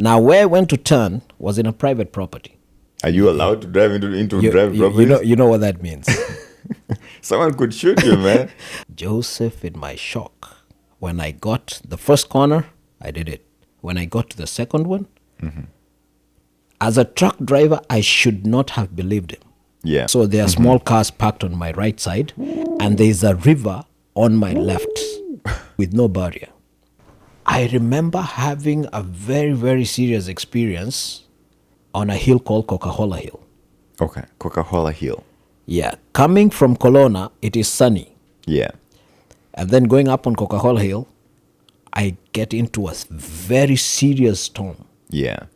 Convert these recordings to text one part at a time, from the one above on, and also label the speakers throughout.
Speaker 1: Now, where I went to turn was in a private property.
Speaker 2: Are you allowed to drive into private properties?
Speaker 1: You know what that means.
Speaker 2: Someone could shoot you, man.
Speaker 1: Joseph, in my shock, when I got the first corner, I did it. When I got to the second one, as a truck driver, I should not have believed him.
Speaker 2: Yeah.
Speaker 1: So there are small cars parked on my right side, and there's a river on my left with no barrier. I remember having a very, very serious experience on a hill called Coca-Cola Hill.
Speaker 2: Okay, Coca-Cola Hill.
Speaker 1: Yeah, coming from Kelowna, it is sunny.
Speaker 2: Yeah.
Speaker 1: And then going up on Coca-Cola Hill, I get into a very serious storm.
Speaker 2: Yeah.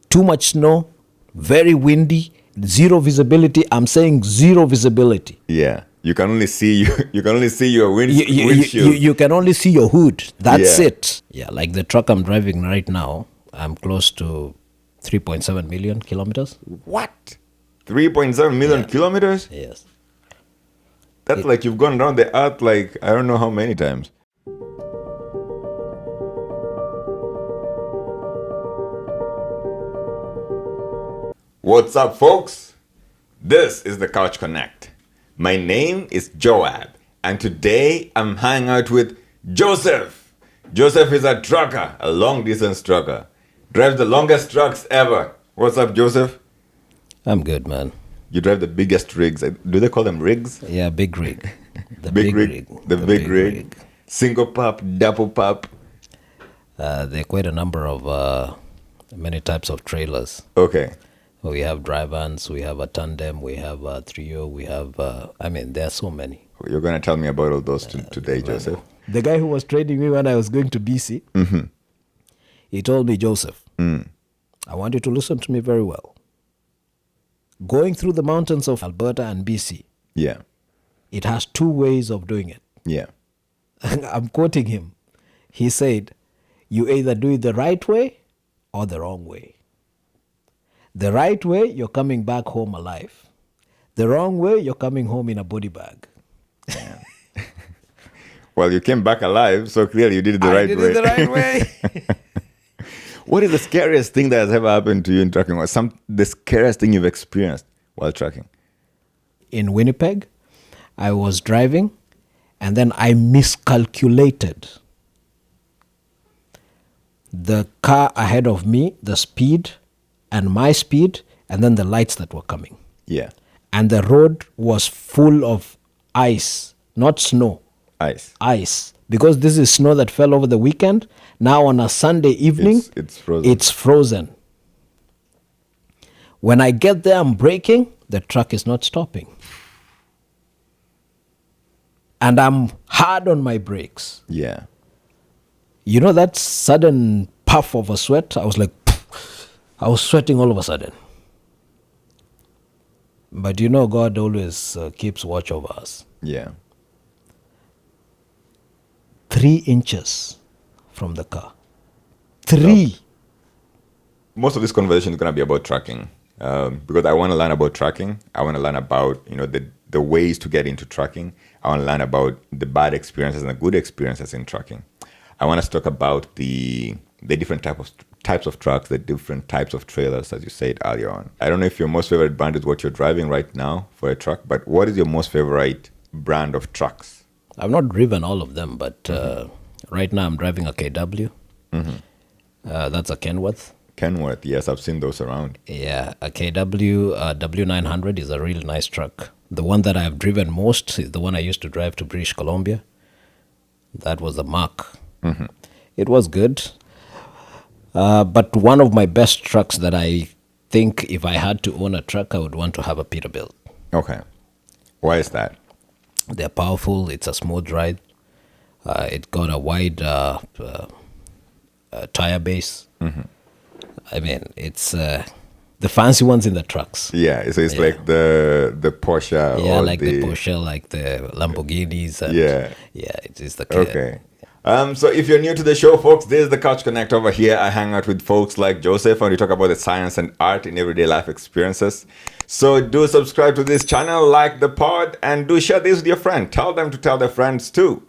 Speaker 1: Too much snow, very windy, zero visibility. I'm saying zero visibility.
Speaker 2: Yeah. You can only see your windshield.
Speaker 1: You can only see your hood. That's
Speaker 2: Yeah.
Speaker 1: it. Yeah, like the truck I'm driving right now, I'm close to 3.7 million kilometers.
Speaker 2: What? 3.7 million kilometers?
Speaker 1: Yes.
Speaker 2: That's like you've gone around the earth like I don't know how many times. What's up, folks? This is the Couch Connect. My name is Joab, and today I'm hanging out with Joseph. Joseph is a trucker, a long-distance trucker. Drives the longest trucks ever. What's up, Joseph?
Speaker 1: I'm good, man.
Speaker 2: You drive the biggest rigs. Do they call them rigs?
Speaker 1: Yeah, big rig. The
Speaker 2: Big rig. The big rig. Single pup, double pup.
Speaker 1: There are quite a number of many types of trailers.
Speaker 2: Okay.
Speaker 1: We have dry vans, we have a tandem, we have a trio, we have, there are so many.
Speaker 2: You're going to tell me about all those today, Joseph.
Speaker 1: The guy who was training me when I was going to BC, he told me, Joseph, I want you to listen to me very well. Going through the mountains of Alberta and BC,
Speaker 2: Yeah.
Speaker 1: it has two ways of doing it.
Speaker 2: Yeah.
Speaker 1: I'm quoting him. He said, you either do it the right way or the wrong way. The right way, you're coming back home alive. The wrong way, you're coming home in a body bag.
Speaker 2: Yeah. Well, you came back alive, so clearly you did it the right way.
Speaker 1: I did it the right way.
Speaker 2: What is the scariest thing that has ever happened to you in trucking? Or the scariest thing you've experienced while trucking?
Speaker 1: In Winnipeg, I was driving, and then I miscalculated the car ahead of me, the speed, and my speed, and then the lights that were coming.
Speaker 2: Yeah.
Speaker 1: And the road was full of ice, not snow.
Speaker 2: Ice.
Speaker 1: Ice. Because this is snow that fell over the weekend. Now on a Sunday evening,
Speaker 2: it's frozen.
Speaker 1: It's frozen. When I get there, I'm braking, the truck is not stopping. And I'm hard on my brakes.
Speaker 2: Yeah.
Speaker 1: You know that sudden puff of a sweat? I was like, I was sweating all of a sudden. But you know, God always keeps watch over us.
Speaker 2: Yeah.
Speaker 1: 3 inches from the car. 3.
Speaker 2: Most of this conversation is going to be about trucking because I want to learn about trucking. I want to learn about, the ways to get into trucking. I want to learn about the bad experiences and the good experiences in trucking. I want us to talk about the different types of trucks, the different types of trailers, as you said earlier on. I don't know if your most favorite brand is what you're driving right now for a truck, but what is your most favorite brand of trucks?
Speaker 1: I've not driven all of them, but right now I'm driving a KW. That's a Kenworth.
Speaker 2: Kenworth, yes, I've seen those around.
Speaker 1: Yeah, a KW W900 is a really nice truck. The one that I've driven most is the one I used to drive to British Columbia. That was a Mark. It was good. But one of my best trucks that I think if I had to own a truck, I would want to have a Peterbilt.
Speaker 2: Okay. Why is that?
Speaker 1: They're powerful. It's a smooth ride. It got a wide tire base. It's the fancy ones in the trucks.
Speaker 2: Yeah, so it's like the Porsche.
Speaker 1: Yeah,
Speaker 2: or
Speaker 1: like the Porsche, like the Lamborghinis. And
Speaker 2: yeah,
Speaker 1: it is the
Speaker 2: okay. So if you're new to the show, folks, this is the Couch Connect. Over here, I hang out with folks like Joseph, and we talk about the science and art in everyday life experiences. So do subscribe to this channel, like the pod, and do share this with your friend. Tell them to tell their friends too.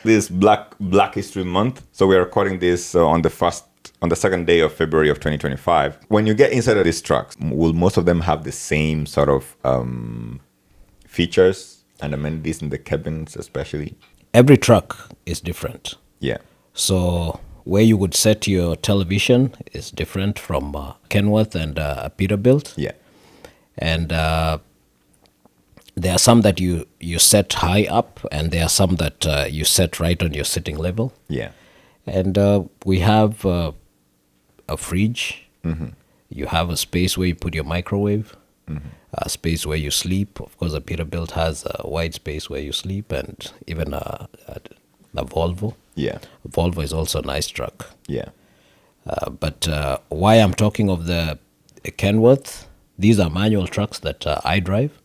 Speaker 2: This Black History Month, so we're recording this on the 1st on the second day of February of 2025. When you get inside of these trucks, will most of them have the same sort of features and amenities in the cabins, especially?
Speaker 1: Every truck is different.
Speaker 2: Yeah.
Speaker 1: So where you would set your television is different from Kenworth and Peterbilt.
Speaker 2: Yeah.
Speaker 1: And there are some that you set high up, and there are some that you set right on your sitting level.
Speaker 2: Yeah.
Speaker 1: And we have a fridge. You have a space where you put your microwave, a space where you sleep. Of course, a Peterbilt has a wide space where you sleep, and even a Volvo.
Speaker 2: Yeah.
Speaker 1: Volvo is also a nice truck.
Speaker 2: Yeah.
Speaker 1: But why I'm talking of the Kenworth, these are manual trucks that I drive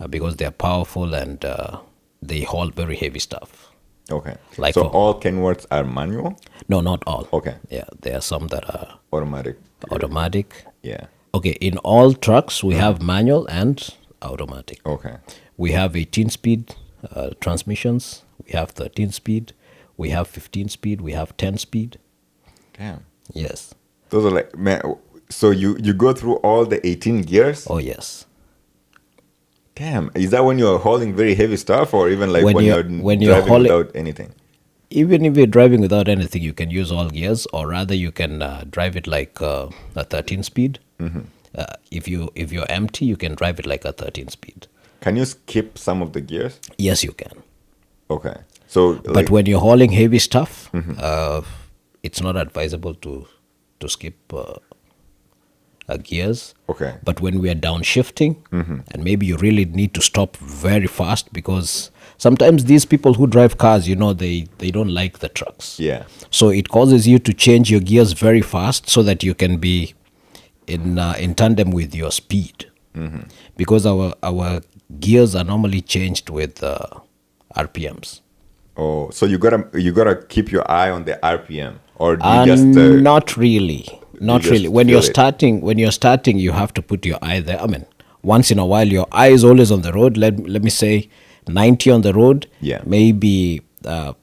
Speaker 1: because they are powerful and they haul very heavy stuff.
Speaker 2: Okay.
Speaker 1: Like
Speaker 2: so all Kenworths are manual?
Speaker 1: No, not all.
Speaker 2: Okay.
Speaker 1: Yeah, there are some that are
Speaker 2: Automatic.
Speaker 1: automatic.
Speaker 2: Yeah.
Speaker 1: Okay, in all trucks, we have manual and automatic.
Speaker 2: Okay.
Speaker 1: We have 18-speed transmissions. We have 13-speed. We have 15-speed. We have 10-speed.
Speaker 2: Damn.
Speaker 1: Yes.
Speaker 2: Those are like, man, so you go through all the 18 gears?
Speaker 1: Oh, yes.
Speaker 2: Damn. Is that when you're hauling very heavy stuff, or even like when you're driving
Speaker 1: hauling,
Speaker 2: without anything?
Speaker 1: Even if you're driving without anything, you can use all gears, or rather you can drive it like a 13-speed. If you're empty, you can drive it like a 13-speed.
Speaker 2: Can you skip some of the gears?
Speaker 1: Yes, you can.
Speaker 2: Okay. So,
Speaker 1: but when you're hauling heavy stuff, it's not advisable to skip gears.
Speaker 2: Okay.
Speaker 1: But when we are downshifting, and maybe you really need to stop very fast, because sometimes these people who drive cars, they don't like the trucks.
Speaker 2: Yeah.
Speaker 1: So it causes you to change your gears very fast so that you can be in tandem with your speed. Because our gears are normally changed with RPMs.
Speaker 2: Oh, so you gotta keep your eye on the RPM, or do you just
Speaker 1: not really. Not really. When you're
Speaker 2: feel
Speaker 1: starting, you have to put your eye there. I mean, once in a while, your eye is always on the road. Let me say 90 on the road.
Speaker 2: Yeah.
Speaker 1: Maybe 3%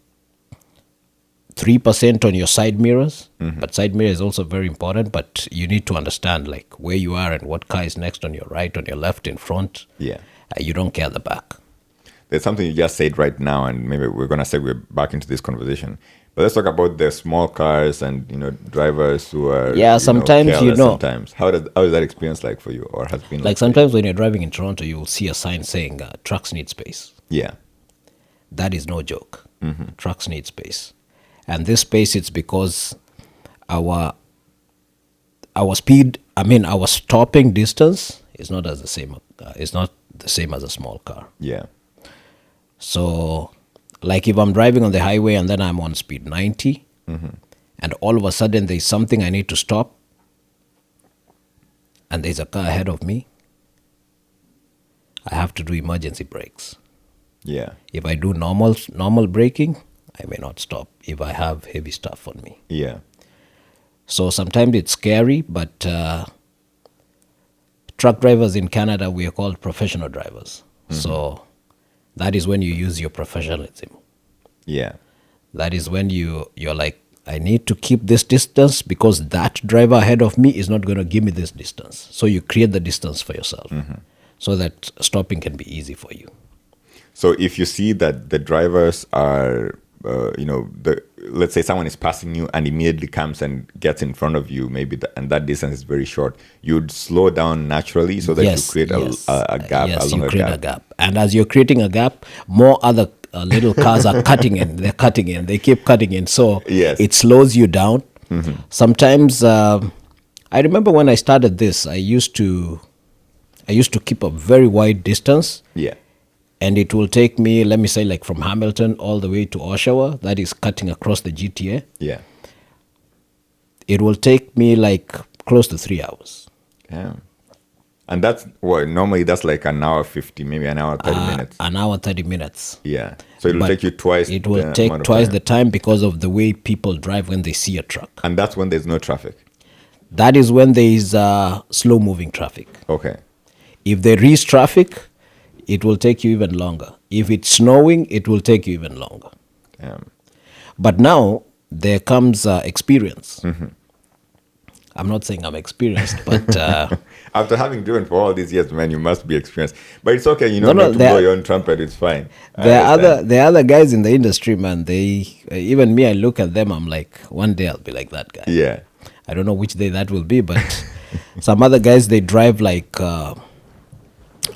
Speaker 1: on your side mirrors. But side mirror is also very important. But you need to understand like where you are and what car is next, on your right, on your left, in front.
Speaker 2: Yeah.
Speaker 1: You don't care the back.
Speaker 2: There's something you just said right now, and maybe we're gonna segue back into this conversation. But let's talk about the small cars and drivers who are
Speaker 1: sometimes
Speaker 2: careless sometimes. How is that experience like for you, or has been
Speaker 1: like sometimes when you're driving in Toronto, you will see a sign saying trucks need space.
Speaker 2: Yeah.
Speaker 1: That is no joke. Trucks need space, and this space, it's because our speed. I mean, our stopping distance is not the same as a small car.
Speaker 2: Yeah.
Speaker 1: So, like if I'm driving on the highway and then I'm on speed 90, and all of a sudden there's something I need to stop, and there's a car ahead of me, I have to do emergency brakes.
Speaker 2: Yeah.
Speaker 1: If I do normal braking, I may not stop if I have heavy stuff on me.
Speaker 2: Yeah.
Speaker 1: So sometimes it's scary, but truck drivers in Canada, we are called professional drivers. So that is when you use your professionalism.
Speaker 2: Yeah.
Speaker 1: That is when you're like, I need to keep this distance because that driver ahead of me is not going to give me this distance. So you create the distance for yourself so that stopping can be easy for you.
Speaker 2: So if you see that the drivers are, let's say someone is passing you and immediately comes and gets in front of you, maybe, and that distance is very short, you'd slow down naturally so that you create a gap.
Speaker 1: Yes, you create a gap. And as you're creating a gap, more other little cars are cutting in. They're cutting in. They keep cutting in. So it slows you down. Sometimes, I remember when I started this, I used to keep a very wide distance.
Speaker 2: Yeah.
Speaker 1: And it will take me, let me say, like from Hamilton all the way to Oshawa. That is cutting across the GTA.
Speaker 2: Yeah.
Speaker 1: It will take me like close to 3 hours.
Speaker 2: Yeah. And that's what normally that's like an hour 50, maybe an hour 30 minutes.
Speaker 1: An hour 30 minutes.
Speaker 2: Yeah. So it will take you twice.
Speaker 1: It will take twice the time because of the way people drive when they see a truck.
Speaker 2: And that's when there's no traffic.
Speaker 1: That is when there is slow moving traffic.
Speaker 2: Okay.
Speaker 1: If there is traffic, it will take you even longer. If it's snowing, it will take you even longer.
Speaker 2: Damn.
Speaker 1: But now, there comes experience. I'm not saying I'm experienced, but
Speaker 2: After having driven for all these years, man, you must be experienced. But it's okay,
Speaker 1: no,
Speaker 2: not to blow your own trumpet. It's fine.
Speaker 1: there are other guys in the industry, man. They even me, I look at them. I'm like, one day I'll be like that guy.
Speaker 2: Yeah.
Speaker 1: I don't know which day that will be, but some other guys, they drive like I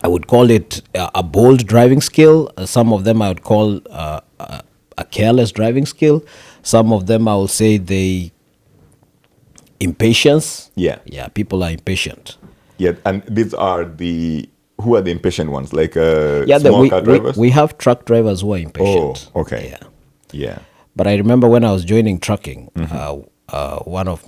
Speaker 1: would call it a bold driving skill. Some of them I would call a careless driving skill. Some of them I will say they impatience.
Speaker 2: Yeah.
Speaker 1: Yeah, people are impatient.
Speaker 2: Yeah, and these are who are the impatient ones? Like
Speaker 1: Yeah,
Speaker 2: small car drivers?
Speaker 1: we have truck drivers who are impatient.
Speaker 2: Oh, okay.
Speaker 1: Yeah.
Speaker 2: Yeah.
Speaker 1: But I remember when I was joining trucking, one of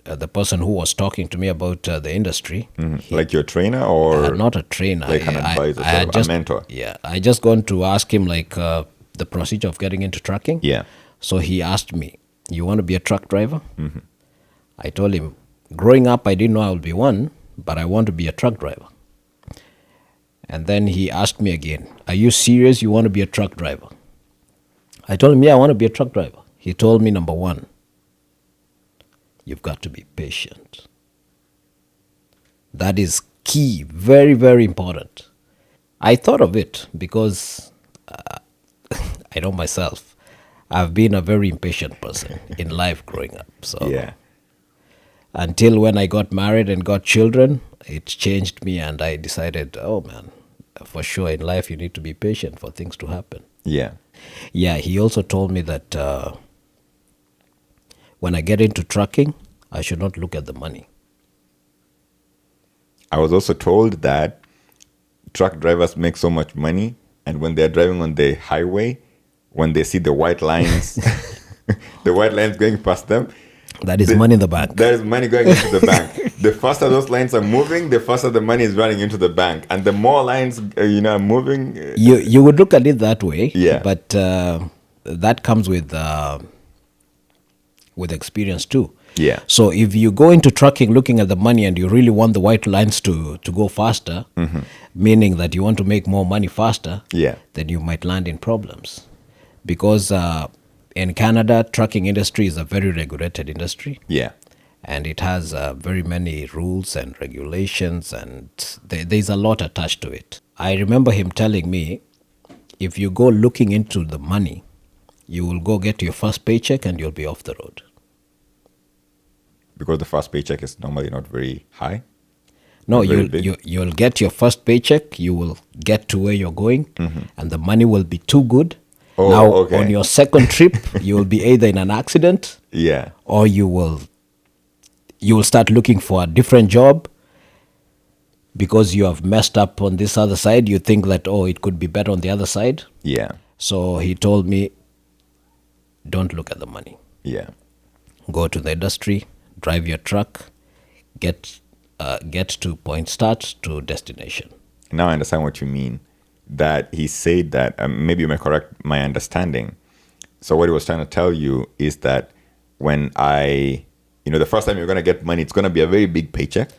Speaker 1: the person who was talking to me about the industry,
Speaker 2: Like your trainer or
Speaker 1: not a trainer,
Speaker 2: like an advisor,
Speaker 1: had
Speaker 2: sort of, a mentor?
Speaker 1: Yeah, I just gone to ask him like the procedure of getting into trucking.
Speaker 2: Yeah.
Speaker 1: So he asked me, "You want to be a truck driver?" I told him, growing up, I didn't know I would be one, but I want to be a truck driver. And then he asked me again, "Are you serious? You want to be a truck driver?" I told him, "Yeah, I want to be a truck driver." He told me, number one, you've got to be patient. That is key, very, very important. I thought of it because I know myself. I've been a very impatient person in life growing up. So
Speaker 2: Yeah.
Speaker 1: until when I got married and got children, it changed me, and I decided, oh man, for sure in life you need to be patient for things to happen.
Speaker 2: Yeah.
Speaker 1: Yeah, he also told me that when I get into trucking, I should not look at the money.
Speaker 2: I was also told that truck drivers make so much money, and when they're driving on the highway, when they see the white lines, the white lines going past them,
Speaker 1: That is money in the bank.
Speaker 2: there is money going into the bank. The faster those lines are moving, the faster the money is running into the bank, and the more lines are moving.
Speaker 1: You would look at it that way,
Speaker 2: Yeah.
Speaker 1: but that comes with experience too.
Speaker 2: Yeah.
Speaker 1: So if you go into trucking looking at the money and you really want the white lines to go faster, meaning that you want to make more money faster,
Speaker 2: Yeah.
Speaker 1: then you might land in problems. Because in Canada, trucking industry is a very regulated industry.
Speaker 2: Yeah.
Speaker 1: And it has very many rules and regulations, and there's a lot attached to it. I remember him telling me, if you go looking into the money, you will go get your first paycheck and you'll be off the road.
Speaker 2: Because the first paycheck is normally not very high.
Speaker 1: No,
Speaker 2: Very big.
Speaker 1: you'll get your first paycheck, you will get to where you're going, and the money will be too good.
Speaker 2: Oh,
Speaker 1: now,
Speaker 2: okay.
Speaker 1: on your second trip, you will be either in an accident
Speaker 2: Yeah.
Speaker 1: or you will start looking for a different job because you have messed up on this other side. You think that, oh, it could be better on the other side.
Speaker 2: Yeah.
Speaker 1: So he told me, don't look at the money.
Speaker 2: Yeah.
Speaker 1: Go to the industry, drive your truck, get to point start to destination.
Speaker 2: Now I understand what you mean. That he said that, maybe you may correct my understanding. So what he was trying to tell you is that when the first time you're going to get money, it's going to be a very big paycheck.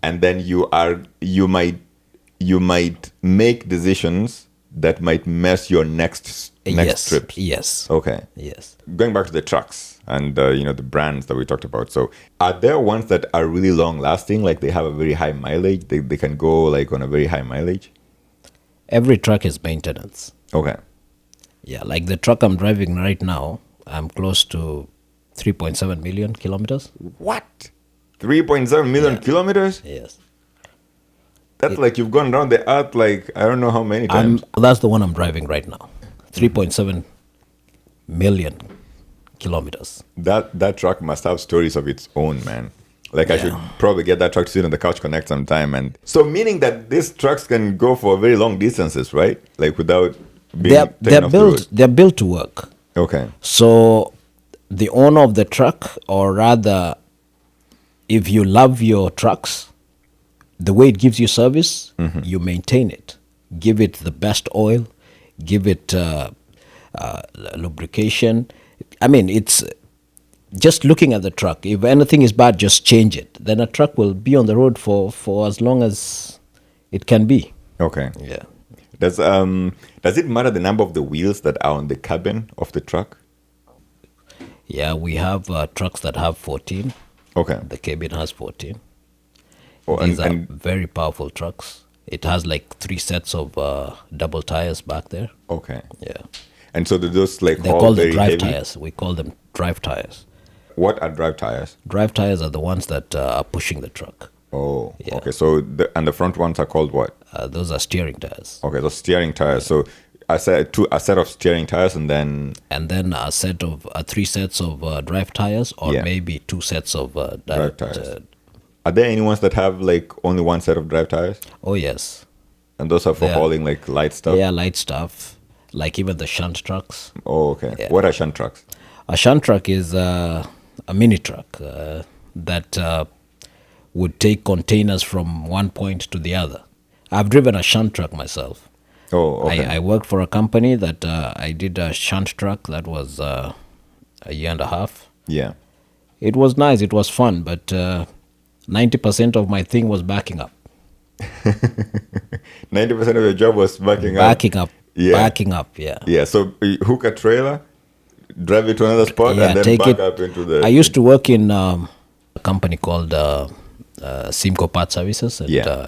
Speaker 2: And then you might make decisions that might mess your next trips.
Speaker 1: Yes.
Speaker 2: Okay.
Speaker 1: Yes.
Speaker 2: Going back to the trucks and the brands that we talked about. So are there ones that are really long lasting, like they have a very high mileage? They can go like on a very high mileage?
Speaker 1: Every truck is maintenance.
Speaker 2: Okay.
Speaker 1: Yeah, like the truck I'm driving right now, I'm close to 3.7 million kilometers.
Speaker 2: What? 3.7 million kilometers?
Speaker 1: Yes.
Speaker 2: That's like you've gone around the earth like I don't know how many times.
Speaker 1: That's the one I'm driving right now. 3.7 million kilometers.
Speaker 2: That truck must have stories of its own, man. Like I should probably get that truck to sit on the Couch Connect sometime. And so meaning that these trucks can go for very long distances, right? Like without being
Speaker 1: they're built to work.
Speaker 2: Okay.
Speaker 1: So the owner of the truck, or rather, if you love your trucks, the way it gives you service, you maintain it. Give it the best oil, give it lubrication. I mean, it's just looking at the truck. If anything is bad, just change it. Then a truck will be on the road for as long as it can be.
Speaker 2: Okay.
Speaker 1: Yeah.
Speaker 2: Does it matter the number of the wheels that are on the cabin of the truck?
Speaker 1: Yeah, we have trucks that have 14.
Speaker 2: Okay.
Speaker 1: The cabin has 14.
Speaker 2: Oh,
Speaker 1: These are
Speaker 2: and
Speaker 1: very powerful trucks. It has like 3 sets of double tires back there.
Speaker 2: okay.
Speaker 1: Yeah.
Speaker 2: And so do those like
Speaker 1: They're
Speaker 2: haul
Speaker 1: called the
Speaker 2: very
Speaker 1: drive
Speaker 2: heavy?
Speaker 1: tires. We call them drive tires.
Speaker 2: What are drive tires?
Speaker 1: Drive tires are the ones that are pushing the truck.
Speaker 2: Oh,
Speaker 1: Yeah.
Speaker 2: okay. So the front ones are called what?
Speaker 1: Those are steering tires.
Speaker 2: Okay, so steering tires. So a set of steering tires, and then
Speaker 1: And then a set of 3 sets of drive tires, or
Speaker 2: Yeah.
Speaker 1: maybe 2 sets of
Speaker 2: drive tires. Are there any ones that have like only one set of drive tires?
Speaker 1: oh yes,
Speaker 2: And those are for
Speaker 1: Yeah.
Speaker 2: hauling like light stuff?
Speaker 1: yeah, light stuff, like even the shunt trucks.
Speaker 2: Oh, okay.
Speaker 1: Yeah.
Speaker 2: What are shunt trucks?
Speaker 1: A shunt truck is a mini truck that would take containers from one point to the other. I've driven a shunt truck myself.
Speaker 2: Oh, okay.
Speaker 1: I worked for a company that I did a shunt truck that was a year and a half.
Speaker 2: Yeah.
Speaker 1: It was nice, it was fun, but 90% of my thing was backing up.
Speaker 2: 90% of your job was backing up.
Speaker 1: Backing up.
Speaker 2: Yeah.
Speaker 1: Backing up, yeah.
Speaker 2: Yeah. So you hook a trailer, drive it to another spot,
Speaker 1: Yeah,
Speaker 2: and then
Speaker 1: take
Speaker 2: back
Speaker 1: it.
Speaker 2: up into the.
Speaker 1: I used to work in a company called Simco Part Services, and
Speaker 2: Yeah.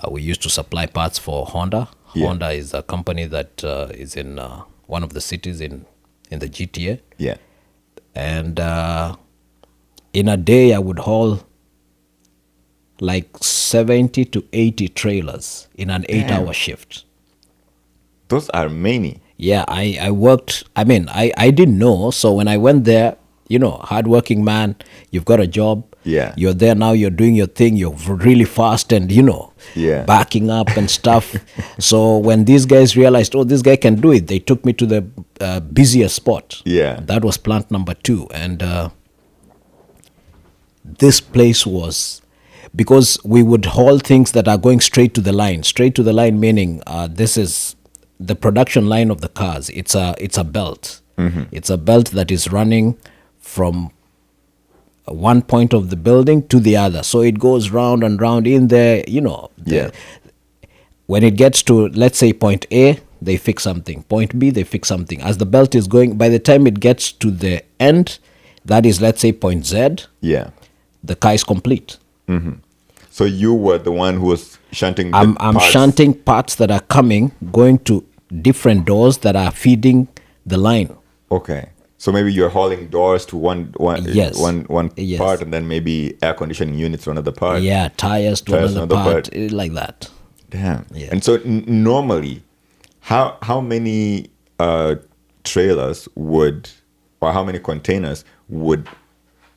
Speaker 1: we used to supply parts for Honda.
Speaker 2: Yeah.
Speaker 1: Honda is a company that is in one of the cities in the GTA.
Speaker 2: Yeah.
Speaker 1: And in a day, I would haul like 70 to 80 trailers in an 8-hour shift.
Speaker 2: Those are many.
Speaker 1: Yeah, I worked. I mean, I didn't know. So when I went there, hardworking man, you've got a job.
Speaker 2: Yeah.
Speaker 1: You're there now, you're doing your thing, you're really fast and,
Speaker 2: Yeah.
Speaker 1: backing up and stuff. So when these guys realized, oh, this guy can do it, they took me to the busiest spot.
Speaker 2: Yeah.
Speaker 1: That was plant number 2. And this place was, because we would haul things that are going straight to the line. Straight to the line meaning this is the production line of the cars. It's a belt. It's a belt that is running from one point of the building to the other. So it goes round and round in there,
Speaker 2: Yeah.
Speaker 1: when it gets to, let's say, point A, they fix something. Point B, they fix something. As the belt is going, by the time it gets to the end, that is, let's say, point Z,
Speaker 2: Yeah.
Speaker 1: the car is complete.
Speaker 2: So you were the one who was shunting.
Speaker 1: I'm
Speaker 2: parts.
Speaker 1: shunting parts that are coming, going to different doors that are feeding the line.
Speaker 2: Okay. So maybe you're hauling doors to one
Speaker 1: Yes.
Speaker 2: one
Speaker 1: Yes.
Speaker 2: part, and then maybe air conditioning units to another part.
Speaker 1: Yeah, tires to
Speaker 2: Tires to
Speaker 1: another
Speaker 2: another
Speaker 1: part,
Speaker 2: part.
Speaker 1: like that.
Speaker 2: Damn.
Speaker 1: Yeah.
Speaker 2: And so normally, how many trailers would, or how many containers would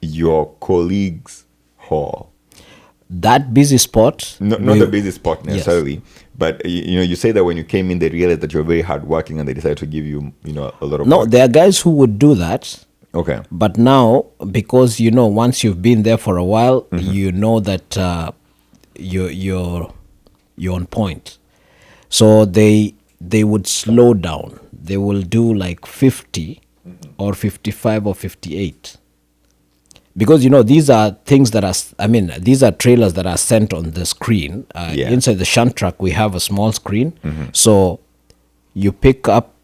Speaker 2: your colleagues haul?
Speaker 1: That busy spot.
Speaker 2: Not
Speaker 1: we-
Speaker 2: the busy spot necessarily, but you say that when you came in, they realized that you're very hardworking, and they decided to give you a lot of
Speaker 1: No,
Speaker 2: work.
Speaker 1: there are guys who would do that.
Speaker 2: Okay.
Speaker 1: But now, because once you've been there for a while, you know that you're on point. So they would slow down. They will do like 50 or 55 or 58. Because these are things that are, these are trailers that are sent on the screen.
Speaker 2: Yeah.
Speaker 1: Inside the shunt truck, we have a small screen. So you pick up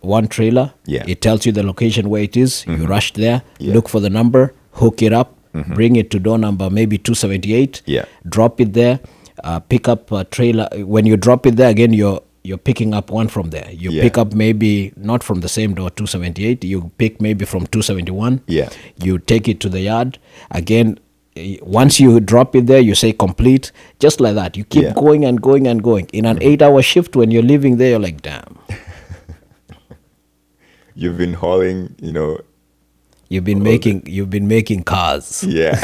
Speaker 1: one trailer,
Speaker 2: Yeah.
Speaker 1: it tells you the location where it is. You rush there,
Speaker 2: Yeah.
Speaker 1: look for the number, hook it up, bring it to door number maybe 278,
Speaker 2: Yeah.
Speaker 1: drop it there, pick up a trailer. When you drop it there again, you're picking up one from there. You
Speaker 2: Yeah.
Speaker 1: pick up maybe not from the same door 278, you pick maybe from 271.
Speaker 2: Yeah.
Speaker 1: You take it to the yard. Again, once you drop it there, you say complete. Just like that. You keep
Speaker 2: Yeah.
Speaker 1: going and going and going. In an 8-hour shift, when you're leaving there, you're like, damn.
Speaker 2: You've been hauling,
Speaker 1: You've been making cars.
Speaker 2: yeah.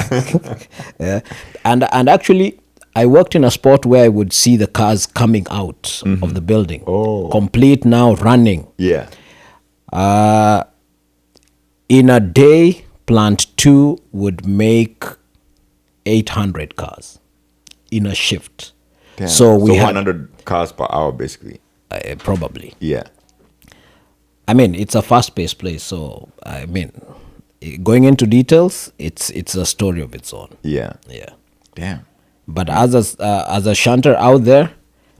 Speaker 1: Yeah. And actually, I worked in a spot where I would see the cars coming out of the building.
Speaker 2: Oh.
Speaker 1: Complete now, running.
Speaker 2: Yeah.
Speaker 1: In a day, plant 2 would make 800 cars in a shift.
Speaker 2: Damn.
Speaker 1: So we had
Speaker 2: 100 cars per hour, basically.
Speaker 1: probably.
Speaker 2: Yeah.
Speaker 1: It's a fast-paced place. So going into details, it's a story of its own.
Speaker 2: Yeah.
Speaker 1: Yeah.
Speaker 2: Damn.
Speaker 1: But as a shunter out there,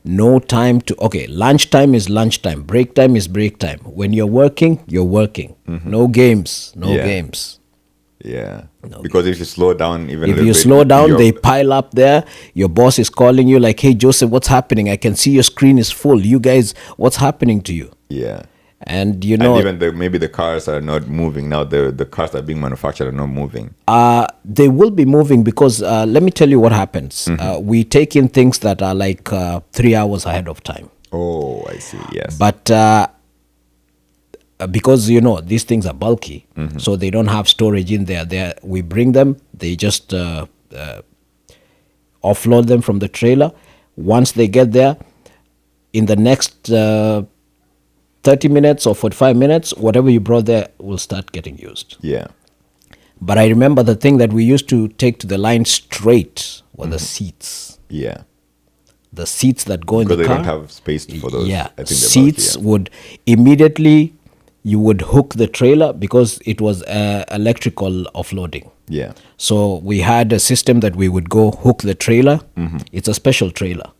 Speaker 1: No time to, okay, lunchtime is lunchtime, break time is break time. When you're working, you're working. No games, no
Speaker 2: Yeah.
Speaker 1: games.
Speaker 2: Yeah. Because if you slow down even a
Speaker 1: If
Speaker 2: little
Speaker 1: you
Speaker 2: bit,
Speaker 1: slow down,
Speaker 2: you're-
Speaker 1: they pile up there. Your boss is calling you like, hey, Joseph, what's happening? I can see your screen is full. You guys, what's happening to you?
Speaker 2: yeah.
Speaker 1: And you
Speaker 2: And
Speaker 1: know,
Speaker 2: even maybe the cars are not moving now. The cars that are being manufactured are not moving.
Speaker 1: they will be moving because let me tell you what happens. We take in things that are like 3 hours ahead of time.
Speaker 2: Oh, I see. Yes.
Speaker 1: But because you know these things are bulky, so they don't have storage in there. We bring them, they just offload them from the trailer. Once they get there, in the next 30 minutes or 45 minutes, whatever you brought there will start getting used.
Speaker 2: Yeah.
Speaker 1: But I remember the thing that we used to take to the line straight were the seats.
Speaker 2: Yeah.
Speaker 1: The seats that go in
Speaker 2: Because
Speaker 1: the
Speaker 2: they
Speaker 1: car.
Speaker 2: don't have space for those.
Speaker 1: Yeah,
Speaker 2: I think they're
Speaker 1: seats
Speaker 2: bulky,
Speaker 1: would immediately, you would hook the trailer because it was electrical offloading.
Speaker 2: Yeah.
Speaker 1: So we had a system that we would go hook the trailer. It's a special trailer.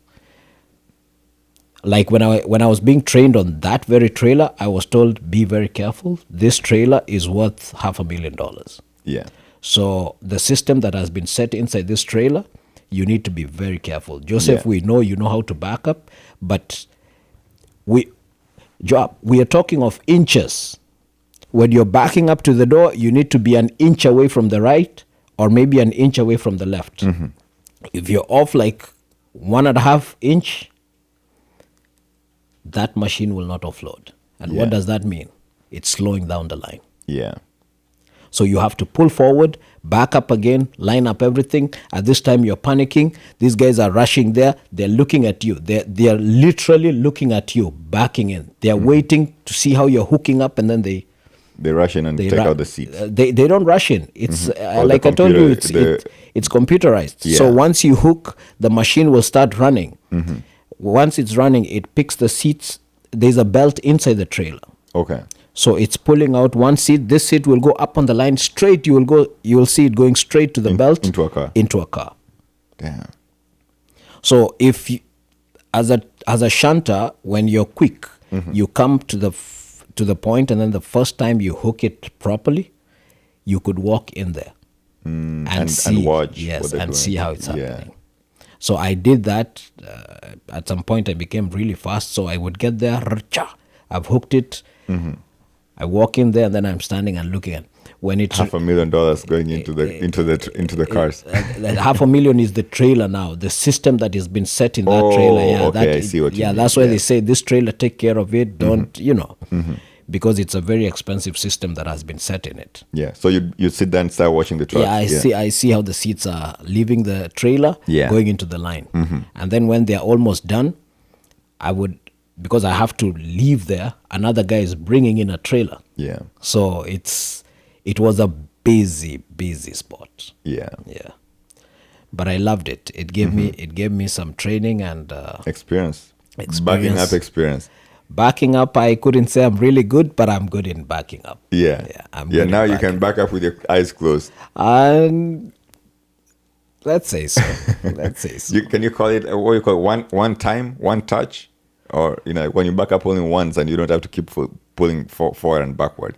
Speaker 1: Like when I was being trained on that very trailer, I was told, be very careful. This trailer is worth $500,000.
Speaker 2: Yeah.
Speaker 1: So the system that has been set inside this trailer, you need to be very careful. Joseph,
Speaker 2: Yeah.
Speaker 1: we know you know how to back up, but Joab, we are talking of inches. When you're backing up to the door, you need to be an inch away from the right or maybe an inch away from the left. If you're off like 1.5 inch, that machine will not offload. And
Speaker 2: Yeah.
Speaker 1: what does that mean? It's slowing down the line.
Speaker 2: Yeah.
Speaker 1: So you have to pull forward, back up again, line up everything. At this time, you're panicking. These guys are rushing there. They're looking at you. They are literally looking at you, backing in. They are waiting to see how you're hooking up, and then they
Speaker 2: rush in and take out the seats.
Speaker 1: They don't rush in. It's
Speaker 2: Or
Speaker 1: like
Speaker 2: the
Speaker 1: I told you,
Speaker 2: computer-
Speaker 1: it's computerized.
Speaker 2: Yeah.
Speaker 1: So once you hook, the machine will start running. Once it's running, it picks the seats. There's a belt inside the trailer.
Speaker 2: Okay.
Speaker 1: So it's pulling out one seat. This seat will go up on the line straight. You will see it going straight to the belt
Speaker 2: into a car.
Speaker 1: Into a car.
Speaker 2: Damn.
Speaker 1: So if you, as a shunter, when you're quick, you come to the point, and then the first time you hook it properly, you could walk in there
Speaker 2: and
Speaker 1: see,
Speaker 2: watch.
Speaker 1: yes,
Speaker 2: what they're
Speaker 1: and
Speaker 2: doing.
Speaker 1: see how it's
Speaker 2: Yeah.
Speaker 1: happening. So I did that. At some point, I became really fast. So I would get there. I've hooked it. I walk in there, and then I'm standing and looking at when it's
Speaker 2: $500,000 going into the cars.
Speaker 1: that $500,000 is the trailer now. The system that has been set in that
Speaker 2: Oh,
Speaker 1: trailer. Yeah,
Speaker 2: okay, I see what you
Speaker 1: yeah,
Speaker 2: mean.
Speaker 1: that's why
Speaker 2: Yeah.
Speaker 1: they say this trailer, take care of it. Don't because it's a very expensive system that has been set in it.
Speaker 2: Yeah. So you sit there and start watching the truck.
Speaker 1: Yeah, I see how the seats are leaving the trailer,
Speaker 2: Yeah.
Speaker 1: going into the line, and then when they're almost done, I would, because I have to leave there. Another guy is bringing in a trailer.
Speaker 2: Yeah.
Speaker 1: So it was a busy spot.
Speaker 2: Yeah.
Speaker 1: Yeah, but I loved it. It gave me some training and
Speaker 2: Experience.
Speaker 1: Experience.
Speaker 2: Backing up experience.
Speaker 1: backing up. I couldn't say I'm really good, but I'm good in backing up.
Speaker 2: Yeah.
Speaker 1: I'm
Speaker 2: Yeah.
Speaker 1: good
Speaker 2: Now
Speaker 1: in
Speaker 2: you can back up with your eyes closed.
Speaker 1: And let's say so. Let's say so.
Speaker 2: Can you call it what you call it? One time, one touch, or when you back up only once and you don't have to keep pulling forward and backward.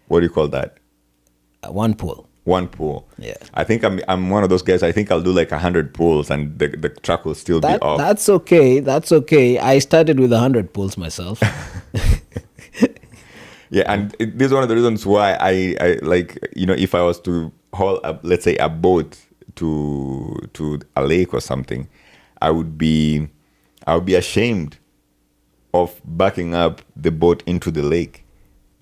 Speaker 2: What do you call that?
Speaker 1: One pull.
Speaker 2: One pull.
Speaker 1: Yeah.
Speaker 2: I think I'm one of those guys. I think I'll do like 100 pulls and the truck will still be off.
Speaker 1: That's okay. That's okay. I started with 100 pulls myself.
Speaker 2: Yeah, and this is one of the reasons why I like, if I was to haul let's say a boat to a lake or something, I would be ashamed of backing up the boat into the lake,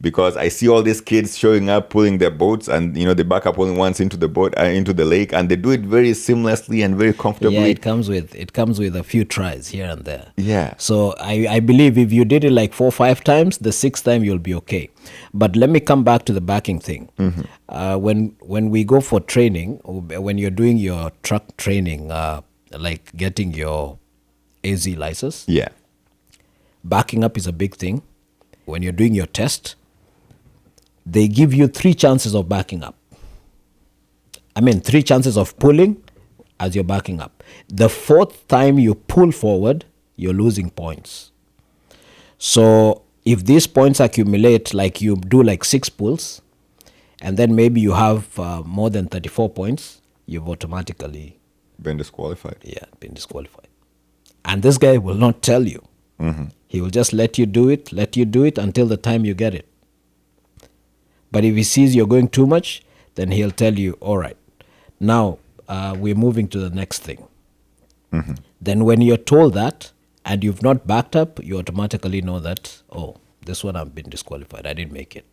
Speaker 2: because I see all these kids showing up, pulling their boats, and they back up only once into the boat, into the lake, and they do it very seamlessly and very comfortably.
Speaker 1: Yeah, it comes with a few tries here and there.
Speaker 2: Yeah.
Speaker 1: So I believe if you did it like 4 or 5 times, the 6th time you'll be okay. But let me come back to the backing thing. When we go for training, when you're doing your truck training, like getting your AZ license,
Speaker 2: Yeah.
Speaker 1: backing up is a big thing. When you're doing your test, they give you 3 chances of backing up. 3 chances of pulling as you're backing up. The 4th time you pull forward, you're losing points. So if these points accumulate, like you do like 6 pulls, and then maybe you have more than 34 points, you've automatically
Speaker 2: Been disqualified.
Speaker 1: been disqualified. And this guy will not tell you. He will just let you do it until the time you get it. But if he sees you're going too much, then he'll tell you, all right, now we're moving to the next thing. Then when you're told that and you've not backed up, you automatically know that, oh, this one I've been disqualified. I didn't make it.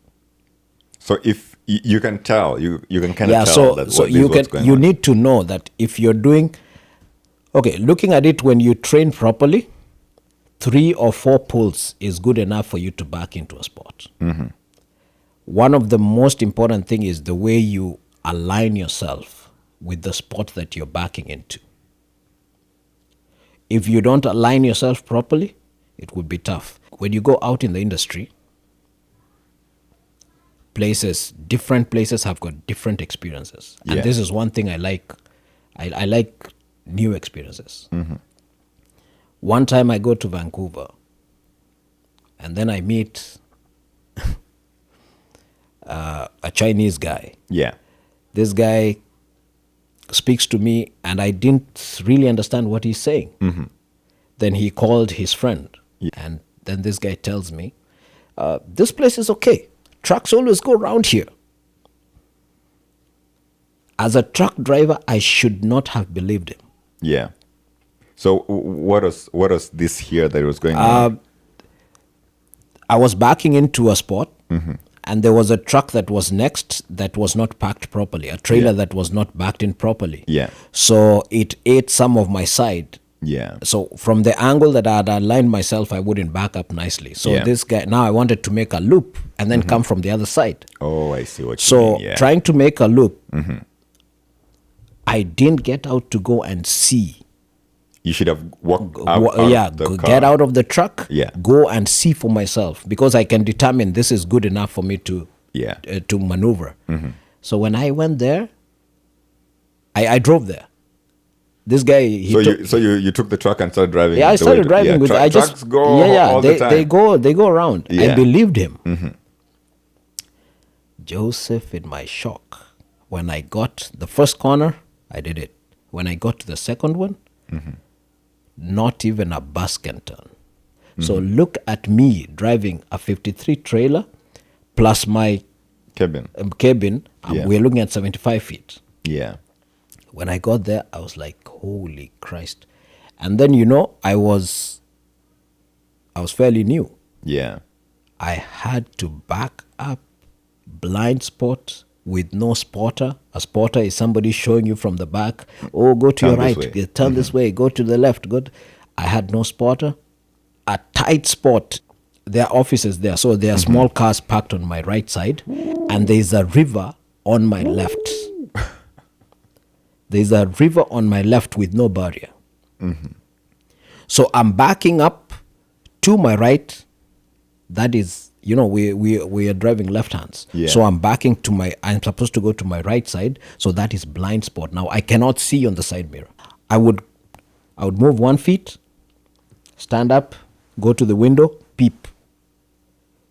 Speaker 2: So if you can tell, you can kind of tell that
Speaker 1: so
Speaker 2: what's going
Speaker 1: you
Speaker 2: on.
Speaker 1: need to know that if you're doing, okay, looking at it when you train properly, 3 or 4 pulls is good enough for you to back into a spot. One of the most important thing is the way you align yourself with the spot that you're backing into. If you don't align yourself properly, it would be tough. When you go out in the industry, different places have got different experiences. And
Speaker 2: Yeah.
Speaker 1: this is one thing I like. I like new experiences. One time I go to Vancouver, and then I meet a Chinese guy.
Speaker 2: Yeah.
Speaker 1: This guy speaks to me, and I didn't really understand what he's saying. Then he called his friend, and then this guy tells me, this place is okay. Trucks always go around here. As a truck driver, I should not have believed him.
Speaker 2: Yeah. So what was this here that was going on?
Speaker 1: I was backing into a spot, and there was a truck that was next that was not packed properly, a trailer that was not backed in properly.
Speaker 2: Yeah.
Speaker 1: So it ate some of my side.
Speaker 2: Yeah.
Speaker 1: So from the angle that I had aligned myself, I wouldn't back up nicely. So
Speaker 2: Yeah.
Speaker 1: this guy, now I wanted to make a loop and then come from the other side.
Speaker 2: Oh, I see what you
Speaker 1: So
Speaker 2: mean. Yeah.
Speaker 1: trying to make a loop, I didn't get out to go and see.
Speaker 2: You should have walked out of the car.
Speaker 1: Get out of the truck,
Speaker 2: Yeah.
Speaker 1: go and see for myself, because I can determine this is good enough for me to
Speaker 2: Yeah.
Speaker 1: to maneuver. So when I went there, I drove there. This guy,
Speaker 2: you took the truck and started driving.
Speaker 1: I started driving with. I just
Speaker 2: trucks go all the time.
Speaker 1: They go around. I
Speaker 2: Yeah.
Speaker 1: believed him. Joseph, in my shock, when I got the first corner, I did it. When I got to the second one, not even a bus can turn. So look at me driving a 53 trailer plus my
Speaker 2: cabin.
Speaker 1: cabin.
Speaker 2: Yeah.
Speaker 1: We're looking at 75 feet.
Speaker 2: Yeah.
Speaker 1: When I got there, I was like, holy Christ. And then, I was fairly new.
Speaker 2: Yeah.
Speaker 1: I had to back up blind spot with no spotter. A spotter is somebody showing you from the back, oh, go to
Speaker 2: Turn
Speaker 1: your
Speaker 2: this
Speaker 1: right,
Speaker 2: way.
Speaker 1: turn this way, go to the left. I had no spotter. A tight spot. There are offices there. So there are small cars parked on my right side, and there's a river on my left. There's a river on my left with no barrier. So I'm backing up to my right. That is, we are driving left hands.
Speaker 2: Yeah.
Speaker 1: So I'm I'm supposed to go to my right side. So that is blind spot. Now I cannot see on the side mirror. I would move 1 foot, stand up, go to the window, peep.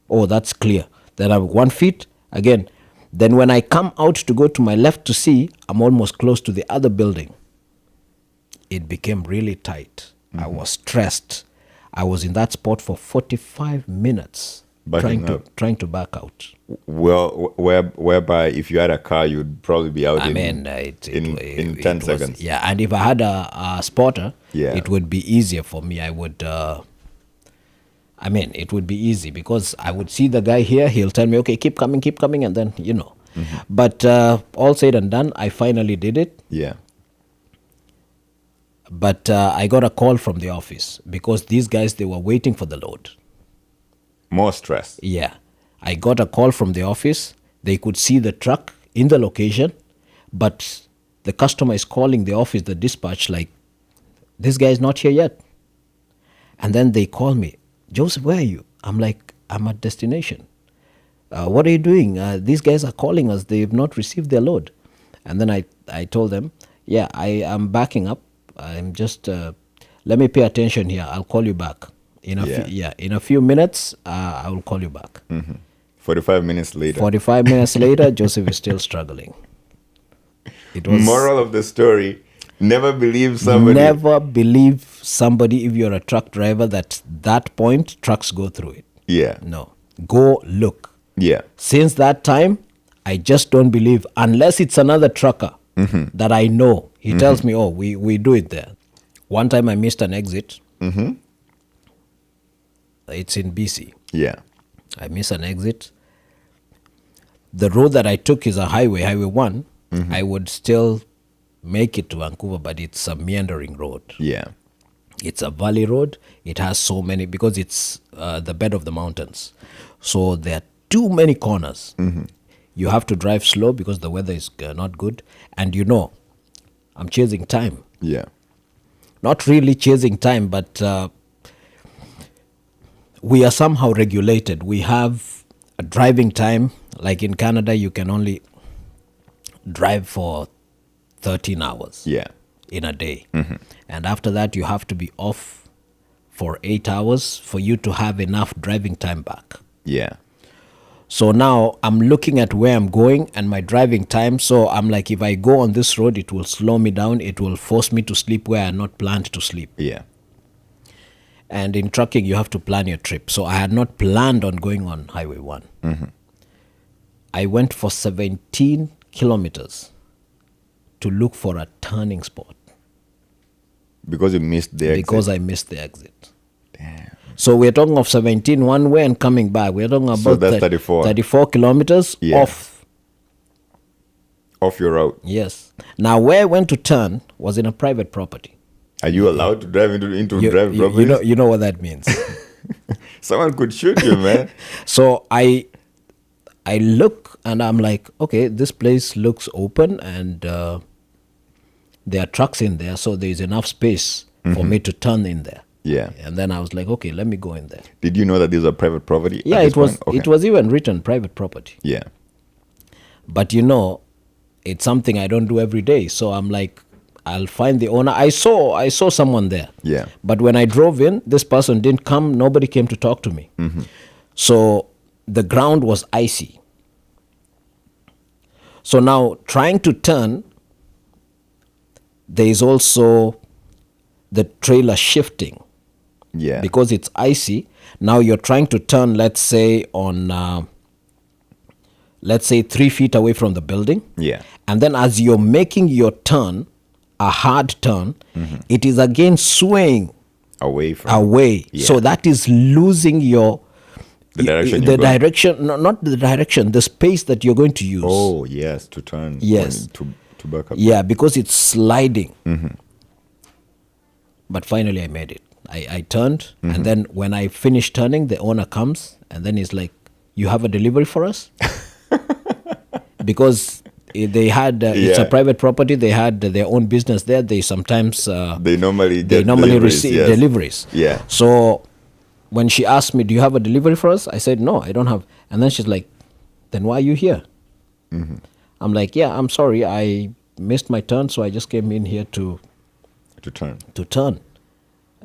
Speaker 1: Oh, that's clear. Then I'm 1 foot again. Then when I come out to go to my left to see, I'm almost close to the other building. It became really tight. I was stressed. I was in that spot for 45 minutes trying to back out.
Speaker 2: Well, whereby if you had a car, you'd probably be out in 10 seconds.
Speaker 1: Yeah, and if I had a spotter,
Speaker 2: Yeah.
Speaker 1: it would be easier for me. I would... it would be easy because I would see the guy here. He'll tell me, okay, keep coming, and then, But all said and done, I finally did it.
Speaker 2: Yeah.
Speaker 1: But I got a call from the office because these guys, they were waiting for the load.
Speaker 2: More stress.
Speaker 1: Yeah. I got a call from the office. They could see the truck in the location, but the customer is calling the office, the dispatch, like, this guy is not here yet. And then they call me, Joseph, where are you? I'm like, I'm at destination. What are you doing? These guys are calling us. They've not received their load. And then I told them, yeah, I am backing up. I'm just let me pay attention here. I'll call you back. In a few minutes, I will call you back.
Speaker 2: 45 minutes later.
Speaker 1: 45 minutes later, Joseph is still struggling. It was
Speaker 2: Moral of the story, never believe somebody.
Speaker 1: Never believe somebody if you're a truck driver that point trucks go through it.
Speaker 2: Yeah.
Speaker 1: No. Go look.
Speaker 2: Yeah.
Speaker 1: Since that time, I just don't believe, unless it's another trucker that I know. He tells me, oh, we do it there. One time I missed an exit. It's in BC.
Speaker 2: Yeah.
Speaker 1: I missed an exit. The road that I took is a highway 1. I would still make it to Vancouver, but it's a meandering road.
Speaker 2: Yeah.
Speaker 1: It's a valley road. It has so many, because it's the bed of the mountains. So there are too many corners. You have to drive slow because the weather is not good. And I'm chasing time.
Speaker 2: Yeah.
Speaker 1: Not really chasing time, but we are somehow regulated. We have a driving time. Like in Canada, you can only drive for 13 hours in a day. And after that, you have to be off for 8 hours for you to have enough driving time back.
Speaker 2: Yeah.
Speaker 1: So now I'm looking at where I'm going and my driving time. So I'm like, if I go on this road, it will slow me down. It will force me to sleep where I had not planned to sleep.
Speaker 2: Yeah.
Speaker 1: And in trucking, you have to plan your trip. So I had not planned on going on Highway 1. I went for 17 kilometers to look for a turning spot.
Speaker 2: Because you missed the exit?
Speaker 1: Because I missed the exit.
Speaker 2: Damn.
Speaker 1: So we're talking of 17 one way and coming back. We're talking about
Speaker 2: So that's 34.
Speaker 1: 34 kilometers off.
Speaker 2: Off your route?
Speaker 1: Yes. Now, where I went to turn was in a private property.
Speaker 2: Are you allowed to drive into private property?
Speaker 1: You know what that means.
Speaker 2: Someone could shoot you, man.
Speaker 1: So I look and I'm like, okay, this place looks open and there are trucks in there, so there's enough space for me to turn in there.
Speaker 2: Yeah.
Speaker 1: And then I was like, okay, let me go in there.
Speaker 2: Did you know that these are private property?
Speaker 1: Yeah, it was. Okay. It was even written private property.
Speaker 2: Yeah.
Speaker 1: But it's something I don't do every day. So I'm like, I'll find the owner. I saw someone there.
Speaker 2: Yeah.
Speaker 1: But when I drove in, this person didn't come. Nobody came to talk to me. So the ground was icy. So now trying to turn, there is also the trailer shifting.
Speaker 2: Yeah.
Speaker 1: Because it's icy. Now you're trying to turn, let's say, on, 3 feet away from the building.
Speaker 2: Yeah.
Speaker 1: And then as you're making your turn, a hard turn, it is again swaying
Speaker 2: away. Yeah.
Speaker 1: So that is losing the direction, not the direction, the space that you're going to use.
Speaker 2: Oh, yes, to turn.
Speaker 1: Yes.
Speaker 2: To back up.
Speaker 1: Yeah, because it's sliding. But finally I made it. I turned, and then when I finished turning, the owner comes, and then he's like, you have a delivery for us? Because they had, it's a private property, they had their own business there. They sometimes...
Speaker 2: they normally
Speaker 1: receive deliveries.
Speaker 2: Yeah.
Speaker 1: So when she asked me, do you have a delivery for us? I said, no, I don't have. And then she's like, then why are you here? I'm like, yeah, I'm sorry, I missed my turn, so I just came in here to turn.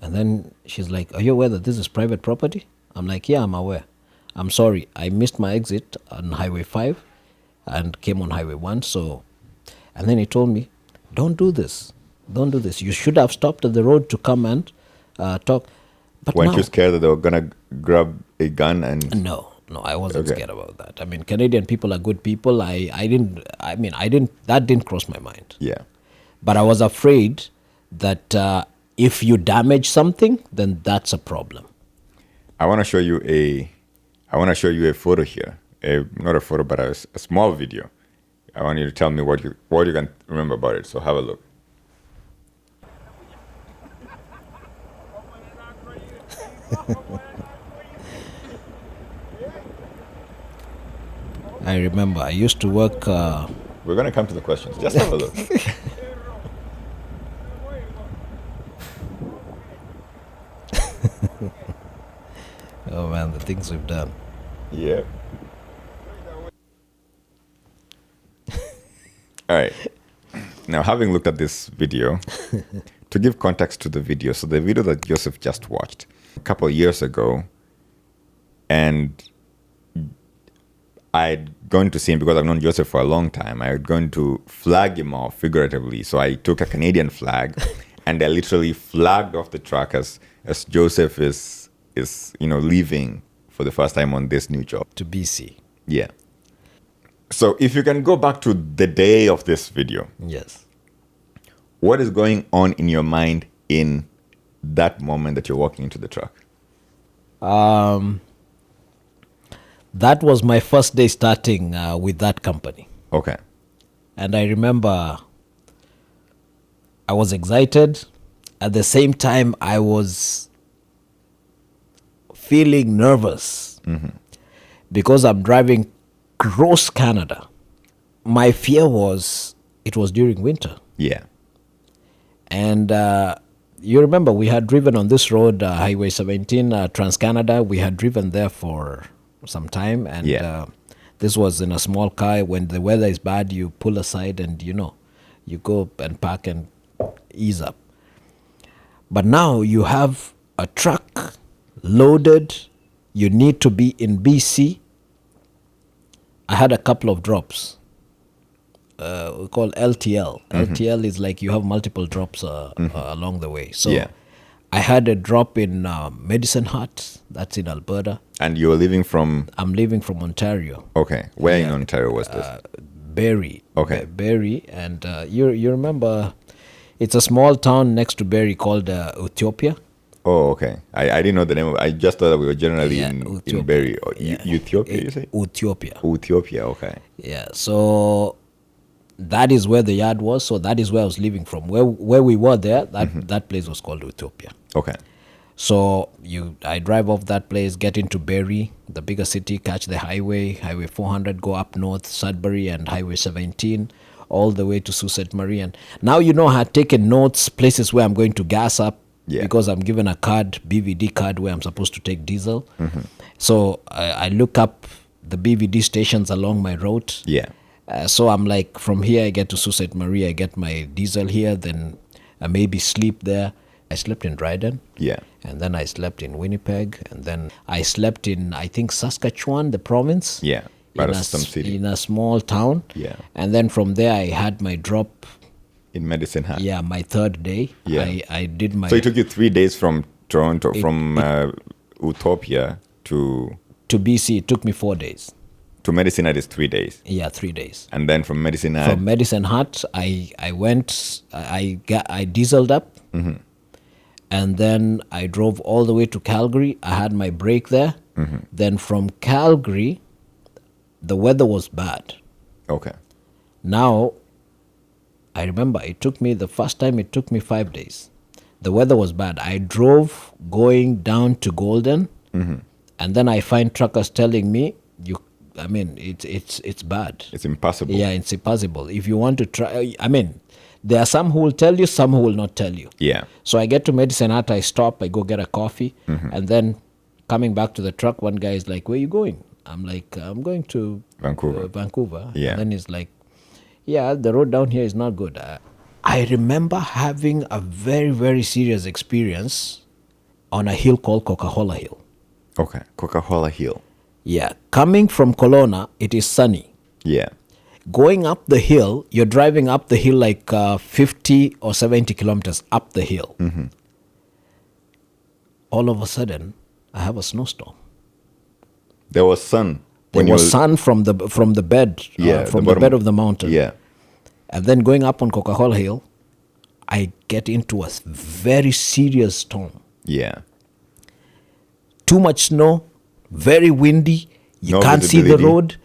Speaker 1: And then she's like, are you aware that this is private property? I'm like, yeah, I'm aware. I'm sorry, I missed my exit on Highway 5 and came on Highway 1. So, and then he told me, don't do this. Don't do this. You should have stopped at the road to come and talk. But
Speaker 2: weren't you scared that they were going to grab a gun and...
Speaker 1: No, I wasn't scared about that. I mean, Canadian people are good people. That didn't cross my mind.
Speaker 2: Yeah.
Speaker 1: But I was afraid that if you damage something, then that's a problem.
Speaker 2: I want to show you a photo here. Not a photo, but a small video. I want you to tell me what you can remember about it. So have a look.
Speaker 1: I remember I used to work...
Speaker 2: We're going to come to the questions. Just have a look.
Speaker 1: Oh man, the things we've done.
Speaker 2: Yeah. All right. Now, having looked at this video, to give context to the video, so the video that Joseph just watched a couple of years ago, and I'd gone to see him because I've known Joseph for a long time. I had gone to flag him off figuratively. So I took a Canadian flag and I literally flagged off the truck as Joseph is leaving for the first time on this new job.
Speaker 1: To BC.
Speaker 2: Yeah. So if you can go back to the day of this video.
Speaker 1: Yes.
Speaker 2: What is going on in your mind in that moment that you're walking into the truck?
Speaker 1: That was my first day starting with that company.
Speaker 2: Okay.
Speaker 1: And I remember I was excited. At the same time, I was feeling nervous because I'm driving across Canada. My fear was it was during winter.
Speaker 2: Yeah.
Speaker 1: And you remember we had driven on this road, Highway 17, Trans-Canada. We had driven there for some time. And this was in a small car. When the weather is bad, you pull aside and, you go and park and ease up. But now you have a truck loaded. You need to be in BC. I had a couple of drops. We call LTL. LTL is like you have multiple drops along the way. So I had a drop in Medicine Hat. That's in Alberta.
Speaker 2: And you're leaving from?
Speaker 1: I'm leaving from Ontario.
Speaker 2: Okay. Where in Ontario was this?
Speaker 1: Barrie.
Speaker 2: Okay.
Speaker 1: Barrie. And you remember, it's a small town next to Barrie called Ethiopia.
Speaker 2: Oh, okay. I didn't know the name. I just thought that we were generally in Barrie. Ethiopia, you say?
Speaker 1: Ethiopia.
Speaker 2: Ethiopia, okay.
Speaker 1: Yeah. So that is where the yard was. So that is where I was leaving from. Where we were there, that place was called Ethiopia.
Speaker 2: Okay.
Speaker 1: So I drive off that place, get into Barrie, the bigger city, catch the highway 400, go up north, Sudbury, and Highway 17, all the way to Sault Ste. Marie. And now I had taken notes, places where I'm going to gas up, because I'm given a card, BVD card, where I'm supposed to take diesel. So I look up the BVD stations along my route.
Speaker 2: Yeah.
Speaker 1: So I'm like, from here I get to Sault Ste. Marie, I get my diesel here, then I maybe sleep there. I slept in Dryden.
Speaker 2: Yeah.
Speaker 1: And then I slept in Winnipeg. And then I slept in, I think, Saskatchewan, the province.
Speaker 2: Yeah. Some city.
Speaker 1: In a small town.
Speaker 2: Yeah.
Speaker 1: And then from there I had my drop.
Speaker 2: In Medicine Hat.
Speaker 1: Yeah, my third day.
Speaker 2: Yeah.
Speaker 1: I did my...
Speaker 2: So it took you 3 days from Toronto, from Utopia to...
Speaker 1: To BC, it took me 4 days.
Speaker 2: To Medicine Hat is 3 days.
Speaker 1: Yeah, 3 days.
Speaker 2: And then from Medicine Hat...
Speaker 1: From Medicine Hat, I went, I dieseled up. And then I drove all the way to Calgary. I had my break there. Then from Calgary, the weather was bad.
Speaker 2: Okay.
Speaker 1: Now, I remember the first time it took me 5 days. The weather was bad. I drove going down to Golden. And then I find truckers telling me, it's bad.
Speaker 2: It's impossible.
Speaker 1: Yeah, it's impossible. If you want to try, there are some who will tell you, some who will not tell you.
Speaker 2: Yeah.
Speaker 1: So I get to Medicine Hat, I stop, I go get a coffee, and then coming back to the truck, one guy is like, "Where are you going?" I'm like, "I'm going to Vancouver."
Speaker 2: Yeah.
Speaker 1: And then he's like, "Yeah, the road down here is not good." I remember having a very, very serious experience on a hill called Coca-Cola Hill.
Speaker 2: Okay, Coca-Cola Hill.
Speaker 1: Yeah, coming from Kelowna, it is sunny.
Speaker 2: Yeah.
Speaker 1: Going up the hill, you're driving up the hill like 50 or 70 kilometers up the hill. All of a sudden, I have a snowstorm.
Speaker 2: There was sun.
Speaker 1: There was sun from the bed, from the bed of the mountain.
Speaker 2: Yeah.
Speaker 1: And then going up on Coca-Cola Hill, I get into a very serious storm.
Speaker 2: Yeah.
Speaker 1: Too much snow, very windy. You
Speaker 2: No
Speaker 1: can't see the
Speaker 2: visibility.
Speaker 1: road.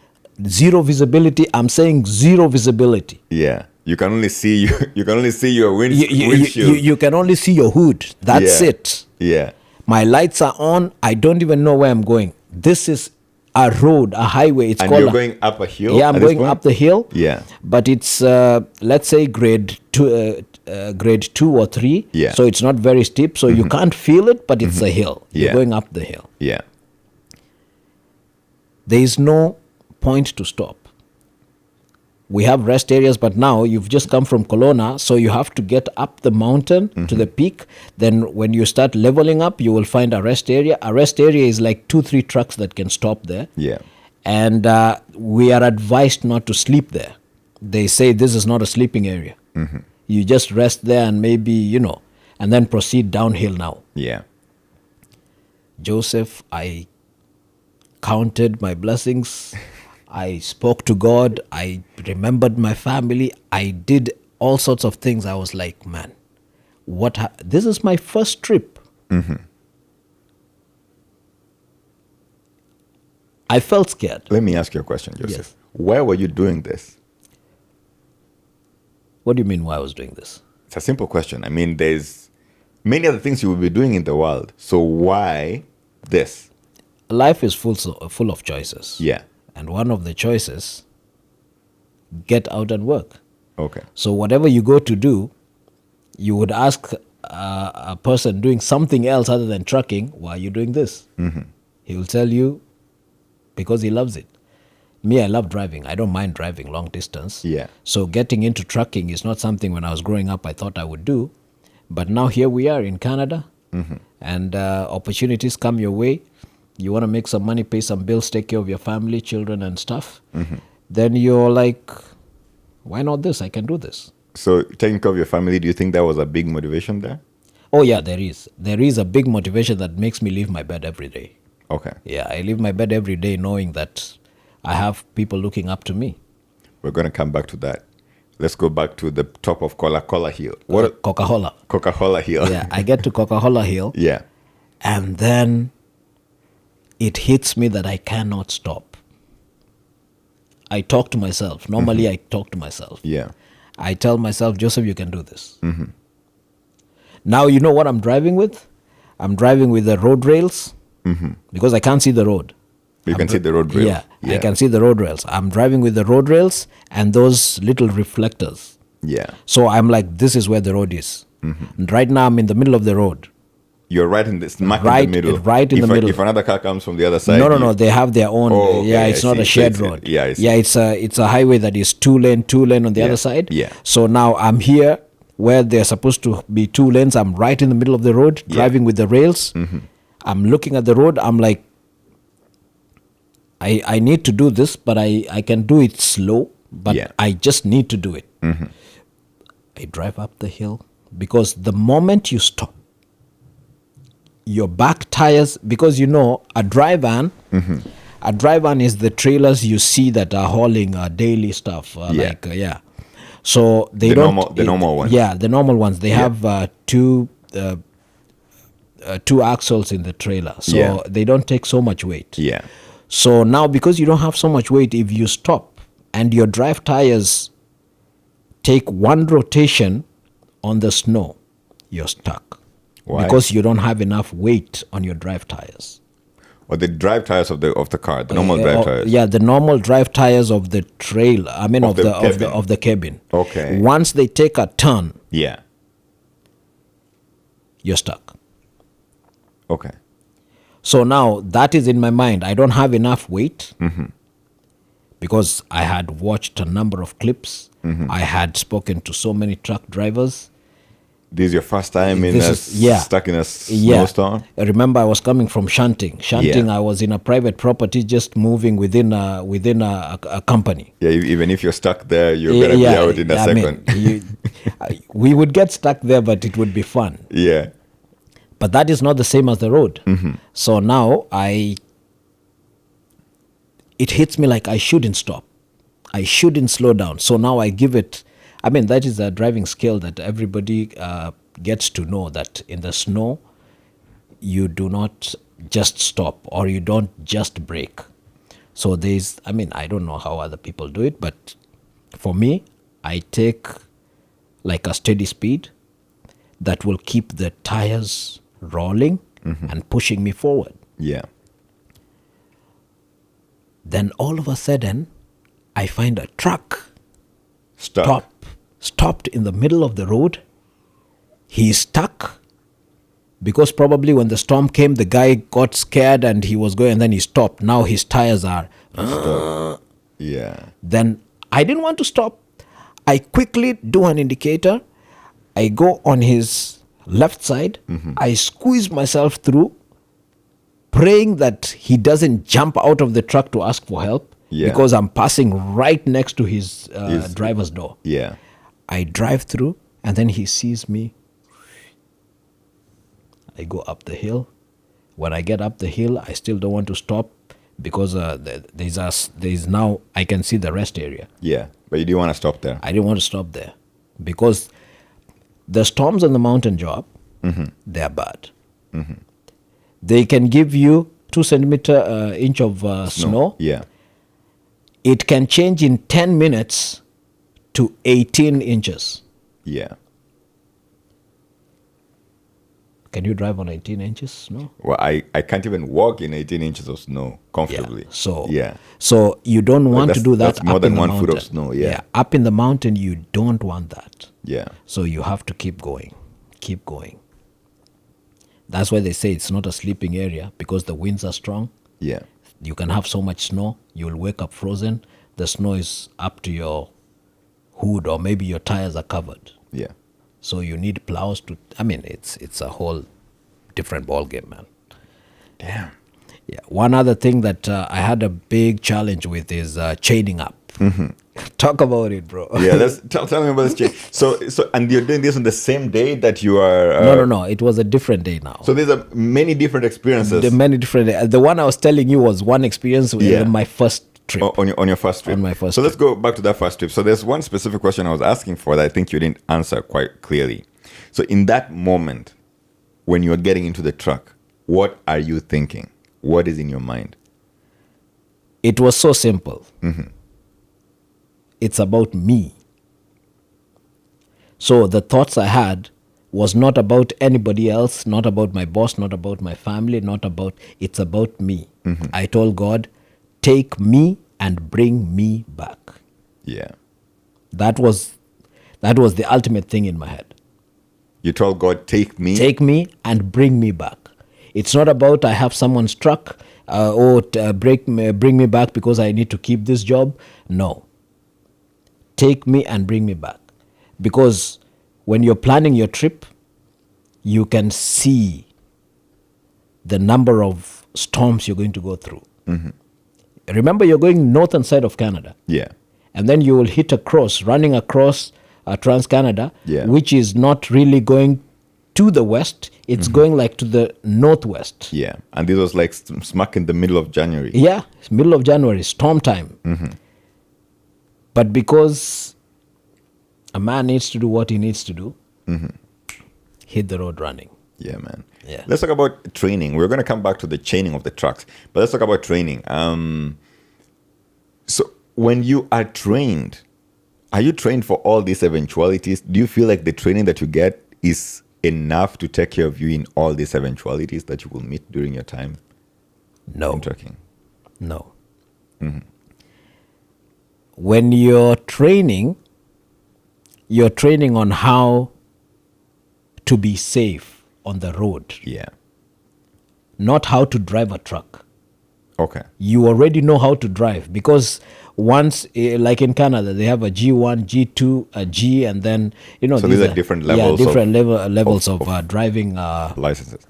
Speaker 1: Zero visibility. I'm saying zero visibility.
Speaker 2: Yeah. You can only see your windshield.
Speaker 1: You can only see your hood. That's it.
Speaker 2: Yeah.
Speaker 1: My lights are on. I don't even know where I'm going. This is a road, a highway. It's
Speaker 2: And
Speaker 1: called
Speaker 2: you're going up a hill?
Speaker 1: Yeah, I'm going up the hill.
Speaker 2: Yeah.
Speaker 1: But it's let's say grade 2 or 3.
Speaker 2: Yeah.
Speaker 1: So it's not very steep. So you can't feel it, but it's a hill. You're
Speaker 2: Yeah.
Speaker 1: going up the hill.
Speaker 2: Yeah.
Speaker 1: There is no point to stop. We have rest areas, but now you've just come from Kelowna, so you have to get up the mountain to the peak. Then when you start leveling up, you will find a rest area. A rest area is like 2-3 trucks that can stop there.
Speaker 2: Yeah.
Speaker 1: And we are advised not to sleep there. They say this is not a sleeping area. You just rest there and maybe, and then proceed downhill now.
Speaker 2: Yeah.
Speaker 1: Joseph, I counted my blessings. I spoke to God. I remembered my family. I did all sorts of things. I was like, man, this is my first trip. I felt scared.
Speaker 2: Let me ask you a question, Joseph.
Speaker 1: Yes.
Speaker 2: Why were you doing this?
Speaker 1: What do you mean why I was doing this?
Speaker 2: It's a simple question. I mean, there's many other things you will be doing in the world. So why this?
Speaker 1: Life is full of choices.
Speaker 2: Yeah.
Speaker 1: And one of the choices, get out and work.
Speaker 2: Okay.
Speaker 1: So whatever you go to do, you would ask a person doing something else other than trucking, why are you doing this? He will tell you, because he loves it. Me, I love driving. I don't mind driving long distance.
Speaker 2: Yeah.
Speaker 1: So getting into trucking is not something when I was growing up I thought I would do. But now here we are in Canada, and opportunities come your way. You want to make some money, pay some bills, take care of your family, children and stuff. Then you're like, why not this? I can do this.
Speaker 2: So taking care of your family, do you think that was a big motivation there?
Speaker 1: Oh yeah, there is. There is a big motivation that makes me leave my bed every day.
Speaker 2: Okay.
Speaker 1: Yeah, I leave my bed every day knowing that I have people looking up to me.
Speaker 2: We're going to come back to that. Let's go back to the top of Coca-Cola Hill. What?
Speaker 1: Coca-Cola.
Speaker 2: Coca-Cola Hill.
Speaker 1: Yeah, I get to Coca-Cola Hill.
Speaker 2: Yeah.
Speaker 1: And then it hits me that I cannot stop. I talk to myself. Normally, I talk to myself.
Speaker 2: Yeah.
Speaker 1: I tell myself, Joseph, you can do this. Now, you know what I'm driving with? I'm driving with the road rails because I can't see the road.
Speaker 2: You can see the road rails.
Speaker 1: Yeah, I can see the road rails. I'm driving with the road rails and those little reflectors.
Speaker 2: Yeah.
Speaker 1: So I'm like, this is where the road is. And right now, I'm in the middle of the road.
Speaker 2: You're right in the smack
Speaker 1: Right-
Speaker 2: in the middle.
Speaker 1: right in the middle.
Speaker 2: If another car comes from the other side.
Speaker 1: No. They have their own.
Speaker 2: Oh, okay,
Speaker 1: yeah,
Speaker 2: I
Speaker 1: it's not
Speaker 2: see.
Speaker 1: a
Speaker 2: So
Speaker 1: shared
Speaker 2: it's-
Speaker 1: road.
Speaker 2: yeah, I see.
Speaker 1: Yeah, it's a highway that is two lane on the
Speaker 2: Yeah,
Speaker 1: other side.
Speaker 2: yeah.
Speaker 1: So now I'm here where they're supposed to be 2 lanes. I'm right in the middle of the road, driving with the rails. I'm looking at the road. I'm like, I need to do this, but I can do it slow. But
Speaker 2: Yeah.
Speaker 1: I just need to do it. I drive up the hill because the moment you stop, your back tires, because a dry van is the trailers you see that are hauling daily stuff.
Speaker 2: Yeah.
Speaker 1: So they
Speaker 2: The
Speaker 1: don't.
Speaker 2: normal ones.
Speaker 1: Yeah, the normal ones. They have two axles in the trailer, so
Speaker 2: Yeah.
Speaker 1: they don't take so much weight.
Speaker 2: Yeah.
Speaker 1: So now, because you don't have so much weight, if you stop and your drive tires take one rotation on the snow, you're stuck.
Speaker 2: Why?
Speaker 1: Because you don't have enough weight on your drive tires.
Speaker 2: Or the drive tires of the car, the normal drive tires.
Speaker 1: Yeah, the normal drive tires of the trailer. I mean,
Speaker 2: Of
Speaker 1: of
Speaker 2: the
Speaker 1: the
Speaker 2: cabin.
Speaker 1: of the cabin.
Speaker 2: Okay.
Speaker 1: Once they take a turn,
Speaker 2: Yeah.
Speaker 1: you're stuck.
Speaker 2: Okay.
Speaker 1: So now that is in my mind. I don't have enough weight because I had watched a number of clips. I had spoken to so many truck drivers.
Speaker 2: This is your first time stuck in a snowstorm?
Speaker 1: I remember I was coming from shunting. Shunting, I was in a private property just moving within a company.
Speaker 2: Yeah, even if you're stuck there, you're going to be out in a second.
Speaker 1: We would get stuck there, but it would be fun.
Speaker 2: Yeah.
Speaker 1: But that is not the same as the road. So now it hits me like I shouldn't stop. I shouldn't slow down. So now I give it, that is a driving skill that everybody gets to know, that in the snow, you do not just stop or you don't just brake. So there's, I don't know how other people do it, but for me, I take like a steady speed that will keep the tires rolling and pushing me forward.
Speaker 2: Yeah.
Speaker 1: Then all of a sudden, I find a truck stopped in the middle of the road. He's stuck because probably when the storm came, the guy got scared and he was going, and then he stopped. Now his tires are.
Speaker 2: Stop. Yeah.
Speaker 1: Then I didn't want to stop. I quickly do an indicator. I go on his left side. I squeeze myself through, praying that he doesn't jump out of the truck to ask for help, because I'm passing right next to his driver's door.
Speaker 2: Yeah.
Speaker 1: I drive through, and then he sees me. I go up the hill. When I get up the hill, I still don't want to stop, because there's now, I can see the rest area.
Speaker 2: Yeah. But you didn't want to stop there.
Speaker 1: I didn't want to stop there, because the storms on the mountain, Joab, they're bad. They can give you 2 centimeter inch of snow.
Speaker 2: Yeah.
Speaker 1: It can change in 10 minutes to 18 inches.
Speaker 2: Yeah.
Speaker 1: Can you drive on 18 inches snow?
Speaker 2: Well, I can't even walk in 18 inches of snow comfortably.
Speaker 1: So you don't want to do that.
Speaker 2: That's more
Speaker 1: up
Speaker 2: than
Speaker 1: in the
Speaker 2: 1 foot of
Speaker 1: mountain.
Speaker 2: snow. Yeah.
Speaker 1: Up in the mountain, you don't want that.
Speaker 2: Yeah.
Speaker 1: So you have to keep going. Keep going. That's why they say it's not a sleeping area, because the winds are strong.
Speaker 2: Yeah.
Speaker 1: You can have so much snow, you'll wake up frozen. The snow is up to your hood, or maybe your tires are covered.
Speaker 2: Yeah.
Speaker 1: So you need plows to, it's a whole different ball game, man.
Speaker 2: Damn.
Speaker 1: Yeah. One other thing that I had a big challenge with is chaining up. Talk about it, bro.
Speaker 2: Yeah, tell me about this change. So, and you're doing this on the same day that you are.
Speaker 1: No. It was a different day now.
Speaker 2: So there's many different experiences.
Speaker 1: The one I was telling you was one experience with my first trip.
Speaker 2: On your first trip.
Speaker 1: On my first
Speaker 2: So let's go back to that first trip. So there's one specific question I was asking for that I think you didn't answer quite clearly. So in that moment, when you are getting into the truck, what are you thinking? What is in your mind?
Speaker 1: It was so simple. It's about me. So the thoughts I had was not about anybody else, not about my boss, not about my family, it's about me. I told God, take me and bring me back.
Speaker 2: Yeah.
Speaker 1: That was the ultimate thing in my head.
Speaker 2: You told God, take me
Speaker 1: and bring me back. It's not about I have someone's truck bring me back because I need to keep this job. No. Take me and bring me back. Because when you're planning your trip, you can see the number of storms you're going to go through. Remember, you're going north and side of Canada.
Speaker 2: Yeah.
Speaker 1: And then you will hit running across Trans-Canada, which is not really going to the west. It's going like to the northwest.
Speaker 2: Yeah. And this was like smack in the middle of January.
Speaker 1: Yeah, middle of January, storm time. But because a man needs to do what he needs to do, hit the road running.
Speaker 2: Yeah, man.
Speaker 1: Yeah.
Speaker 2: Let's talk about training. We're going to come back to the chaining of the trucks, but let's talk about training. So when you are trained, are you trained for all these eventualities? Do you feel like the training that you get is enough to take care of you in all these eventualities that you will meet during your time?
Speaker 1: No.
Speaker 2: In trucking?
Speaker 1: No. When you're training on how to be safe on the road.
Speaker 2: Yeah.
Speaker 1: Not how to drive a truck.
Speaker 2: Okay.
Speaker 1: You already know how to drive, because once, like in Canada, they have a G1, G2, a G, and then,
Speaker 2: so these are different levels.
Speaker 1: Yeah, different levels of driving
Speaker 2: licenses.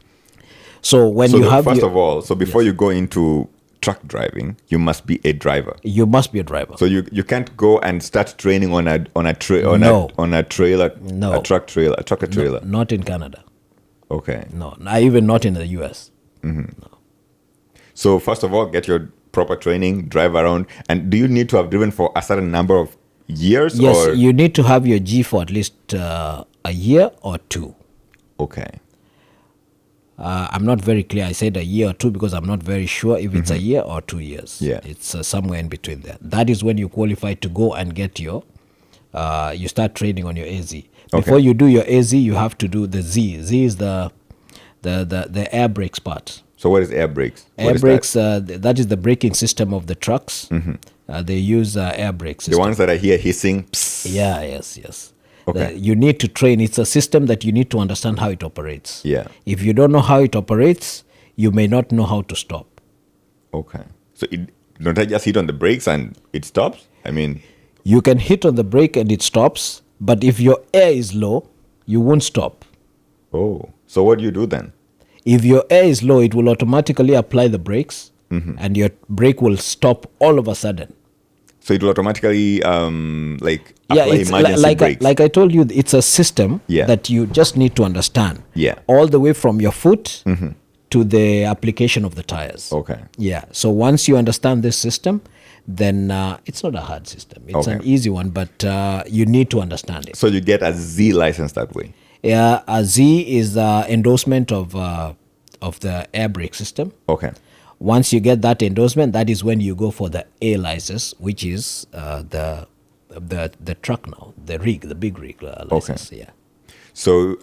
Speaker 1: So when you have
Speaker 2: first of all, so before you go into truck driving, you must be a driver.
Speaker 1: You must be a driver.
Speaker 2: So you can't go and start training on a trailer,
Speaker 1: No.
Speaker 2: a trucker trailer.
Speaker 1: No, not in Canada.
Speaker 2: Okay.
Speaker 1: No, even not in the US. No.
Speaker 2: So first of all, get your proper training, drive around, and do you need to have driven for a certain number of years?
Speaker 1: Yes,
Speaker 2: or?
Speaker 1: you need to have your G for at least a year or two.
Speaker 2: Okay.
Speaker 1: I'm not very clear. I said a year or two because I'm not very sure if it's a year or 2 years.
Speaker 2: Yeah.
Speaker 1: It's somewhere in between there. That is when you qualify to go and get your, you start training on your AZ. Before you do your AZ, you have to do the Z. Z is the air brakes part.
Speaker 2: So what is air brakes?
Speaker 1: Air brakes, that is the braking system of the trucks. They use air brake system.
Speaker 2: The ones that I hear hissing. Psst.
Speaker 1: Yeah, yes.
Speaker 2: Okay.
Speaker 1: You need to train. It's a system that you need to understand how it operates.
Speaker 2: Yeah.
Speaker 1: If you don't know how it operates, you may not know how to stop.
Speaker 2: Okay. So don't I just hit on the brakes and it stops? I mean,
Speaker 1: You can hit on the brake and it stops, but if your air is low, you won't stop.
Speaker 2: Oh, so what do you do then?
Speaker 1: If your air is low, it will automatically apply the brakes, and your brake will stop all of a sudden.
Speaker 2: So it will automatically like
Speaker 1: Yeah,
Speaker 2: apply
Speaker 1: it's
Speaker 2: emergency brakes.
Speaker 1: like I told you, it's a system
Speaker 2: Yeah.
Speaker 1: that you just need to understand.
Speaker 2: Yeah.
Speaker 1: All the way from your foot to the application of the tires.
Speaker 2: Okay.
Speaker 1: Yeah. So once you understand this system, then it's not a hard system. It's an
Speaker 2: Okay.
Speaker 1: easy one, but you need to understand it.
Speaker 2: So you get a Z license that way.
Speaker 1: Yeah, a Z is the endorsement of the air brake system.
Speaker 2: Okay.
Speaker 1: Once you get that endorsement, that is when you go for the A license, which is the truck now, the big rig license. Yeah.
Speaker 2: So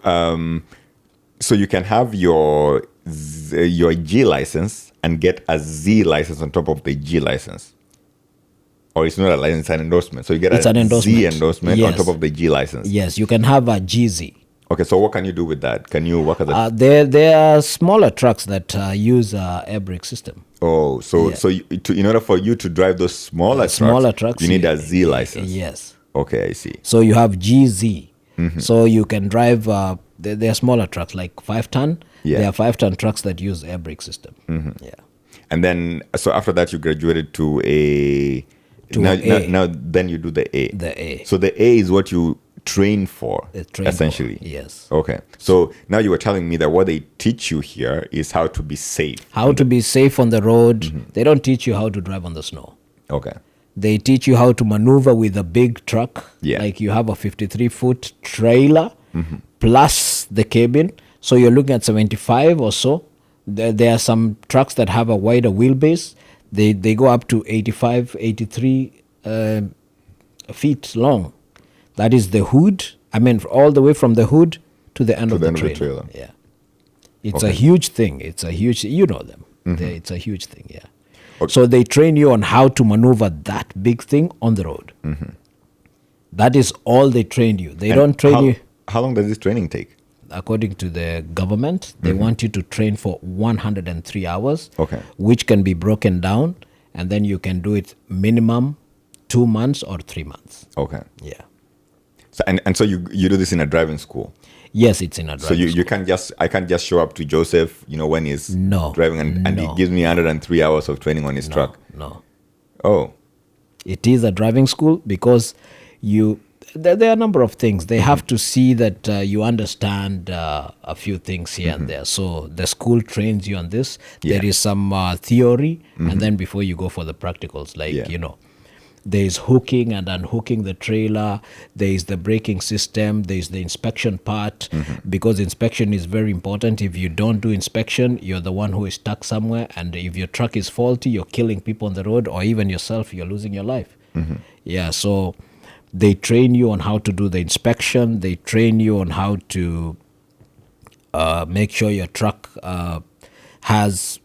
Speaker 2: so you can have your G license and get a Z license on top of the G license. Or it's not a license, it's an endorsement. So you get
Speaker 1: It's
Speaker 2: a
Speaker 1: an endorsement.
Speaker 2: Z endorsement on
Speaker 1: Yes.
Speaker 2: top of the G license.
Speaker 1: Yes, you can have a GZ.
Speaker 2: Okay, so what can you do with that? Can you work as a
Speaker 1: There are smaller trucks that use air brake system.
Speaker 2: Oh, so
Speaker 1: Yeah.
Speaker 2: so in order for you to drive those smaller trucks, you need a Z license.
Speaker 1: Yes.
Speaker 2: Okay, I see.
Speaker 1: So you have GZ. So you can drive. They are smaller trucks, like 5-ton.
Speaker 2: Yeah.
Speaker 1: There are 5-ton trucks that use air brake system. Yeah.
Speaker 2: And then so after that you graduated to a
Speaker 1: To
Speaker 2: now,
Speaker 1: a
Speaker 2: now,
Speaker 1: A.
Speaker 2: now then you do the A.
Speaker 1: The A.
Speaker 2: So the A is what you train for,
Speaker 1: The train for,
Speaker 2: essentially.
Speaker 1: yes.
Speaker 2: Okay. So now you were telling me that what they teach you here is how to be safe.
Speaker 1: How to be safe on the road. They don't teach you how to drive on the snow.
Speaker 2: Okay.
Speaker 1: They teach you how to maneuver with a big truck.
Speaker 2: Yeah.
Speaker 1: Like you have a 53-foot trailer plus the cabin. So you're looking at 75 or so. There are some trucks that have a wider wheelbase. They go up to 85, 83 feet long. That is the hood. I mean, all the way from the hood to the end, of, the trailer. Yeah. It's a huge thing. It's a huge, you know them. It's a huge thing, yeah.
Speaker 2: Okay.
Speaker 1: So they train you on how to maneuver that big thing on the road. That is all they train you. They don't train you.
Speaker 2: How long does this training take?
Speaker 1: According to the government, they want you to train for 103 hours,
Speaker 2: Okay.
Speaker 1: which can be broken down, and then you can do it minimum 2 months or 3 months.
Speaker 2: Okay.
Speaker 1: Yeah.
Speaker 2: So and so you do this in a driving school.
Speaker 1: Yes, it's in a
Speaker 2: So
Speaker 1: driving
Speaker 2: you can't just I can't just show up to Joseph, when he's
Speaker 1: No.
Speaker 2: driving and he
Speaker 1: No.
Speaker 2: gives me 103 hours of training on his truck.
Speaker 1: No.
Speaker 2: Oh.
Speaker 1: It is a driving school because there are a number of things. They have to see that you understand a few things here and there. So the school trains you on this.
Speaker 2: Yeah.
Speaker 1: There is some theory, and then before you go for the practicals, like,
Speaker 2: Yeah.
Speaker 1: there is hooking and unhooking the trailer. There is the braking system. There is the inspection part, because inspection is very important. If you don't do inspection, you're the one who is stuck somewhere. And if your truck is faulty, you're killing people on the road, or even yourself, you're losing your life. Yeah, so they train you on how to do the inspection. They train you on how to make sure your truck has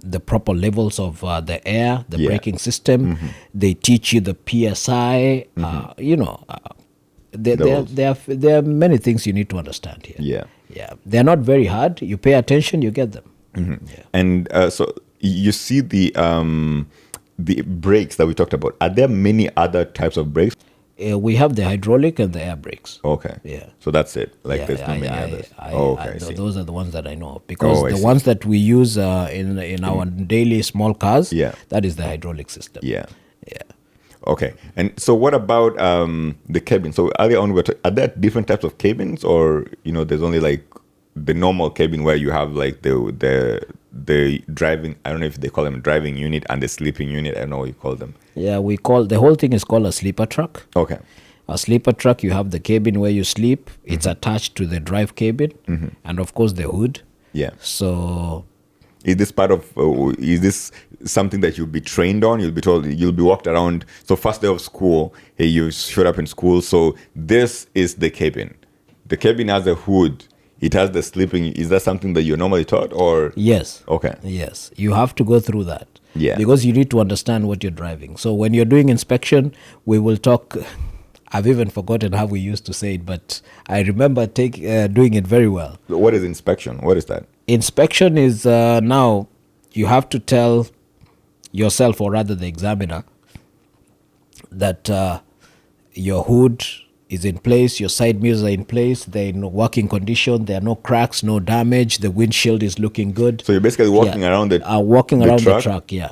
Speaker 1: the proper levels of the air, the
Speaker 2: Yeah.
Speaker 1: braking system. They teach you the PSI. There are many things you need to understand here.
Speaker 2: Yeah.
Speaker 1: Yeah, they're not very hard. You pay attention, you get them. Yeah.
Speaker 2: And so you see the brakes that we talked about. Are there many other types of brakes?
Speaker 1: We have the hydraulic and the air brakes.
Speaker 2: Okay.
Speaker 1: Yeah.
Speaker 2: So that's it. Like
Speaker 1: Yeah,
Speaker 2: there's not many others. Okay, I see.
Speaker 1: Those are the ones that I know of, because
Speaker 2: I
Speaker 1: the
Speaker 2: see.
Speaker 1: ones that we use in our daily small cars,
Speaker 2: Yeah.
Speaker 1: that is the hydraulic system.
Speaker 2: Yeah.
Speaker 1: Yeah.
Speaker 2: Okay. And so what about the cabin? So earlier on, are there different types of cabins, or there's only like the normal cabin where you have like the driving, I don't know if they call them driving unit, and the sleeping unit, I don't know what you call them.
Speaker 1: Yeah, the whole thing is called a sleeper truck.
Speaker 2: Okay.
Speaker 1: A sleeper truck, you have the cabin where you sleep. It's attached to the drive cabin, and of course the hood.
Speaker 2: Yeah.
Speaker 1: So
Speaker 2: Is this something that you'll be trained on? You'll be told, you'll be walked around. So first day of school, hey, you showed up in school. So this is the cabin. The cabin has a hood. It has the sleeping. Is that something that you're normally taught, or?
Speaker 1: yes.
Speaker 2: Okay.
Speaker 1: Yes, you have to go through that.
Speaker 2: Yeah.
Speaker 1: Because you need to understand what you're driving. So when you're doing inspection, we will talk. I've even forgotten how we used to say it, but I remember doing it very well.
Speaker 2: What is inspection? What is that?
Speaker 1: Inspection is now you have to tell yourself, or rather the examiner, that your hood is in place, your side mirrors are in place, they're in working condition, there are no cracks, no damage, the windshield is looking good.
Speaker 2: So you're basically walking around
Speaker 1: the truck, yeah.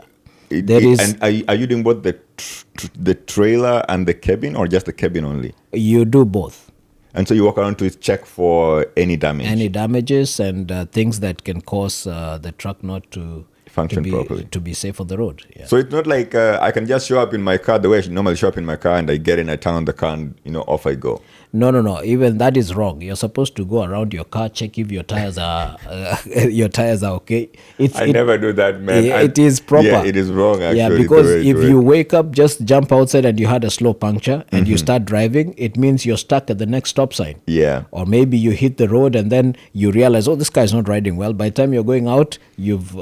Speaker 2: And are you doing both the trailer and the cabin, or just the cabin only?
Speaker 1: You do both.
Speaker 2: And so you walk around to check for any damage?
Speaker 1: Any damages and things that can cause the truck not to
Speaker 2: function properly,
Speaker 1: to be safe on the road. Yeah.
Speaker 2: So it's not like I can just show up in my car the way I normally show up in my car, and I get in, I turn on the car, and off I go.
Speaker 1: No. Even that is wrong. You're supposed to go around your car, check if your tires are okay.
Speaker 2: I never do that, man.
Speaker 1: It is proper.
Speaker 2: Yeah, it is wrong, actually.
Speaker 1: Yeah, because if you wake up, just jump outside and you had a slow puncture and you start driving, it means you're stuck at the next stop sign.
Speaker 2: Yeah.
Speaker 1: Or maybe you hit the road and then you realize, oh, this guy's not riding well. By the time you're going out, you've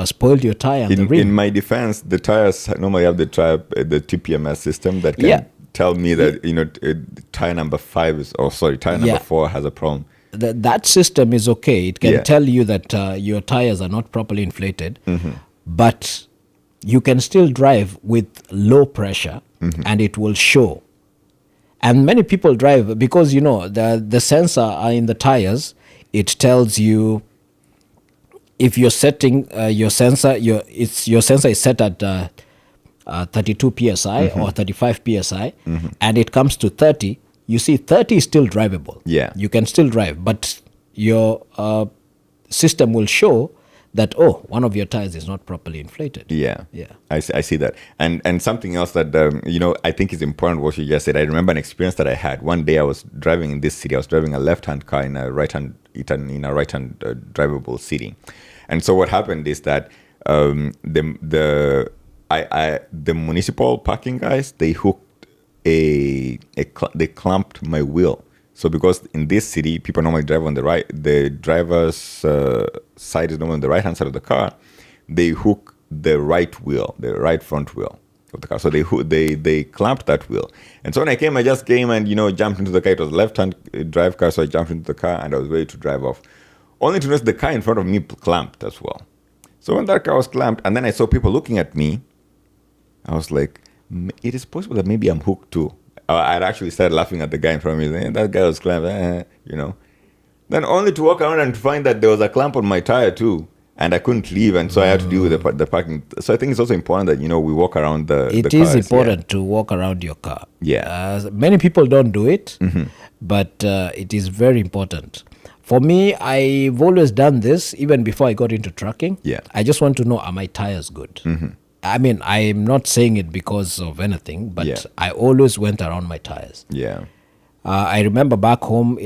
Speaker 1: spoiled your tire and the rim.
Speaker 2: In my defense, the tires normally have the TPMS system that can tell me that tire number 4 has a problem.
Speaker 1: That system is okay. It can tell you that your tires are not properly inflated, but you can still drive with low pressure and it will show. And many people drive because the sensor are in the tires. It tells you if you're setting your sensor, your sensor is set at 32 psi or 35 psi, and it comes to 30. You see, 30 is still drivable.
Speaker 2: Yeah,
Speaker 1: you can still drive, but your system will show that one of your tires is not properly inflated.
Speaker 2: Yeah. I see that, and something else that I think is important. What you just said. I remember an experience that I had. One day I was driving in this city. I was driving a left-hand car in a right-hand drivable city, and so what happened is that the municipal parking guys, they hooked they clamped my wheel. So because in this city, people normally drive on the right, the driver's side is normally on the right-hand side of the car. They hook the right wheel, the right front wheel of the car. So they clamped that wheel. And so when I just came and, jumped into the car. It was a left-hand drive car, so I jumped into the car and I was ready to drive off. Only to notice the car in front of me clamped as well. So when that car was clamped, and then I saw people looking at me, I was like, it is possible that maybe I'm hooked too. I'd actually started laughing at the guy in front of me. That guy was clamped, Then only to walk around and find that there was a clamp on my tire too. And I couldn't leave, and so I had to deal with the parking. So I think it's also important that, we walk around the cars.
Speaker 1: It is important to walk around your car.
Speaker 2: Yeah.
Speaker 1: Many people don't do it, but it is very important. For me, I've always done this even before I got into trucking.
Speaker 2: Yeah.
Speaker 1: I just want to know, are my tires good? I mean, I'm not saying it because of anything, but I always went around my tires.
Speaker 2: Yeah.
Speaker 1: I remember back home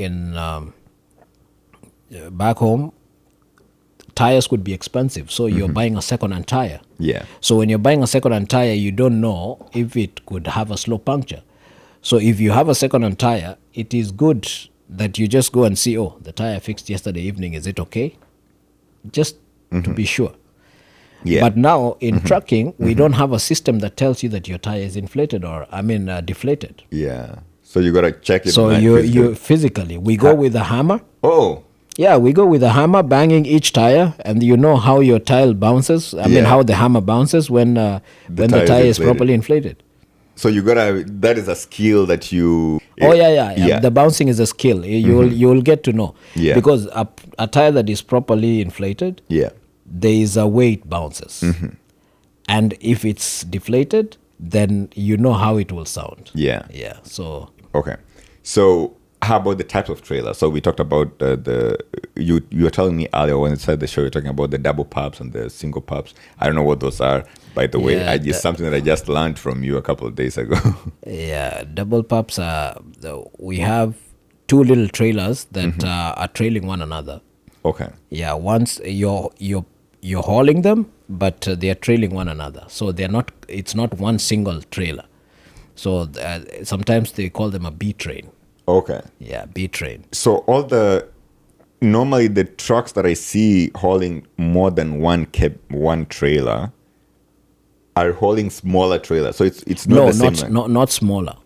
Speaker 1: tires could be expensive, so you're buying a second-hand tire.
Speaker 2: Yeah.
Speaker 1: So when you're buying a second-hand tire, you don't know if it could have a slow puncture. So if you have a second-hand tire, it is good that you just go and see, the tire I fixed yesterday evening, is it okay? Just to be sure.
Speaker 2: Yeah.
Speaker 1: But now in trucking, we don't have a system that tells you that your tire is inflated or, deflated.
Speaker 2: Yeah. So you got to check it.
Speaker 1: So you physically, we go with a hammer.
Speaker 2: Oh.
Speaker 1: Yeah, we go with a hammer, banging each tire, and you know how your tire bounces. How the hammer bounces when the tire is properly inflated.
Speaker 2: So that is a skill that you...
Speaker 1: Yeah. The bouncing is a skill. You'll get to know.
Speaker 2: Yeah.
Speaker 1: Because a tire that is properly inflated, there is a way it bounces. And if it's deflated, then you know how it will sound.
Speaker 2: Yeah.
Speaker 1: Yeah. So...
Speaker 2: Okay. So... how about the types of trailers? So we talked about you were telling me earlier when inside the show, you're talking about the double pups and the single pups. I don't know what those are, by the way. It's something that I just learned from you a couple of days ago.
Speaker 1: Yeah, double pups are, we have two little trailers that are trailing one another.
Speaker 2: Okay.
Speaker 1: Yeah, once you're hauling them, but they are trailing one another. So it's not one single trailer. So sometimes they call them a B train.
Speaker 2: Okay.
Speaker 1: Yeah, B train.
Speaker 2: So normally the trucks that I see hauling more than one trailer are hauling smaller trailers. So it's not the same.
Speaker 1: Not smaller.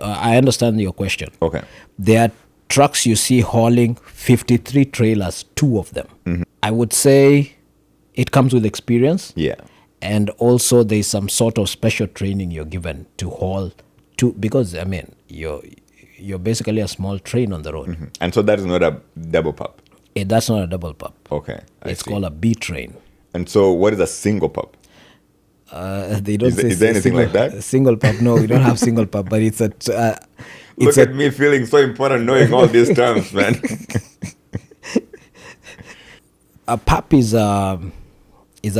Speaker 1: I understand your question.
Speaker 2: Okay.
Speaker 1: There are trucks you see hauling 53 trailers, 2 of them. I would say it comes with experience.
Speaker 2: Yeah.
Speaker 1: And also there's some sort of special training you're given to haul two, because I mean you're basically a small train on the road.
Speaker 2: And so that is not a double pup.
Speaker 1: That's not a double pup.
Speaker 2: Okay, I
Speaker 1: It's
Speaker 2: see.
Speaker 1: called a B train.
Speaker 2: And so what is a single pup?
Speaker 1: They don't say
Speaker 2: is there anything
Speaker 1: single,
Speaker 2: like that?
Speaker 1: Single pup. No, we don't have single pup, but it's a.
Speaker 2: Look at me feeling so important knowing all these terms, man.
Speaker 1: A pup is a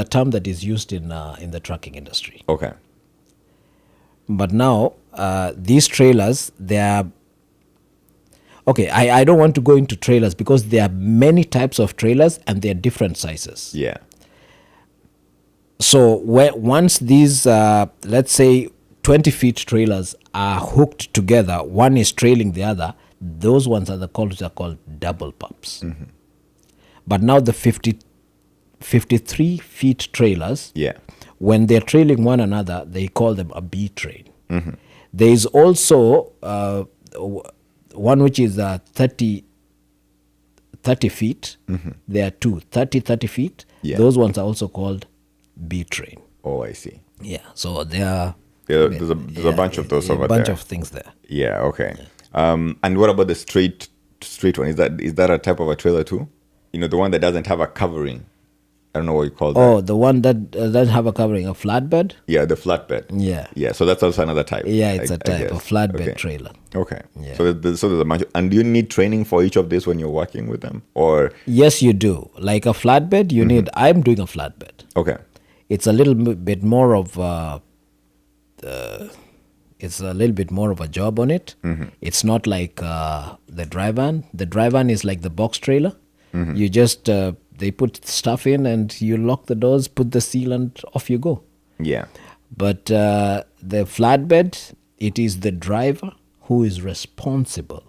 Speaker 1: term that is used in the trucking industry.
Speaker 2: Okay.
Speaker 1: But now these trailers, they are. Okay, I don't want to go into trailers because there are many types of trailers and they are different sizes.
Speaker 2: Yeah.
Speaker 1: So once these, let's say, 20 feet trailers are hooked together, one is trailing the other, those ones are called double pups. But now the 53 feet trailers,
Speaker 2: Yeah.
Speaker 1: when they're trailing one another, they call them a B train. There is also one which is 30 feet. There are two, 30 feet.
Speaker 2: Yeah.
Speaker 1: Those ones are also called B train.
Speaker 2: Oh, I see.
Speaker 1: Yeah, so there are
Speaker 2: There's a bunch of those over
Speaker 1: a bunch
Speaker 2: there.
Speaker 1: of things there.
Speaker 2: Yeah. Okay. And what about the straight one? Is that a type of a trailer too? You know, the one that doesn't have a covering. I don't know what you call that.
Speaker 1: Oh, the one that doesn't have a covering, a flatbed?
Speaker 2: Yeah, the flatbed.
Speaker 1: Yeah.
Speaker 2: Yeah. So that's also another type.
Speaker 1: Yeah, it's
Speaker 2: I
Speaker 1: a type
Speaker 2: guess.
Speaker 1: of flatbed
Speaker 2: Okay.
Speaker 1: trailer.
Speaker 2: Okay.
Speaker 1: Yeah.
Speaker 2: So there's a bunch. And do you need training for each of these when you're working with them, or
Speaker 1: Yes, you do. Like a flatbed, you need. I'm doing a flatbed.
Speaker 2: okay?
Speaker 1: It's a little bit more of it's a little bit more of a job on it. It's not like the dry van. The dry van is like the box trailer. You just they put stuff in and you lock the doors, put the seal, and off you go.
Speaker 2: Yeah.
Speaker 1: But the flatbed, it is the driver who is responsible.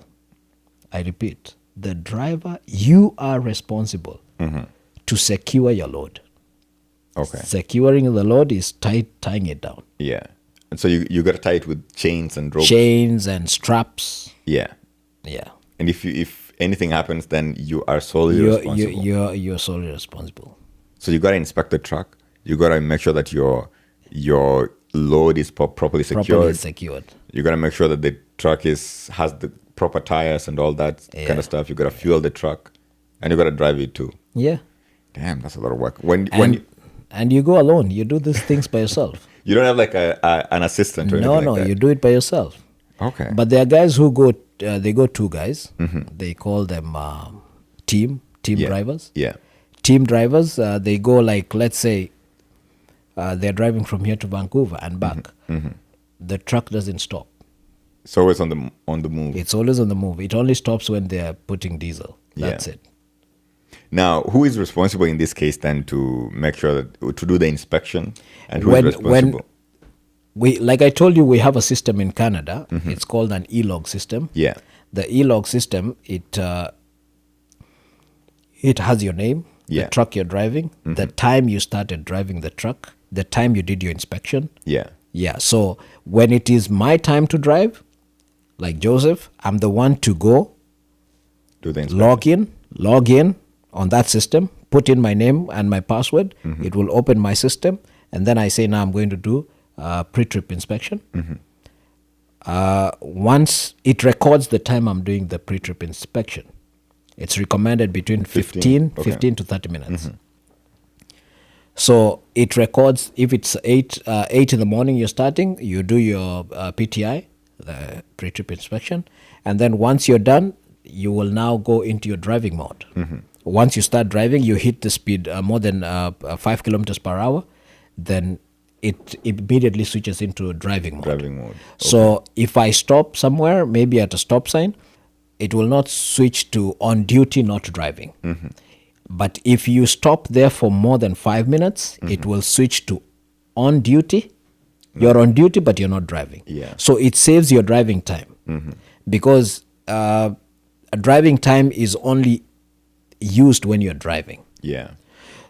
Speaker 1: I repeat, the driver, you are responsible to secure your load.
Speaker 2: Okay.
Speaker 1: Securing the load is tying it down.
Speaker 2: Yeah. And so you got to tie it with chains and ropes.
Speaker 1: Chains and straps.
Speaker 2: Yeah.
Speaker 1: Yeah.
Speaker 2: And if anything happens, then you are solely responsible.
Speaker 1: You're solely responsible.
Speaker 2: So you got to inspect the truck. You got to make sure that your load is properly secured.
Speaker 1: Properly secured.
Speaker 2: You got to make sure that the truck has the proper tires and all that kind of stuff. You got to fuel the truck, and you got to drive it too.
Speaker 1: Yeah.
Speaker 2: Damn, that's a lot of work.
Speaker 1: And you go alone. You do these things by yourself.
Speaker 2: You don't have like an assistant or anything like that?
Speaker 1: You do it by yourself.
Speaker 2: Okay.
Speaker 1: But there are guys who go. They go two guys. They call them team drivers.
Speaker 2: Yeah.
Speaker 1: Team drivers. They go like, let's say, they're driving from here to Vancouver and back. The truck doesn't stop.
Speaker 2: It's always on the move.
Speaker 1: It's always on the move. It only stops when they're putting diesel. That's it.
Speaker 2: Now, who is responsible in this case then to make sure that to do the inspection, and who is responsible?
Speaker 1: Like I told you, we have a system in Canada. It's called an e-log system.
Speaker 2: Yeah.
Speaker 1: The e-log system, it has your name, the truck you're driving, the time you started driving the truck, the time you did your inspection.
Speaker 2: Yeah.
Speaker 1: Yeah. So when it is my time to drive, like Joseph, I'm the one to go,
Speaker 2: Do the inspection.
Speaker 1: log in on that system, put in my name and my password. It will open my system, and then I say, now I'm going to do pre-trip inspection. Once it records the time I'm doing the pre-trip inspection, it's recommended between 15 to 30 minutes. So it records, if it's 8 in the morning you're starting, you do your PTI, the pre-trip inspection, and then once you're done, you will now go into your driving mode. Once you start driving, you hit the speed more than 5 kilometers per hour, then it immediately switches into driving mode.
Speaker 2: Okay.
Speaker 1: So if I stop somewhere, maybe at a stop sign, it will not switch to on duty, not driving. But if you stop there for more than 5 minutes, it will switch to on duty. You're on duty, but you're not driving.
Speaker 2: Yeah.
Speaker 1: So it saves your driving time because driving time is only used when you're driving.
Speaker 2: Yeah.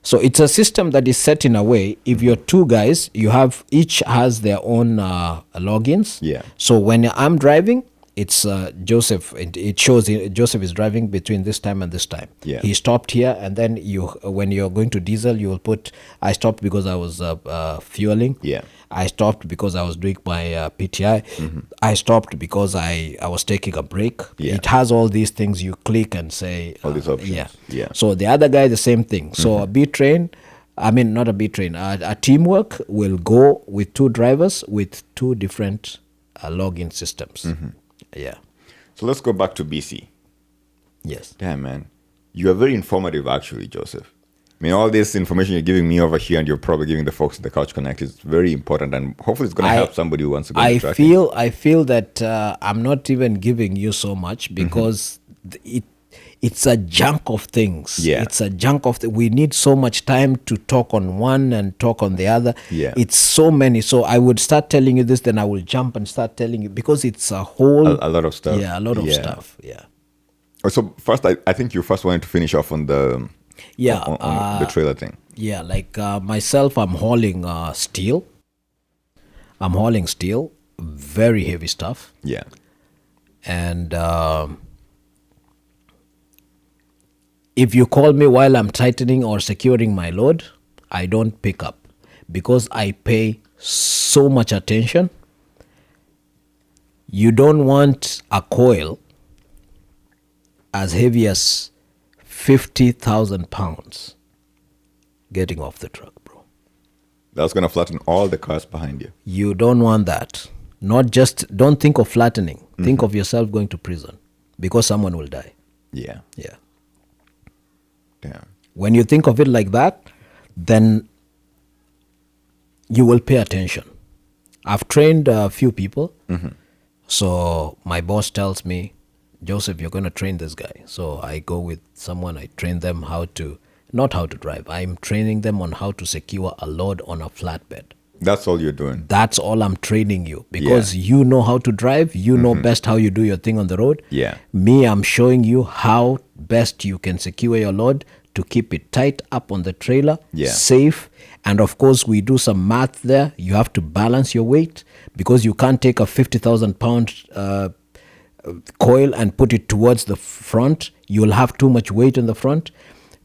Speaker 1: So it's a system that is set in a way, if you're two guys, each has their own logins.
Speaker 2: Yeah.
Speaker 1: So when I'm driving, it's Joseph. It shows Joseph is driving between this time and this time.
Speaker 2: Yeah.
Speaker 1: He stopped here, and then when you're going to diesel, you will put. I stopped because I was fueling.
Speaker 2: Yeah.
Speaker 1: I stopped because I was doing my PTI. I stopped because I was taking a break.
Speaker 2: Yeah.
Speaker 1: It has all these things. You click and say
Speaker 2: All these options.
Speaker 1: Yeah.
Speaker 2: Yeah.
Speaker 1: So the other guy, the same thing. So a B train. I mean, not a B train. A teamwork will go with two drivers with two different login systems. Yeah.
Speaker 2: So let's go back to BC.
Speaker 1: Yes.
Speaker 2: Damn, man. You are very informative, actually, Joseph. I mean, all this information you're giving me over here and you're probably giving the folks in the Couch Connect is very important, and hopefully it's going to help somebody who wants to go into tracking.
Speaker 1: I feel that I'm not even giving you so much because it's a junk of things.
Speaker 2: Yeah.
Speaker 1: It's a junk of we need so much time to talk on one and talk on the other.
Speaker 2: Yeah.
Speaker 1: It's so many. So I would start telling you this, then I will jump and start telling you because it's a whole
Speaker 2: A lot of stuff.
Speaker 1: Yeah, a lot of stuff. Yeah.
Speaker 2: So first, I think you first wanted to finish off on the on the trailer thing.
Speaker 1: Yeah, like myself, I'm hauling steel. I'm hauling steel, very heavy stuff.
Speaker 2: Yeah.
Speaker 1: And if you call me while I'm tightening or securing my load, I don't pick up because I pay so much attention. You don't want a coil as heavy as 50,000 pounds getting off the truck, bro.
Speaker 2: That's going to flatten all the cars behind you.
Speaker 1: You don't want that. Don't think of flattening. Think of yourself going to prison because someone will die.
Speaker 2: Yeah.
Speaker 1: Yeah.
Speaker 2: Damn.
Speaker 1: When you think of it like that, then you will pay attention. I've trained a few people. So my boss tells me, Joseph, you're going to train this guy. So I go with someone, I train them not how to drive. I'm training them on how to secure a load on a flatbed.
Speaker 2: That's all you're doing.
Speaker 1: That's all I'm training you because you know how to drive. You know best how you do your thing on the road.
Speaker 2: Yeah.
Speaker 1: Me, I'm showing you how best you can secure your load to keep it tight up on the trailer, safe. And of course, we do some math there. You have to balance your weight because you can't take a 50,000 pound coil and put it towards the front. You'll have too much weight in the front.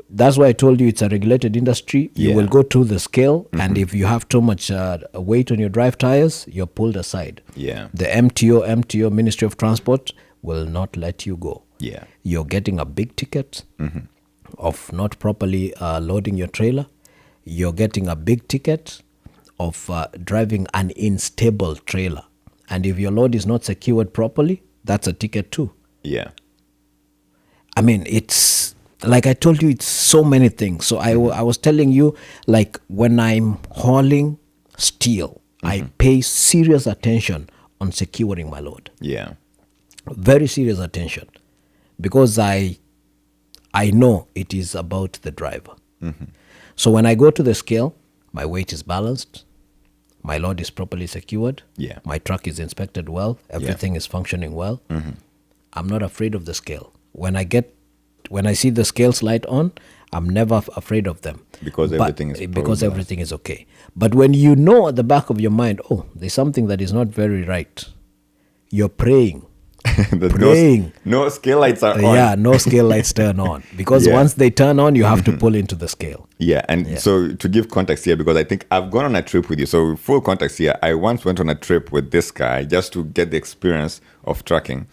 Speaker 1: That's why I told you it's a regulated industry. You will go to the scale, and if you have too much weight on your drive tires, you're pulled aside.
Speaker 2: Yeah.
Speaker 1: The MTO, Ministry of Transport, will not let you go.
Speaker 2: Yeah.
Speaker 1: You're getting a big ticket of not properly loading your trailer. You're getting a big ticket of driving an unstable trailer. And if your load is not secured properly, that's a ticket too.
Speaker 2: Yeah.
Speaker 1: I mean, it's like I told you, it's so many things. So I was telling you, like when I'm hauling steel, I pay serious attention on securing my load.
Speaker 2: Yeah.
Speaker 1: Very serious attention because I know it is about the driver. So when I go to the scale, my weight is balanced, my load is properly secured, my truck is inspected well, everything is functioning well. I'm not afraid of the scale. When I see the scales light on, I'm never afraid of them.
Speaker 2: Because
Speaker 1: everything is okay. But when you know at the back of your mind, oh, there's something that is not very right, you're praying. Praying.
Speaker 2: No scale lights are on.
Speaker 1: Yeah, no scale lights turn on. Because once they turn on, you have to pull into the scale.
Speaker 2: Yeah, and so to give context here, because I think I've gone on a trip with you. So full context here, I once went on a trip with this guy just to get the experience of trucking.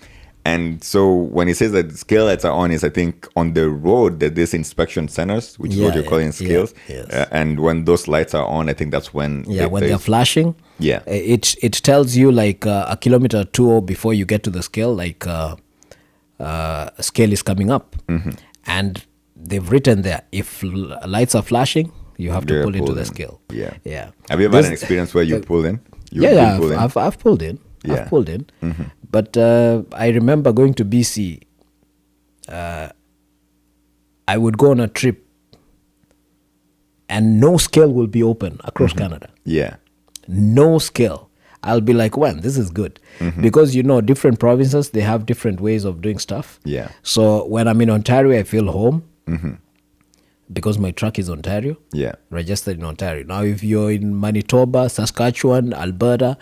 Speaker 2: And so when he says that scale lights are on, is I think on the road that there's inspection centers, which is what you're calling scales. And when those lights are on, I think that's when
Speaker 1: when they're flashing.
Speaker 2: Yeah,
Speaker 1: it tells you like a kilometer or two before you get to the scale, like scale is coming up, and they've written there if lights are flashing, you have to pull into the scale.
Speaker 2: Yeah. Have you ever had an experience where you pulled in?
Speaker 1: I've pulled in. I've pulled in. But I remember going to BC. I would go on a trip and no scale will be open across Canada.
Speaker 2: Yeah.
Speaker 1: No scale. I'll be like, "When this is good," because different provinces, they have different ways of doing stuff.
Speaker 2: Yeah.
Speaker 1: So when I'm in Ontario, I feel home because my truck is Ontario.
Speaker 2: Yeah.
Speaker 1: Registered in Ontario. Now, if you're in Manitoba, Saskatchewan, Alberta,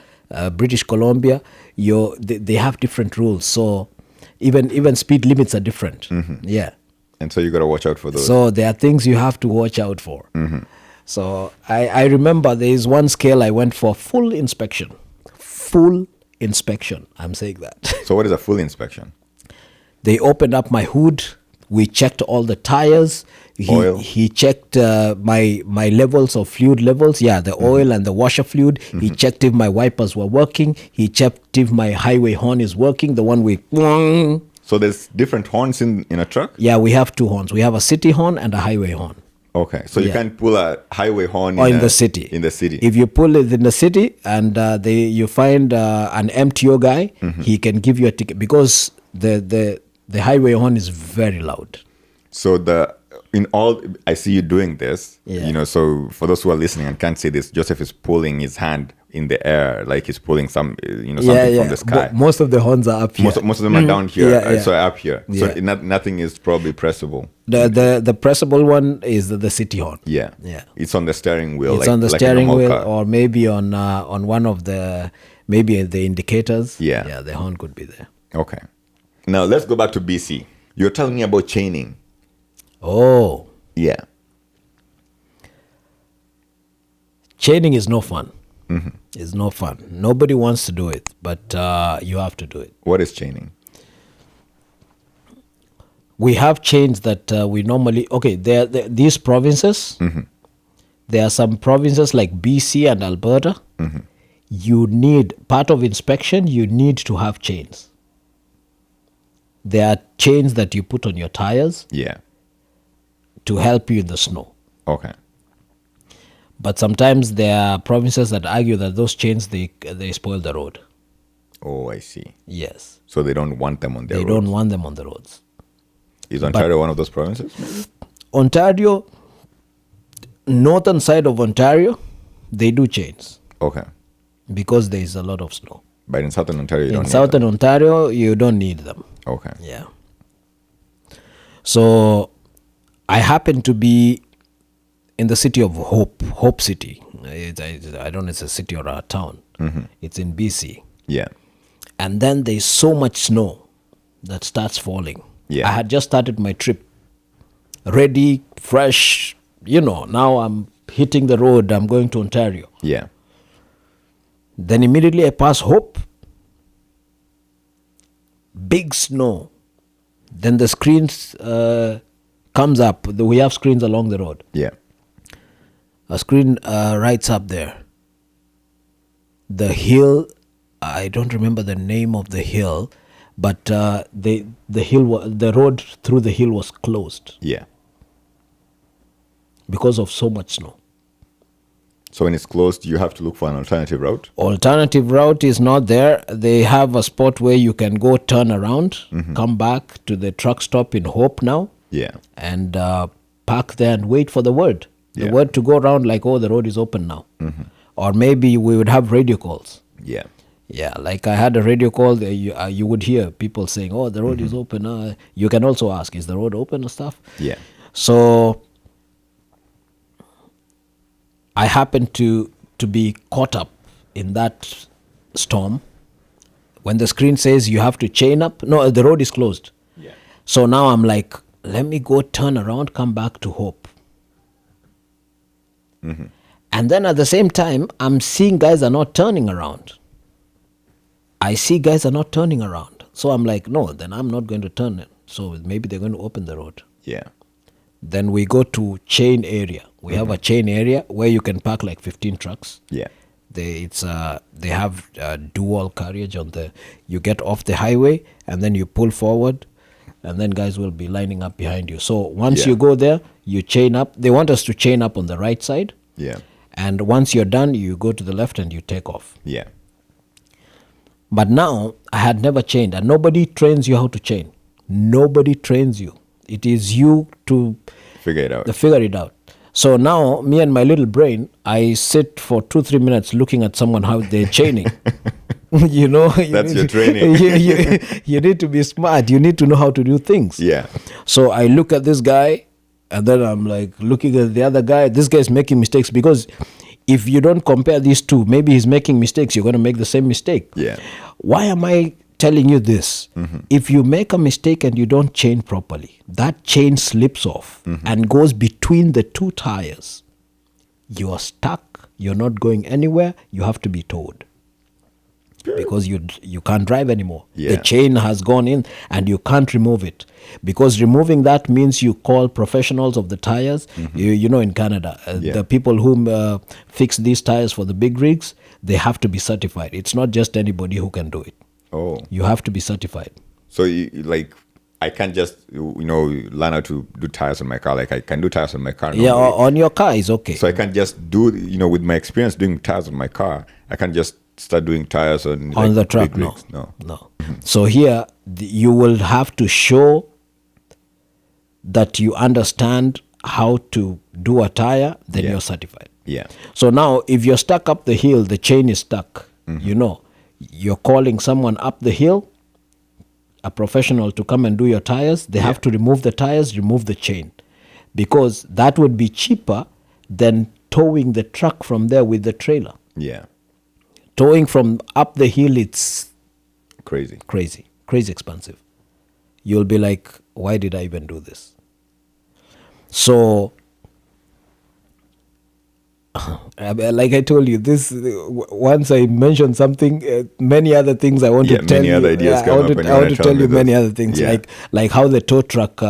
Speaker 1: British Columbia, they have different rules. So even speed limits are different. Yeah.
Speaker 2: And so you got to watch out for those.
Speaker 1: So there are things you have to watch out for. So I remember there is one scale I went for full inspection. Full inspection. I'm saying that.
Speaker 2: So what is a full inspection?
Speaker 1: They opened up my hood. We checked all the tires.
Speaker 2: Oil.
Speaker 1: He checked my levels of fluid levels. Yeah, the oil and the washer fluid. He checked if my wipers were working. He checked if my highway horn is working. The one we...
Speaker 2: So there's different horns in a truck?
Speaker 1: Yeah, we have two horns. We have a city horn and a highway horn.
Speaker 2: Okay, so you can't pull a highway horn
Speaker 1: or in the city.
Speaker 2: In the city.
Speaker 1: If you pull it in the city and you find an MTO guy, he can give you a ticket because the highway horn is very loud.
Speaker 2: So I see you doing this. So for those who are listening and can't see this, Joseph is pulling his hand in the air like he's pulling something from the sky.
Speaker 1: But most of the horns are up here.
Speaker 2: Most of them are down here, so up here.
Speaker 1: Yeah.
Speaker 2: So nothing is probably pressable.
Speaker 1: The pressable one is the city horn.
Speaker 2: Yeah. It's on the steering wheel.
Speaker 1: It's on the steering wheel, or maybe on one of the the indicators. Yeah, the horn could be there.
Speaker 2: Okay. Now let's go back to BC. You're telling me about chaining.
Speaker 1: Oh.
Speaker 2: Yeah.
Speaker 1: Chaining is no fun. It's no fun. Nobody wants to do it, but you have to do it.
Speaker 2: What is chaining?
Speaker 1: We have chains that we normally... Okay, these provinces, there are some provinces like BC and Alberta. You need... Part of inspection, you need to have chains. There are chains that you put on your tires.
Speaker 2: Yeah.
Speaker 1: To help you in the snow.
Speaker 2: Okay.
Speaker 1: But sometimes there are provinces that argue that those chains, they spoil the road.
Speaker 2: Oh, I see.
Speaker 1: Yes.
Speaker 2: So they don't want them on their roads.
Speaker 1: They don't want them on the roads.
Speaker 2: Is Ontario one of those provinces? Maybe?
Speaker 1: Ontario, northern side of Ontario, they do chains.
Speaker 2: Okay.
Speaker 1: Because there is a lot of snow.
Speaker 2: But in southern Ontario, you don't need them.
Speaker 1: In southern Ontario, you don't need them.
Speaker 2: Okay.
Speaker 1: Yeah. So I happen to be in the city of Hope City. I don't know, it's a city or a town. It's in BC.
Speaker 2: Yeah.
Speaker 1: And then there's so much snow that starts falling.
Speaker 2: Yeah.
Speaker 1: I had just started my trip. Ready, fresh, now I'm hitting the road. I'm going to Ontario.
Speaker 2: Yeah.
Speaker 1: Then immediately I pass Hope. Big snow. Then the screens comes up. We have screens along the road.
Speaker 2: Yeah.
Speaker 1: A screen writes up there. The hill, I don't remember the name of the hill, but the road through the hill was closed.
Speaker 2: Yeah.
Speaker 1: Because of so much snow.
Speaker 2: So when it's closed, you have to look for an alternative route?
Speaker 1: Alternative route is not there. They have a spot where you can go turn around, come back to the truck stop in Hope now.
Speaker 2: Yeah.
Speaker 1: And park there and wait for the word. The word to go around like, oh, the road is open now. Or maybe we would have radio calls.
Speaker 2: Yeah.
Speaker 1: Yeah, like I had a radio call. You would hear people saying, oh, the road is open. You can also ask, is the road open and stuff?
Speaker 2: Yeah.
Speaker 1: So I happened to be caught up in that storm. When the screen says you have to chain up, no, the road is closed.
Speaker 2: Yeah.
Speaker 1: So now I'm like, let me go turn around, come back to Hope. And then at the same time, I'm seeing guys are not turning around. I see guys are not turning around. So I'm like, no, then I'm not going to turn it. So maybe they're going to open the road.
Speaker 2: Yeah.
Speaker 1: Then we go to chain area. We have a chain area where you can park like 15 trucks.
Speaker 2: Yeah.
Speaker 1: They have dual carriage on you get off the highway and then you pull forward and then guys will be lining up behind you. So once you go there, you chain up. They want us to chain up on the right side.
Speaker 2: Yeah.
Speaker 1: And once you're done, you go to the left and you take off.
Speaker 2: Yeah.
Speaker 1: But now I had never chained and nobody trains you how to chain. Nobody trains you. It is you to
Speaker 2: figure it out.
Speaker 1: Figure it out. So now, me and my little brain, I sit for 2-3 minutes looking at someone how they're chaining. That's
Speaker 2: your training.
Speaker 1: you need to be smart. You need to know how to do things.
Speaker 2: Yeah.
Speaker 1: So I look at this guy, and then I'm like looking at the other guy. This guy is making mistakes because if you don't compare these two, maybe he's making mistakes, you're going to make the same mistake.
Speaker 2: Yeah.
Speaker 1: Why am I telling you this? If you make a mistake and you don't chain properly, that chain slips off and goes between the two tires. You are stuck. You're not going anywhere. You have to be towed. Because you can't drive anymore.
Speaker 2: Yeah.
Speaker 1: The chain has gone in and you can't remove it. Because removing that means you call professionals of the tires. You know, in Canada, the people who fix these tires for the big rigs, they have to be certified. It's not just anybody who can do it.
Speaker 2: Oh.
Speaker 1: You have to be certified.
Speaker 2: So, I can't just, learn how to do tires on my car. Like, I can do tires on my car normally.
Speaker 1: Yeah, on your car is okay.
Speaker 2: So I can't just do, with my experience doing tires on my car, I can't just start doing tires on
Speaker 1: the truck.
Speaker 2: big rigs. No.
Speaker 1: So here, you will have to show that you understand how to do a tire, then you're certified.
Speaker 2: Yeah.
Speaker 1: So now, if you're stuck up the hill, the chain is stuck, you're calling someone up the hill, a professional, to come and do your tires. They have to remove the tires, remove the chain, because that would be cheaper than towing the truck from there with the trailer.
Speaker 2: Yeah.
Speaker 1: Towing from up the hill, it's
Speaker 2: Crazy
Speaker 1: expensive. You'll be like, why did I even do this? So, like I told you, this once I mentioned something, many other things I want to tell you.
Speaker 2: Many other ideas come up.
Speaker 1: I want to tell you many other things,
Speaker 2: Yeah.
Speaker 1: like how the tow truck,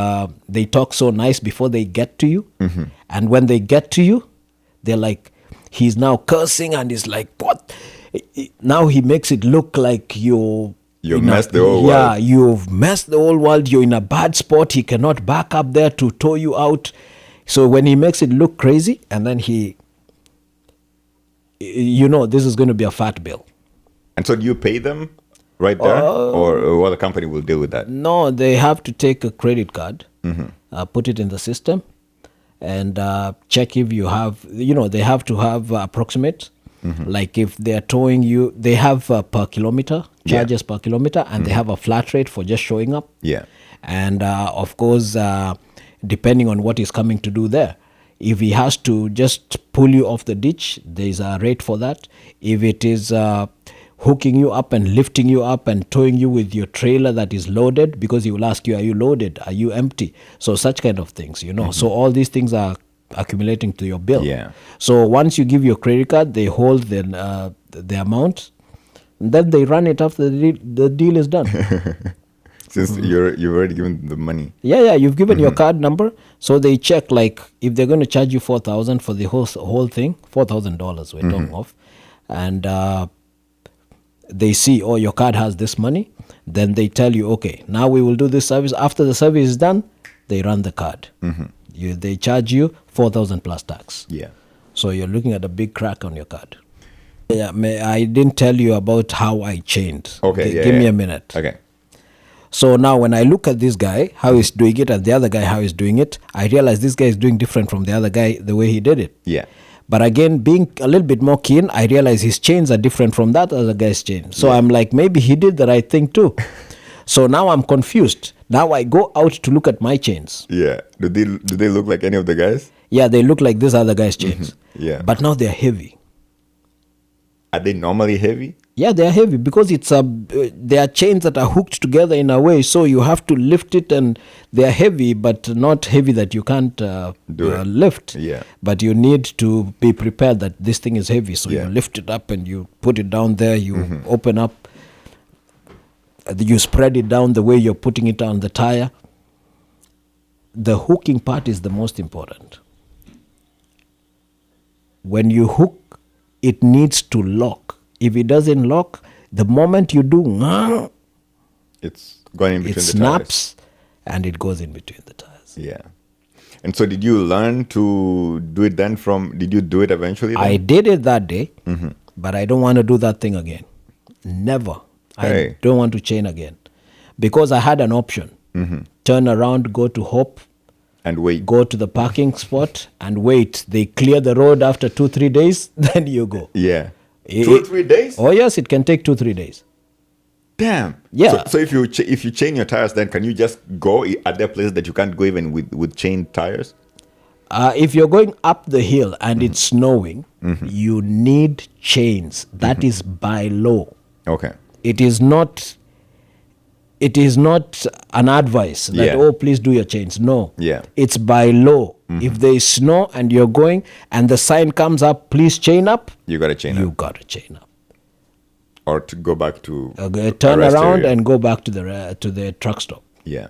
Speaker 1: they talk so nice before they get to you, and when they get to you, they're like, he's now cursing and he's like, what? Now he makes it look like you've
Speaker 2: messed the whole world.
Speaker 1: Yeah, you've messed the whole world. You're in a bad spot. He cannot back up there to tow you out. So when he makes it look crazy, and then this is going to be a fat bill.
Speaker 2: And so do you pay them right there? Or the company will deal with that?
Speaker 1: No, they have to take a credit card, put it in the system, and check if you have, they have to have approximate. Like if they're towing you, they have per kilometer, charges per kilometer, and they have a flat rate for just showing up.
Speaker 2: Yeah.
Speaker 1: And of course, depending on what he's coming to do there. If he has to just pull you off the ditch, there's a rate for that. If it is hooking you up and lifting you up and towing you with your trailer that is loaded, because he will ask you, are you loaded? Are you empty? So such kind of things, So all these things are accumulating to your bill.
Speaker 2: Yeah.
Speaker 1: So once you give your credit card, they hold the amount, and then they run it after the deal is done.
Speaker 2: Since you've already given the money.
Speaker 1: Yeah, you've given your card number, so they check, like, if they're going to charge you $4,000 for the whole thing, $4,000 we're talking of, and they see, your card has this money, then they tell you, okay, now we will do this service. After the service is done, they run the card. They charge you $4,000 plus tax.
Speaker 2: Yeah.
Speaker 1: So you're looking at a big crack on your card. Yeah, I didn't tell you about how I chained.
Speaker 2: Okay,
Speaker 1: give me a minute.
Speaker 2: Okay.
Speaker 1: So now when I look at this guy, how he's doing it, and the other guy, how he's doing it, I realize this guy is doing different from the other guy, the way he did it.
Speaker 2: Yeah.
Speaker 1: But again, being a little bit more keen, I realize his chains are different from that other guy's chain. So I'm like, maybe he did the right thing too. So now I'm confused. Now I go out to look at my chains.
Speaker 2: Yeah. Do they look like any of the guys?
Speaker 1: Yeah, they look like this other guy's chains.
Speaker 2: Yeah.
Speaker 1: But now they're heavy.
Speaker 2: Are they normally heavy?
Speaker 1: Yeah, they are heavy because they are chains that are hooked together in a way, so you have to lift it, and they are heavy, but not heavy that you can't lift.
Speaker 2: Yeah.
Speaker 1: But you need to be prepared that this thing is heavy, so you lift it up and you put it down there, you open up, you spread it down the way you're putting it on the tire. The hooking part is the most important. When you hook, it needs to lock. If it doesn't lock, the moment you do,
Speaker 2: it's going in between the tires.
Speaker 1: It snaps and it goes in between the tires.
Speaker 2: Yeah. And so did you learn to do it then did you do it eventually then?
Speaker 1: I did it that day, but I don't want to do that thing again. Never. I don't want to chain again. Because I had an option. Turn around, go to Hope.
Speaker 2: And wait.
Speaker 1: Go to the parking spot and wait. They clear the road after 2-3 days, then you go.
Speaker 2: Yeah. 2-3 days?
Speaker 1: Oh yes, it can take 2-3 days.
Speaker 2: Damn.
Speaker 1: Yeah.
Speaker 2: So if you chain your tires, then can you just go at their place that you can't go even with chained tires?
Speaker 1: If you're going up the hill and it's snowing, you need chains. That is by law.
Speaker 2: Okay.
Speaker 1: It is not. It is not an advice that
Speaker 2: Yeah.
Speaker 1: oh please do your chains. No.
Speaker 2: Yeah.
Speaker 1: It's by law. If there is snow and you're going and the sign comes up, please chain up.
Speaker 2: You got to chain
Speaker 1: You
Speaker 2: up.
Speaker 1: got to chain up.
Speaker 2: Or to go back to
Speaker 1: Turn
Speaker 2: a rest
Speaker 1: around
Speaker 2: area.
Speaker 1: and go back to the truck stop.
Speaker 2: Yeah.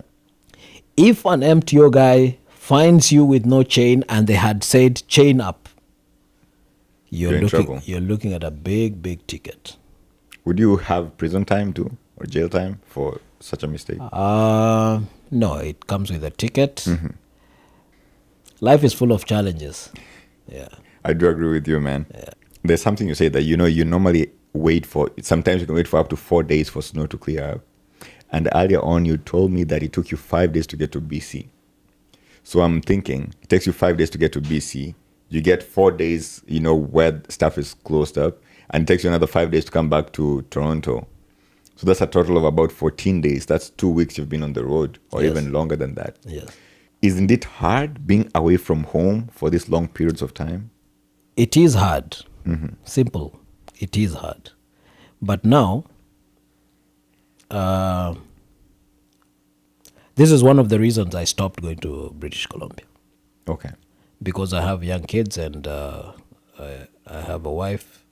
Speaker 1: If an MTO guy finds you with no chain and they had said chain up,
Speaker 2: You're in trouble.
Speaker 1: you're looking at a big ticket.
Speaker 2: Would you have prison time too, or jail time for such a mistake?
Speaker 1: No, it comes with a ticket. Life is full of challenges. Yeah.
Speaker 2: I do agree with you, man. There's something you say that you normally wait for. Sometimes you can wait for up to 4 days for snow to clear up. And earlier on, you told me that it took you 5 days to get to BC. So I'm thinking it takes you 5 days to get to BC. You get 4 days, where stuff is closed up, and it takes you another 5 days to come back to Toronto. So that's a total of about 14 days. That's 2 weeks you've been on the road, or
Speaker 1: Yes.
Speaker 2: even longer than that.
Speaker 1: Yes.
Speaker 2: Isn't it hard being away from home for these long periods of time?
Speaker 1: It is hard. Simple. It is hard. But now, this is one of the reasons I stopped going to British Columbia.
Speaker 2: Okay.
Speaker 1: Because I have young kids and I have a wife.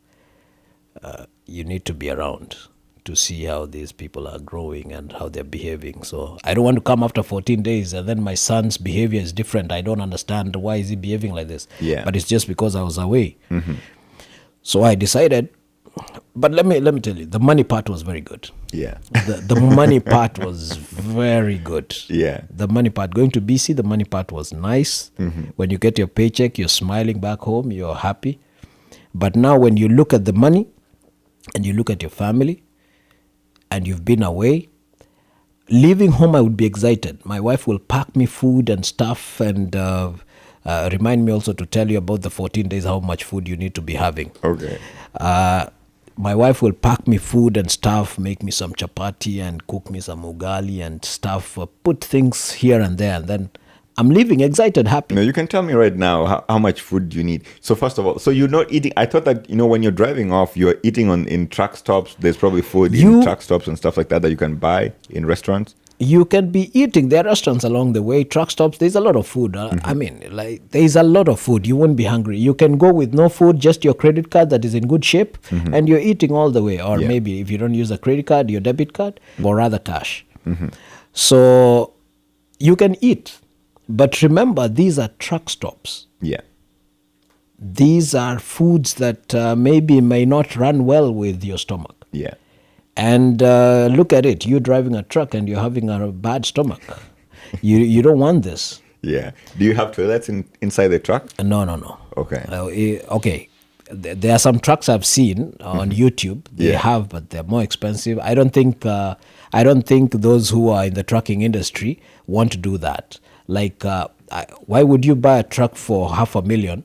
Speaker 1: You need to be around to see how these people are growing and how they're behaving. So I don't want to come after 14 days and then my son's behavior is different. I don't understand why is he behaving like this.
Speaker 2: Yeah.
Speaker 1: But it's just because I was away. So I decided, but let me tell you, the money part was very good.
Speaker 2: Yeah.
Speaker 1: The money part was very good.
Speaker 2: Yeah.
Speaker 1: The money part, going to BC, the money part was nice. When you get your paycheck, you're smiling back home, you're happy. But now when you look at the money and you look at your family and you've been away, leaving home, I would be excited. My wife will pack me food and stuff and remind me also to tell you about the 14 days, how much food you need to be having.
Speaker 2: Okay.
Speaker 1: My wife will pack me food and stuff, make me some chapati and cook me some ugali and stuff, put things here and there, and then I'm leaving excited, happy.
Speaker 2: No, you can tell me right now how much food you need. So first of all, so you're not eating. I thought that when you're driving off, you're eating in truck stops. There's probably food in truck stops and stuff like that you can buy in restaurants.
Speaker 1: You can be eating. There are restaurants along the way, truck stops. There's a lot of food. I mean, there's a lot of food. You won't be hungry. You can go with no food, just your credit card that is in good shape, and you're eating all the way. Or maybe if you don't use a credit card, your debit card, or rather cash. So you can eat. But remember, these are truck stops.
Speaker 2: Yeah.
Speaker 1: These are foods that maybe may not run well with your stomach.
Speaker 2: Yeah.
Speaker 1: And look at it. You're driving a truck and you're having a bad stomach. You don't want this.
Speaker 2: Yeah. Do you have toilets inside the truck?
Speaker 1: No.
Speaker 2: Okay.
Speaker 1: Okay. There are some trucks I've seen on YouTube. They have, but they're more expensive. I don't think those who are in the trucking industry want to do that. Like, why would you buy a truck for $500,000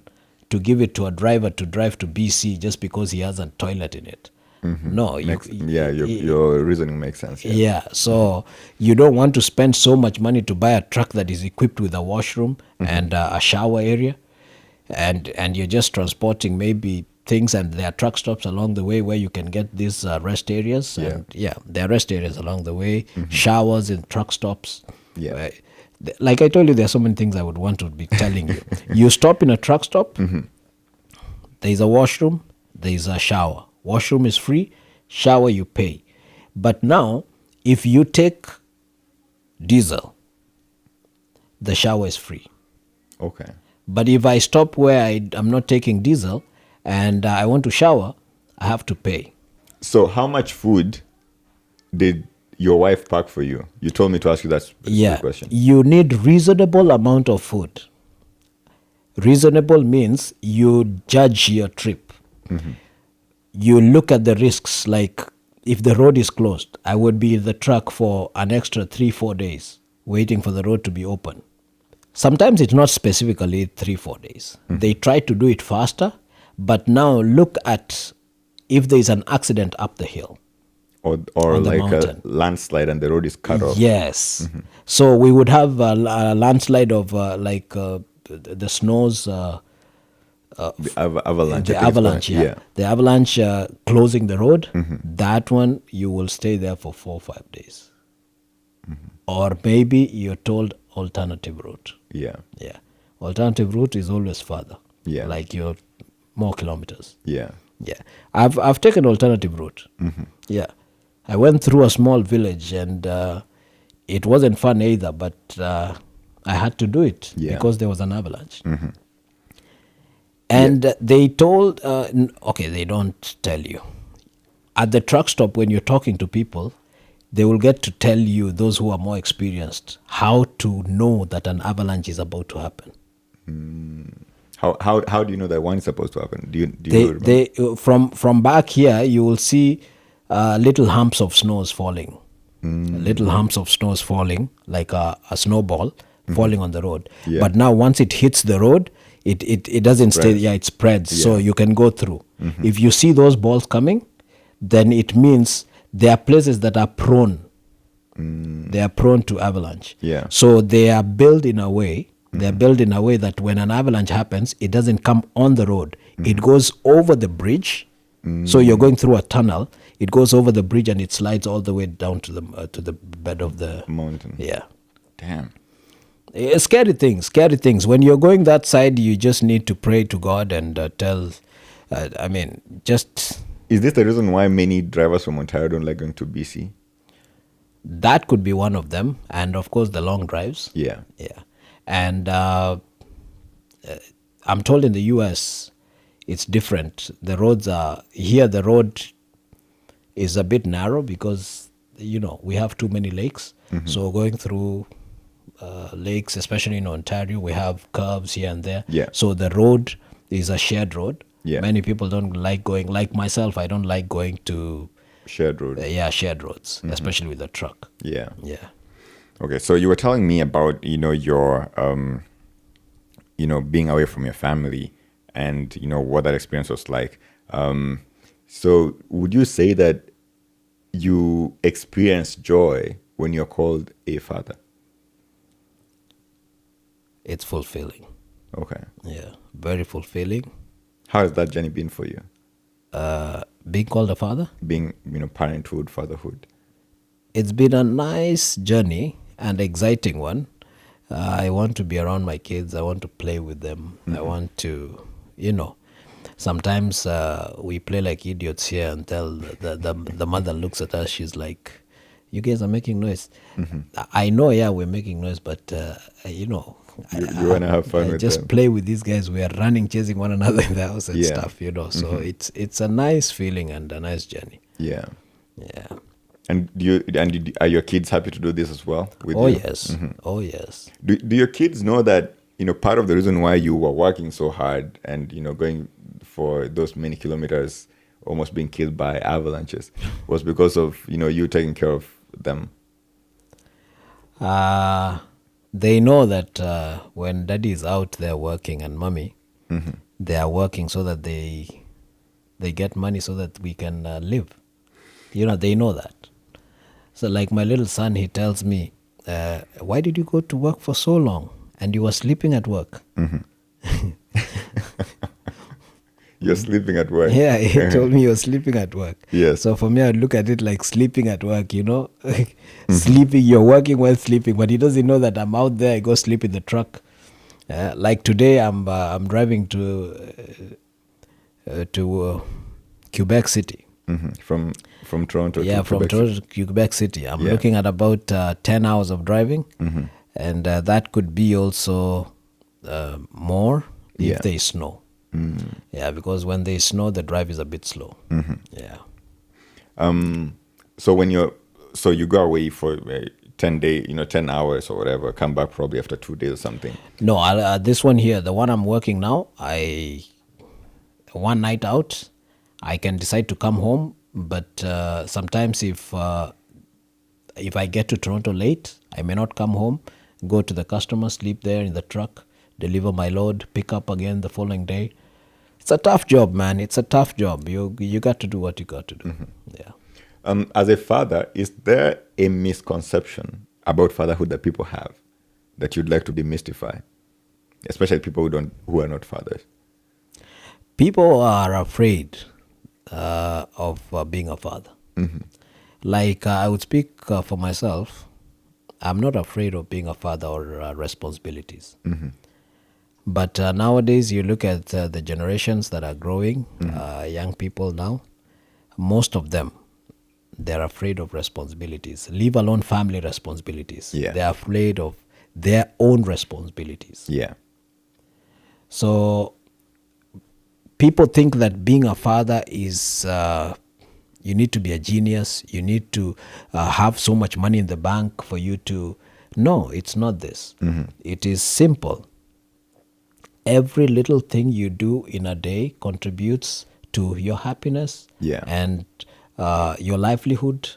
Speaker 1: to give it to a driver to drive to BC just because he has a toilet in it? No.
Speaker 2: Your reasoning makes sense.
Speaker 1: Yeah. So you don't want to spend so much money to buy a truck that is equipped with a washroom and a shower area, and you're just transporting maybe things, and there are truck stops along the way where you can get these rest areas. And there are rest areas along the way, showers in truck stops.
Speaker 2: Yeah.
Speaker 1: Like I told you, there are so many things I would want to be telling you. You stop in a truck stop, there's a washroom, there's a shower. Washroom is free, shower you pay. But now, if you take diesel, the shower is free.
Speaker 2: Okay.
Speaker 1: But if I stop where I'm not taking diesel and I want to shower, I have to pay.
Speaker 2: So how much food did your wife pack for you? You told me to ask you that specific question.
Speaker 1: You need reasonable amount of food. Reasonable means you judge your trip. You look at the risks, like if the road is closed, I would be in the truck for an extra 3-4 days waiting for the road to be open. Sometimes it's not specifically 3-4 days. They try to do it faster, but now look at if there is an accident up the hill.
Speaker 2: Or like a landslide and the road is cut off.
Speaker 1: Yes. So we would have a landslide of the snows,
Speaker 2: Avalanche.
Speaker 1: the
Speaker 2: I think it's called.
Speaker 1: avalanche, yeah. The avalanche closing the road, that one you will stay there for 4 or 5 days. Or maybe you're told alternative route.
Speaker 2: Yeah.
Speaker 1: Yeah. Alternative route is always further.
Speaker 2: Yeah.
Speaker 1: Like you're more kilometers.
Speaker 2: Yeah.
Speaker 1: Yeah. I've taken alternative route. Yeah. I went through a small village and it wasn't fun either, but I had to do it
Speaker 2: Yeah.
Speaker 1: because there was an avalanche. And they told, okay, they don't tell you. At the truck stop, when you're talking to people, they will get to tell you, those who are more experienced, how to know that an avalanche is about to happen.
Speaker 2: How do you know that one is supposed to happen? Do you remember?
Speaker 1: They from back here, you will see little humps of snows falling. Little humps of snows falling, like a snowball falling on the road.
Speaker 2: Yeah.
Speaker 1: But now once it hits the road, it doesn't stay.
Speaker 2: Spreads.
Speaker 1: Yeah, it spreads, so
Speaker 2: Yeah.
Speaker 1: you can go through. If you see those balls coming, then it means there are places that are prone. They are prone to avalanche.
Speaker 2: Yeah.
Speaker 1: So they are built in a way. They are built in a way that when an avalanche happens, it doesn't come on the road. It goes over the bridge. So you're going through a tunnel. It goes over the bridge and it slides all the way down to the bed of the
Speaker 2: Mountain.
Speaker 1: Yeah.
Speaker 2: Damn.
Speaker 1: Scary things. Scary things. When you're going that side, you just need to pray to God and tell. Just
Speaker 2: Is this the reason why many drivers from Ontario don't like going to BC?
Speaker 1: that could be one of them, and of course the long drives.
Speaker 2: Yeah.
Speaker 1: Yeah, and I'm told in the U.S. it's different. The roads are here. The road is a bit narrow because we have too many lakes. So going through lakes, especially in Ontario, we have curves here and there.
Speaker 2: Yeah.
Speaker 1: So the road is a shared road.
Speaker 2: Yeah.
Speaker 1: Many people don't like going. Like myself, I don't like going to
Speaker 2: Shared road.
Speaker 1: shared roads, especially with a truck.
Speaker 2: Yeah.
Speaker 1: Yeah.
Speaker 2: Okay, so you were telling me about your being away from your family and what that experience was like. So would you say that you experience joy when you're called a father?
Speaker 1: It's fulfilling.
Speaker 2: Okay.
Speaker 1: Yeah, very fulfilling.
Speaker 2: How has that journey been for you?
Speaker 1: Being called a father,
Speaker 2: Being parenthood, fatherhood.
Speaker 1: it's been a nice journey and exciting one. I want to be around my kids. I want to play with them. I want to, sometimes we play like idiots here until the mother looks at us. She's like, "You guys are making noise." I know, yeah, we're making noise, but
Speaker 2: You want to have fun with
Speaker 1: just
Speaker 2: them.
Speaker 1: play with these guys. We are running, chasing one another in the house and
Speaker 2: Yeah.
Speaker 1: stuff. So it's a nice feeling and a nice journey.
Speaker 2: Yeah.
Speaker 1: Yeah.
Speaker 2: And are your kids happy to do this as well with
Speaker 1: Oh
Speaker 2: you?
Speaker 1: yes. Oh yes.
Speaker 2: Do your kids know that part of the reason why you were working so hard and going for those many kilometers, almost being killed by avalanches, was because of you taking care of them?
Speaker 1: They know that when daddy is out there working and mommy, they are working so that they get money so that we can live. They know that. So like my little son, he tells me, why did you go to work for so long and you were sleeping at work?
Speaker 2: You're sleeping at work.
Speaker 1: Yeah, he told me you were sleeping at work.
Speaker 2: Yes.
Speaker 1: So for me, I look at it like sleeping at work, sleeping, you're working while sleeping, but he doesn't know that I'm out there. I go sleep in the truck. Like today, I'm driving to Quebec City.
Speaker 2: From Toronto
Speaker 1: Yeah,
Speaker 2: to
Speaker 1: from
Speaker 2: Quebec
Speaker 1: Toronto to Quebec City. I'm
Speaker 2: Yeah.
Speaker 1: looking at about 10 hours of driving, and that could be also more if
Speaker 2: Yeah.
Speaker 1: there is snow. Yeah, because when there is snow, the drive is a bit slow. Yeah.
Speaker 2: So you go away for 10 day, 10 hours or whatever, come back probably after 2 days or something.
Speaker 1: No, this one here, the one I'm working now, one night out, I can decide to come home. But sometimes if I get to Toronto late, I may not come home, go to the customer, sleep there in the truck, deliver my load, pick up again the following day. It's a tough job, man. It's a tough job. You got to do what you got to do. Yeah.
Speaker 2: As a father, is there a misconception about fatherhood that people have that you'd like to demystify? especially people who are not fathers?
Speaker 1: People are afraid of being a father. Like I would speak for myself. I'm not afraid of being a father or responsibilities. But nowadays, you look at the generations that are growing, young people now, most of them, they're afraid of responsibilities, leave alone family responsibilities.
Speaker 2: Yeah.
Speaker 1: They're afraid of their own responsibilities.
Speaker 2: Yeah.
Speaker 1: So people think that being a father is you need to be a genius, you need to have so much money in the bank for you to. No, it's not this. It is simple. Every little thing you do in a day contributes to your happiness
Speaker 2: Yeah.
Speaker 1: and your livelihood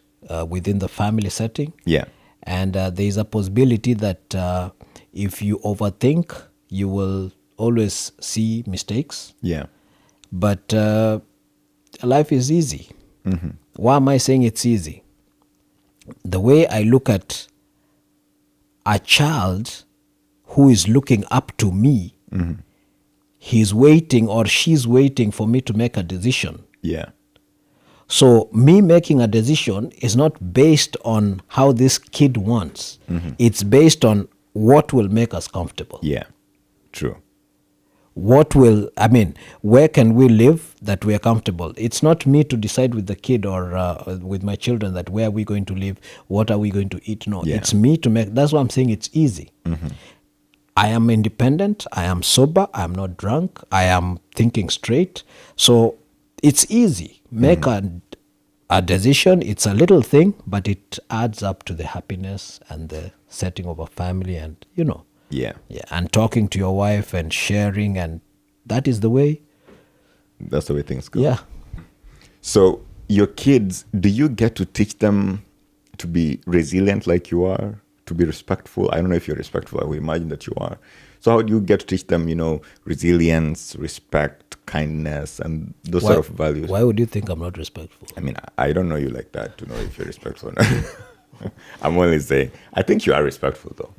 Speaker 1: within the family setting.
Speaker 2: Yeah.
Speaker 1: And there is a possibility that if you overthink, you will always see mistakes.
Speaker 2: Yeah.
Speaker 1: But life is easy. Why am I saying it's easy? The way I look at a child who is looking up to me, he's waiting or she's waiting for me to make a decision.
Speaker 2: Yeah.
Speaker 1: So me making a decision is not based on how this kid wants. It's based on what will make us comfortable.
Speaker 2: Yeah. True.
Speaker 1: Where can we live that we are comfortable? It's not me to decide with the kid or with my children that where are we going to live, what are we going to eat. No,
Speaker 2: Yeah.
Speaker 1: it's me to make. That's why I'm saying it's easy. I am independent, I am sober, I am not drunk, I am thinking straight. So it's easy. Make a decision. It's a little thing, but it adds up to the happiness and the setting of a family and,
Speaker 2: Yeah.
Speaker 1: yeah, and talking to your wife and sharing, and that is the way.
Speaker 2: That's the way things go.
Speaker 1: Yeah.
Speaker 2: So your kids, do you get to teach them to be resilient like you are, to be respectful? I don't know if you're respectful. I would imagine that you are. So how do you get to teach them, resilience, respect, kindness, and those sort of values?
Speaker 1: Why would you think I'm not respectful?
Speaker 2: I mean, I don't know you like that to know if you're respectful or not. I'm only saying, I think you are respectful though.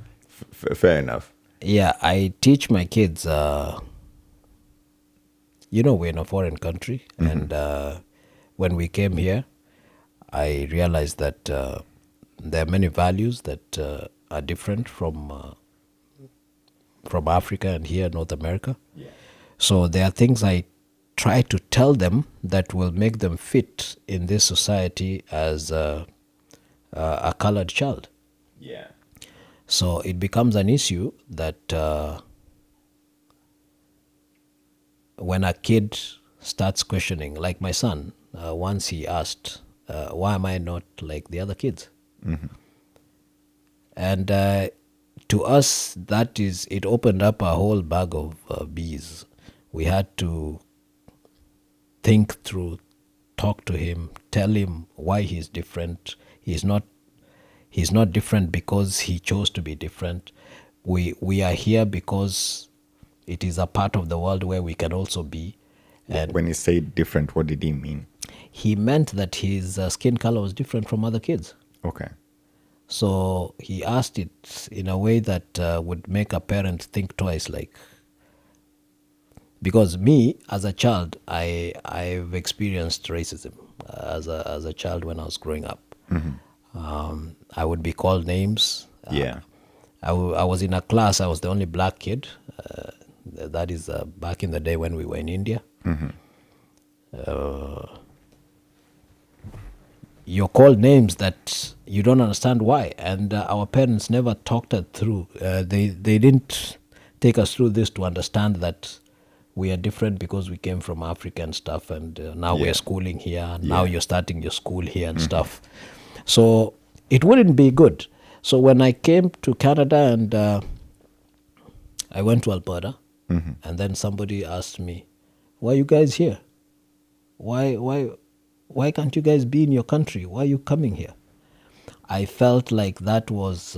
Speaker 2: Fair enough.
Speaker 1: Yeah, I teach my kids, we're in a foreign country, and when we came here, I realized that there are many values that are different from Africa and here, North America.
Speaker 2: Yeah.
Speaker 1: So there are things I try to tell them that will make them fit in this society as a colored child.
Speaker 2: Yeah.
Speaker 1: So it becomes an issue that when a kid starts questioning, like my son, once he asked, why am I not like the other kids? And to us, it opened up a whole bag of bees. We had to think through, talk to him, tell him why he's different. He's not different because he chose to be different. We are here because it is a part of the world where we can also be. And
Speaker 2: when he said different, what did he mean?
Speaker 1: He meant that his skin color was different from other kids.
Speaker 2: Okay.
Speaker 1: So he asked it in a way that would make a parent think twice, because me as a child, I've experienced racism as a child when I was growing up. I would be called names.
Speaker 2: Yeah.
Speaker 1: I was in a class. I was the only black kid. That is back in the day when we were in India. You're called names that you don't understand why, and our parents never talked it through. They didn't take us through this to understand that we are different because we came from Africa and stuff, and now
Speaker 2: Yeah.
Speaker 1: we're schooling here. Now you're starting your school here and stuff. So it wouldn't be good. So when I came to Canada and I went to Alberta, and then somebody asked me, "Why are you guys here? Why can't you guys be in your country? Why are you coming here?" I felt like that was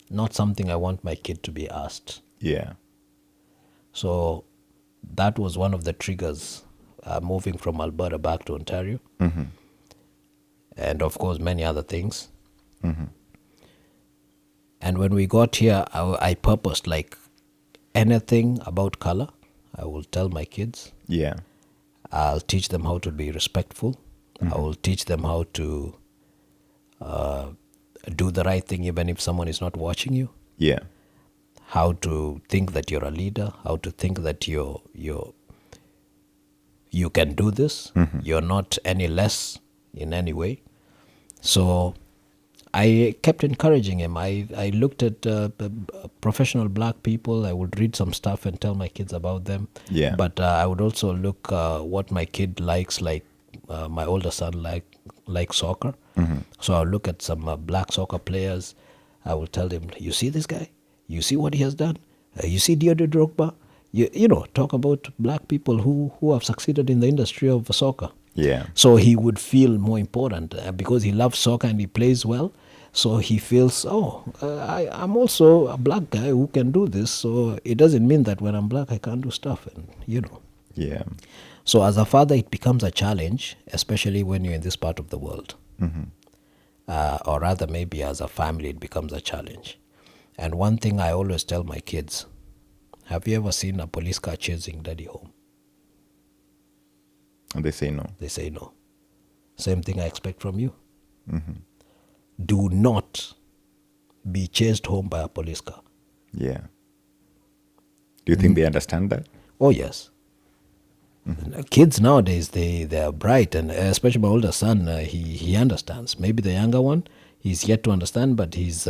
Speaker 1: not something I want my kid to be asked.
Speaker 2: Yeah.
Speaker 1: So that was one of the triggers moving from Alberta back to Ontario. And of course, many other things. And when we got here, I purposed, like, anything about color, I will tell my kids.
Speaker 2: Yeah.
Speaker 1: I'll teach them how to be respectful. I will teach them how to do the right thing even if someone is not watching you.
Speaker 2: Yeah.
Speaker 1: How to think that you're a leader. How to think that you can do this. You're not any less in any way. So I kept encouraging him. I looked at professional black people. I would read some stuff and tell my kids about them.
Speaker 2: Yeah.
Speaker 1: But I would also look what my kid likes. Like my older son like soccer. So I'll look at some black soccer players. I will tell him, you see this guy? You see what he has done? You see Didier Drogba? You know, talk about black people who have succeeded in the industry of soccer.
Speaker 2: Yeah.
Speaker 1: So he would feel more important because he loves soccer and he plays well. So he feels, I'm also a black guy who can do this. So it doesn't mean that when I'm black, I can't do stuff. And, you know.
Speaker 2: Yeah.
Speaker 1: So as a father, it becomes a challenge, especially when you're in this part of the world. Or rather, maybe as a family, it becomes a challenge. And one thing I always tell my kids, have you ever seen a police car chasing daddy home?
Speaker 2: And they say no.
Speaker 1: They say no. Same thing I expect from you. Do not be chased home by a police car.
Speaker 2: Yeah. Do you think they understand that?
Speaker 1: Oh, yes. Kids nowadays, they are bright, and especially my older son, he understands. Maybe the younger one, he's yet to understand, but he's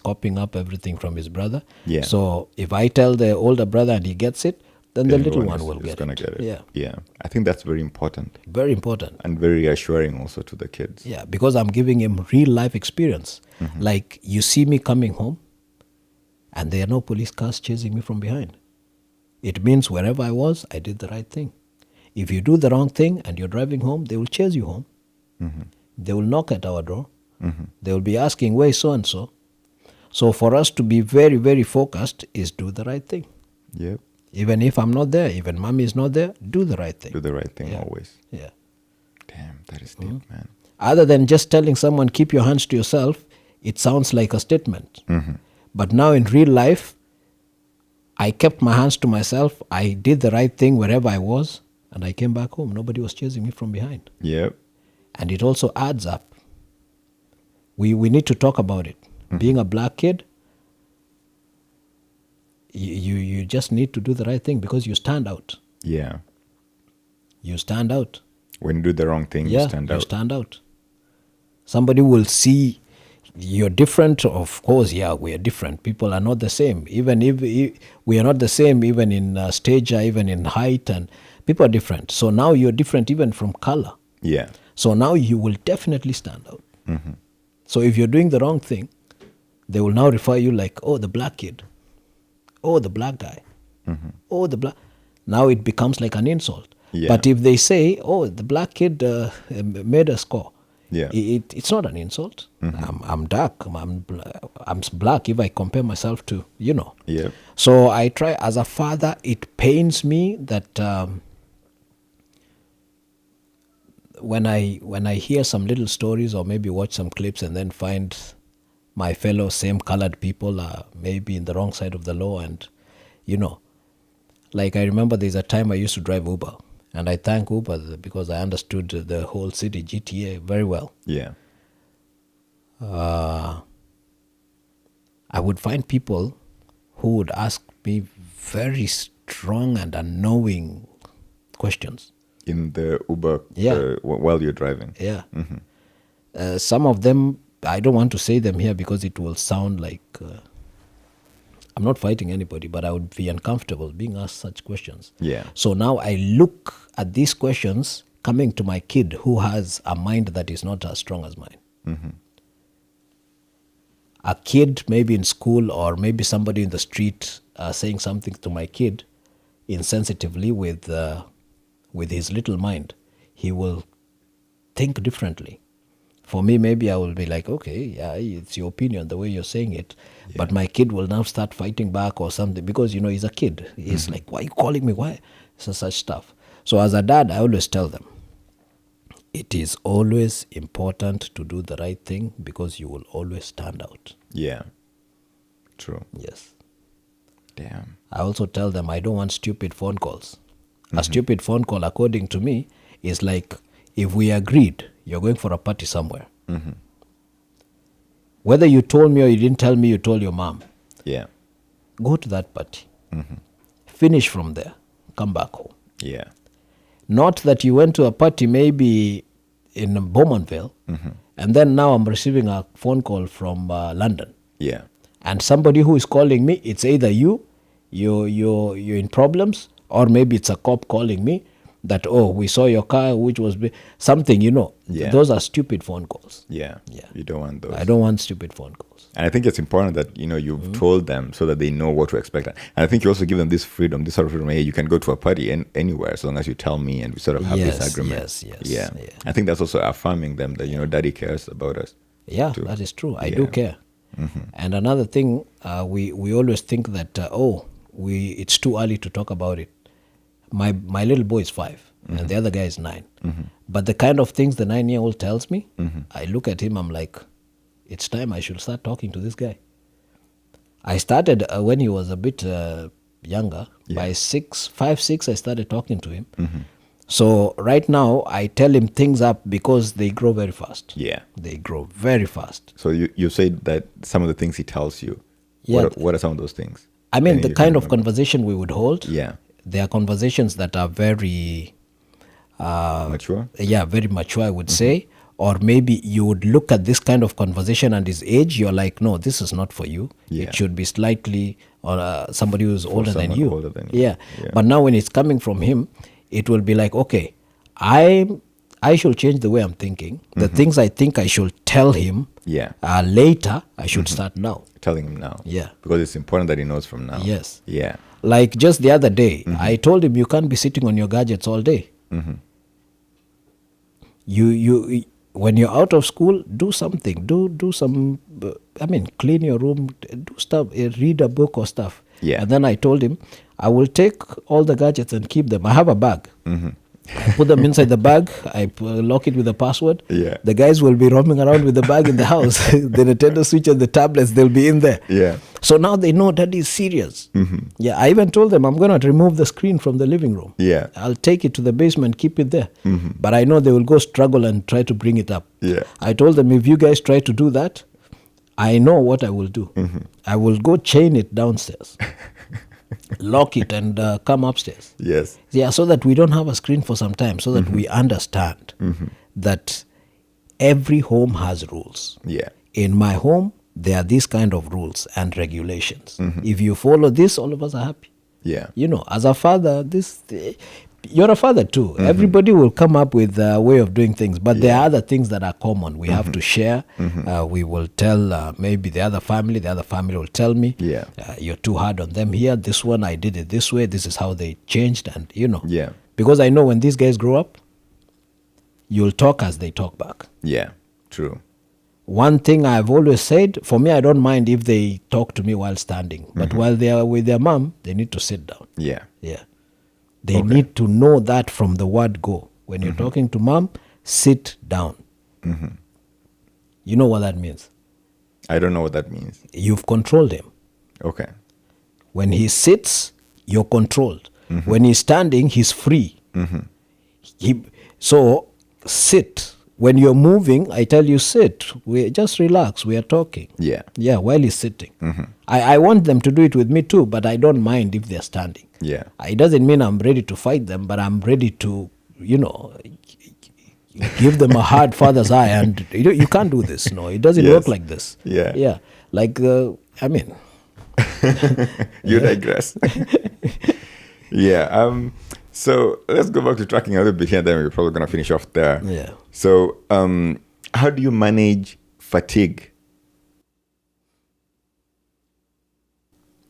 Speaker 1: copying up everything from his brother.
Speaker 2: Yeah.
Speaker 1: So if I tell the older brother and he gets it, then the little
Speaker 2: Everyone
Speaker 1: one will
Speaker 2: is
Speaker 1: get
Speaker 2: gonna
Speaker 1: it.
Speaker 2: get it.
Speaker 1: Yeah.
Speaker 2: Yeah. I think that's very important
Speaker 1: Very important.
Speaker 2: and very reassuring also to the kids.
Speaker 1: Yeah, because I'm giving him real life experience. Like you see me coming home and there are no police cars chasing me from behind. It means wherever I was, I did the right thing. If you do the wrong thing and you're driving home, they will chase you home. They will knock at our door. They will be asking, where is so-and-so? So for us to be very, very focused is do the right thing.
Speaker 2: Yep.
Speaker 1: Even if I'm not there, even mommy is not there, do the right thing.
Speaker 2: Do the right thing
Speaker 1: Yeah.
Speaker 2: always.
Speaker 1: Yeah.
Speaker 2: Damn, that is deep, man.
Speaker 1: Other than just telling someone, keep your hands to yourself, it sounds like a statement. But now in real life, I kept my hands to myself. I did the right thing wherever I was, and I came back home. Nobody was chasing me from behind.
Speaker 2: Yep.
Speaker 1: And it also adds up. We need to talk about it. Being a black kid, you just need to do the right thing because you stand out.
Speaker 2: Yeah.
Speaker 1: You stand out.
Speaker 2: When you do the wrong thing,
Speaker 1: Yeah,
Speaker 2: you stand out.
Speaker 1: stand out. Somebody will see you're different. Of course, yeah, we are different. People are not the same. Even if we are not the same, even in stature, even in height, and people are different. So now you're different even from color.
Speaker 2: Yeah.
Speaker 1: So now you will definitely stand out. So if you're doing the wrong thing, they will now refer you like, oh, the black kid. Oh, the black guy. Oh, the black. Now it becomes like an insult.
Speaker 2: Yeah.
Speaker 1: But if they say, oh, the black kid made a score,
Speaker 2: Yeah.
Speaker 1: it's not an insult. I'm dark. I'm black if I compare myself to, you know.
Speaker 2: Yep.
Speaker 1: So I try, as a father, it pains me that when I hear some little stories or maybe watch some clips and then find my fellow same colored people are maybe in the wrong side of the law, and you know, like I remember there's a time I used to drive Uber, and I thank Uber because I understood the whole city GTA very well.
Speaker 2: Yeah.
Speaker 1: I would find people who would ask me very strong and unknowing questions.
Speaker 2: In the Uber,
Speaker 1: Yeah.
Speaker 2: while you're driving.
Speaker 1: Yeah. Some of them, I don't want to say them here because it will sound like I'm not fighting anybody, but I would be uncomfortable being asked such questions.
Speaker 2: Yeah.
Speaker 1: So now I look at these questions coming to my kid who has a mind that is not as strong as mine. A kid maybe in school or maybe somebody in the street saying something to my kid insensitively with his little mind, he will think differently. For me, maybe I will be like, okay, yeah, it's your opinion, the way you're saying it. Yeah. But my kid will now start fighting back or something because, you know, he's a kid. He's like, why are you calling me? Why? So such stuff. So as a dad, I always tell them, it is always important to do the right thing because you will always stand out.
Speaker 2: Yeah. True.
Speaker 1: Yes.
Speaker 2: Damn.
Speaker 1: I also tell them I don't want stupid phone calls. A stupid phone call, according to me, is like if we agreed you're going for a party somewhere. Whether you told me or you didn't tell me, you told your mom.
Speaker 2: Yeah.
Speaker 1: Go to that party. Finish from there. Come back home.
Speaker 2: Yeah.
Speaker 1: Not that you went to a party maybe in Bowmanville, and then now I'm receiving a phone call from London.
Speaker 2: Yeah.
Speaker 1: And somebody who is calling me, it's either you're in problems, or maybe it's a cop calling me that, oh, we saw your car, which was something,
Speaker 2: Yeah.
Speaker 1: Those are stupid phone calls.
Speaker 2: Yeah.
Speaker 1: Yeah.
Speaker 2: You don't want those.
Speaker 1: I don't want stupid phone calls.
Speaker 2: And I think it's important that, you've told them so that they know what to expect. And I think you also give them this freedom, this sort of freedom. Hey, you can go to a party anywhere as long as you tell me and we sort of have this agreement.
Speaker 1: Yes.
Speaker 2: Yeah. I think that's also affirming them that, daddy cares about us.
Speaker 1: Yeah,
Speaker 2: too.
Speaker 1: that is true. I do care. And another thing, we always think that, it's too early to talk about it. My little boy is 5 and the other guy is 9. But the kind of things the 9-year-old tells me, I look at him, I'm like, it's time I should start talking to this guy. I started when he was a bit younger. By 5, 6, I started talking to him. So right now, I tell him things up because they grow very fast.
Speaker 2: Yeah.
Speaker 1: They grow very fast.
Speaker 2: So you said that some of the things he tells you.
Speaker 1: Yeah.
Speaker 2: What are some of those things?
Speaker 1: I mean,
Speaker 2: Can
Speaker 1: the
Speaker 2: you
Speaker 1: kind of
Speaker 2: remember?
Speaker 1: conversation we would hold.
Speaker 2: Yeah.
Speaker 1: They are conversations that are very...
Speaker 2: Mature?
Speaker 1: Yeah, very mature, I would say. Or maybe you would look at this kind of conversation and his age, you're like, no, this is not for you.
Speaker 2: Yeah.
Speaker 1: It should be slightly, or somebody who's older than
Speaker 2: someone
Speaker 1: you.
Speaker 2: older than you.
Speaker 1: Yeah.
Speaker 2: Yeah.
Speaker 1: But now when it's coming from him, it will be like, okay, I should change the way I'm thinking. The things I think I should tell him
Speaker 2: Yeah.
Speaker 1: later, I should start now.
Speaker 2: Telling him now.
Speaker 1: Yeah.
Speaker 2: Because it's important that he knows from now.
Speaker 1: Yes.
Speaker 2: Yeah.
Speaker 1: Like just the other day, I told him you can't be sitting on your gadgets all day. You when you're out of school, do something. Do some. Clean your room. Do stuff. Read a book or stuff.
Speaker 2: Yeah.
Speaker 1: And then I told him, I will take all the gadgets and keep them. I have a bag. I put them inside the bag. I lock it with a password.
Speaker 2: Yeah.
Speaker 1: The guys will be roaming around with the bag in the house. The Nintendo Switch and the tablets, they'll be in there.
Speaker 2: Yeah.
Speaker 1: So now they know Daddy is serious. Yeah, I even told them I'm going to remove the screen from the living room.
Speaker 2: Yeah.
Speaker 1: I'll take it to the basement, keep it there. But I know they will go struggle and try to bring it up.
Speaker 2: Yeah.
Speaker 1: I told them if you guys try to do that, I know what I will do. I will go chain it downstairs, lock it, and come upstairs.
Speaker 2: Yes.
Speaker 1: Yeah, so that we don't have a screen for some time, so that we understand that every home has rules.
Speaker 2: Yeah.
Speaker 1: In my home, there are these kind of rules and regulations. If you follow this, all of us are happy.
Speaker 2: Yeah.
Speaker 1: As a father, you're a father too. Everybody will come up with a way of doing things, but there are other things that are common. We have to share. We will tell maybe the other family will tell me,
Speaker 2: Yeah.
Speaker 1: You're too hard on them here. This one, I did it this way. This is how they changed. And,
Speaker 2: Yeah.
Speaker 1: because I know when these guys grow up, you'll talk as they talk back.
Speaker 2: Yeah. True.
Speaker 1: One thing I've always said, for me, I don't mind if they talk to me while standing. But while they are with their mom, they need to sit down.
Speaker 2: Yeah.
Speaker 1: Yeah. They need to know that from the word go. When you're talking to mom, sit down. You know what that means?
Speaker 2: I don't know what that means.
Speaker 1: You've controlled him.
Speaker 2: Okay.
Speaker 1: When he sits, you're controlled. When he's standing, he's free. So sit. When you're moving, I tell you sit. We just relax. We are talking.
Speaker 2: Yeah.
Speaker 1: Yeah, while he's sitting. I want them to do it with me too, but I don't mind if they're standing.
Speaker 2: Yeah.
Speaker 1: It doesn't mean I'm ready to fight them, but I'm ready to, give them a hard father's eye. And you can't do this. No, it doesn't work like this.
Speaker 2: Yeah.
Speaker 1: Yeah. Like,
Speaker 2: You digress. Yeah. So let's go back to tracking a little bit here, then we're probably going to finish off there.
Speaker 1: Yeah.
Speaker 2: So how do you manage fatigue?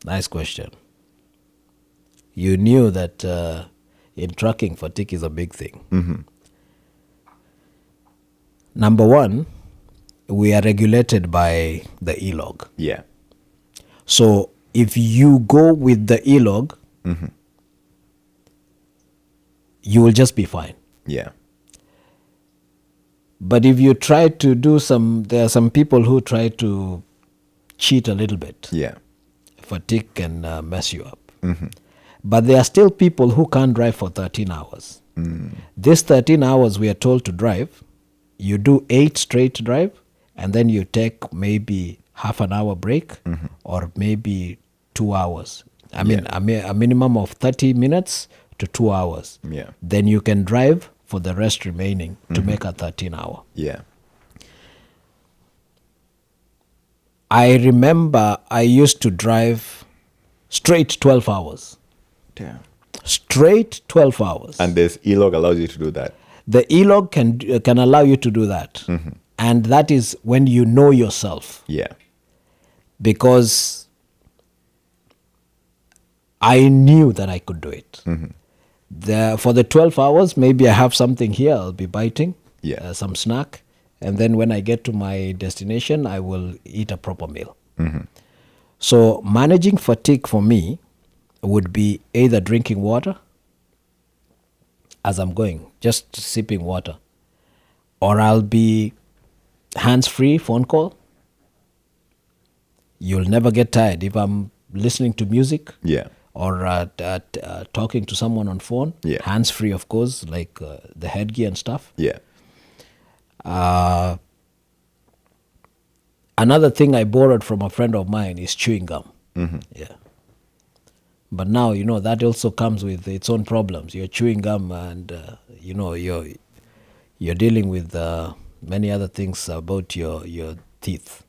Speaker 1: Nice question. You knew that in tracking, fatigue is a big thing. Number one, we are regulated by the e-log.
Speaker 2: Yeah.
Speaker 1: So if you go with the e-log, you will just be fine.
Speaker 2: Yeah.
Speaker 1: But if you try to do there are some people who try to cheat a little bit.
Speaker 2: Yeah.
Speaker 1: fatigue can mess you up. But there are still people who can't drive for 13 hours. This 13 hours we are told to drive, you do 8 straight drive, and then you take maybe half an hour break or maybe 2 hours. I mean, a minimum of 30 minutes to 2 hours.
Speaker 2: Yeah.
Speaker 1: Then you can drive for the rest remaining to make a 13 hour.
Speaker 2: Yeah.
Speaker 1: I remember I used to drive straight 12 hours.
Speaker 2: Damn.
Speaker 1: Straight 12 hours.
Speaker 2: And this e-log allows you to do that.
Speaker 1: The e-log can allow you to do that. And that is when you know yourself.
Speaker 2: Yeah.
Speaker 1: Because I knew that I could do it. For the 12 hours, maybe I have something here, I'll be biting, some snack. And then when I get to my destination, I will eat a proper meal. So managing fatigue for me would be either drinking water as I'm going, just sipping water, or I'll be hands-free phone call. You'll never get tired if I'm listening to music.
Speaker 2: Yeah.
Speaker 1: Or talking to someone on phone, hands-free, of course, like the headgear and stuff.
Speaker 2: Yeah.
Speaker 1: Another thing I borrowed from a friend of mine is chewing gum. Yeah. But now, that also comes with its own problems. You're chewing gum and, you're dealing with many other things about your teeth.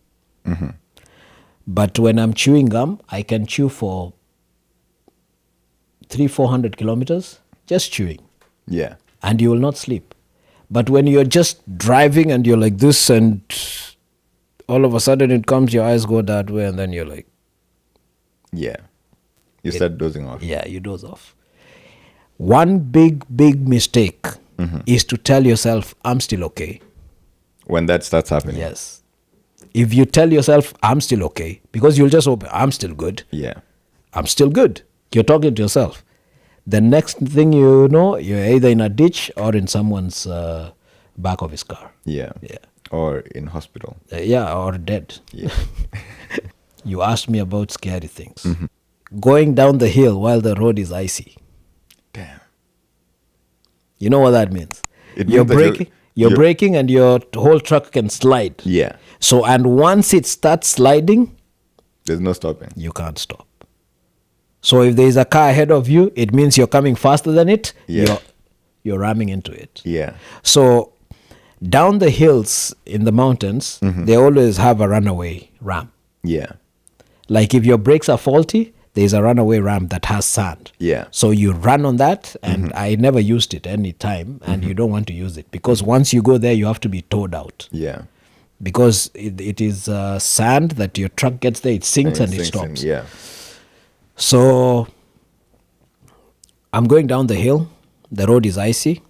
Speaker 1: But when I'm chewing gum, I can chew for 300-400 kilometers, just chewing.
Speaker 2: Yeah.
Speaker 1: And you will not sleep. But when you're just driving and you're like this and all of a sudden it comes, your eyes go that way and then you're like...
Speaker 2: Yeah. You start dozing off.
Speaker 1: Yeah, you doze off. One big mistake is to tell yourself, I'm still okay.
Speaker 2: When that starts happening.
Speaker 1: Yes. If you tell yourself, I'm still okay, because you'll just open, I'm still good.
Speaker 2: Yeah.
Speaker 1: I'm still good. You're talking to yourself. The next thing you know, you're either in a ditch or in someone's back of his car.
Speaker 2: Yeah.
Speaker 1: Yeah.
Speaker 2: Or in hospital.
Speaker 1: Or dead.
Speaker 2: Yeah.
Speaker 1: You asked me about scary things. Going down the hill while the road is icy.
Speaker 2: Damn.
Speaker 1: You know what that means?
Speaker 2: You're braking.
Speaker 1: You're braking and your whole truck can slide.
Speaker 2: Yeah.
Speaker 1: So, and once it starts sliding,
Speaker 2: there's no stopping.
Speaker 1: You can't stop. So if there is a car ahead of you, it means you're coming faster than it.
Speaker 2: Yeah.
Speaker 1: You're ramming into it.
Speaker 2: Yeah.
Speaker 1: So down the hills in the mountains, they always have a runaway ramp.
Speaker 2: Yeah.
Speaker 1: Like if your brakes are faulty, there's a runaway ramp that has sand.
Speaker 2: Yeah.
Speaker 1: So you run on that, and I never used it any time, and you don't want to use it because once you go there, you have to be towed out.
Speaker 2: Yeah.
Speaker 1: Because it is sand that your truck gets there, it sinks and it stops.
Speaker 2: Yeah.
Speaker 1: So I'm going down the hill. The road is icy.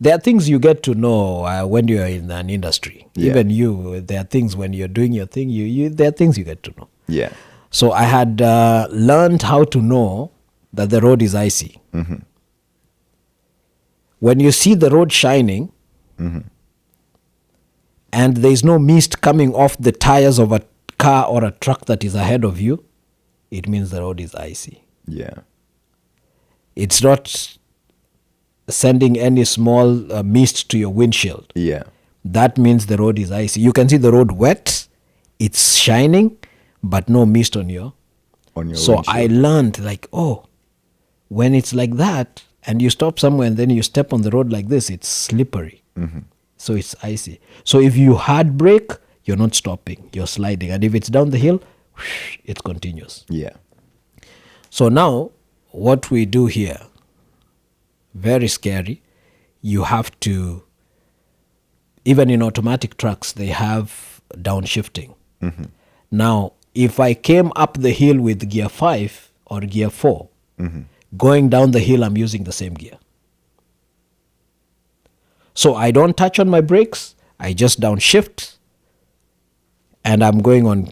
Speaker 1: There are things you get to know when you're in an industry.
Speaker 2: Yeah.
Speaker 1: Even you, there are things when you're doing your thing, there are things you get to know.
Speaker 2: Yeah.
Speaker 1: So I had learned how to know that the road is icy. When you see the road shining and there's no mist coming off the tires of a car or a truck that is ahead of you, it means the road is icy.
Speaker 2: Yeah.
Speaker 1: It's not sending any small mist to your windshield.
Speaker 2: Yeah.
Speaker 1: That means the road is icy. You can see the road wet, it's shining, but no mist on your So
Speaker 2: windshield.
Speaker 1: I learned when it's like that and you stop somewhere and then you step on the road like this, it's slippery. So it's icy. So if you hard brake, you're not stopping, you're sliding. And if it's down the hill, it's continuous.
Speaker 2: Yeah.
Speaker 1: So now, what we do here, very scary, you have to, even in automatic trucks, they have downshifting. Now, if I came up the hill with gear 5 or gear 4, going down the hill, I'm using the same gear. So I don't touch on my brakes, I just downshift, and I'm going on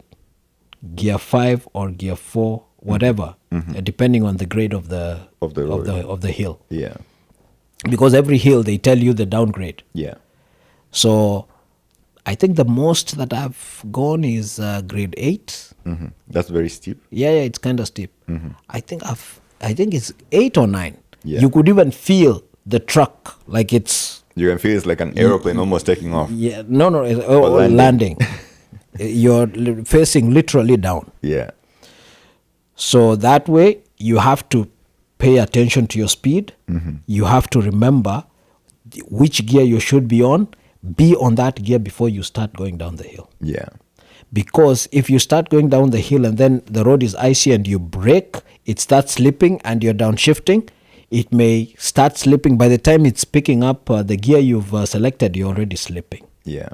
Speaker 1: gear 5 or gear 4, whatever, depending on the grade of the hill.
Speaker 2: Yeah.
Speaker 1: Because every hill, they tell you the downgrade.
Speaker 2: Yeah.
Speaker 1: So I think the most that I've gone is grade 8.
Speaker 2: That's very steep.
Speaker 1: Yeah, it's kind of steep. I think it's 8 or 9.
Speaker 2: Yeah.
Speaker 1: You could even feel the truck like it's
Speaker 2: You can feel it's like an aeroplane almost taking off.
Speaker 1: no, landing. You're facing literally down.
Speaker 2: Yeah.
Speaker 1: So that way you have to pay attention to your speed. You have to remember which gear you should be on. Be on that gear before you start going down the hill.
Speaker 2: Yeah.
Speaker 1: Because if you start going down the hill and then the road is icy and you brake, it starts slipping and you're downshifting, it may start slipping. By the time it's picking up the gear you've selected, you're already slipping.
Speaker 2: Yeah.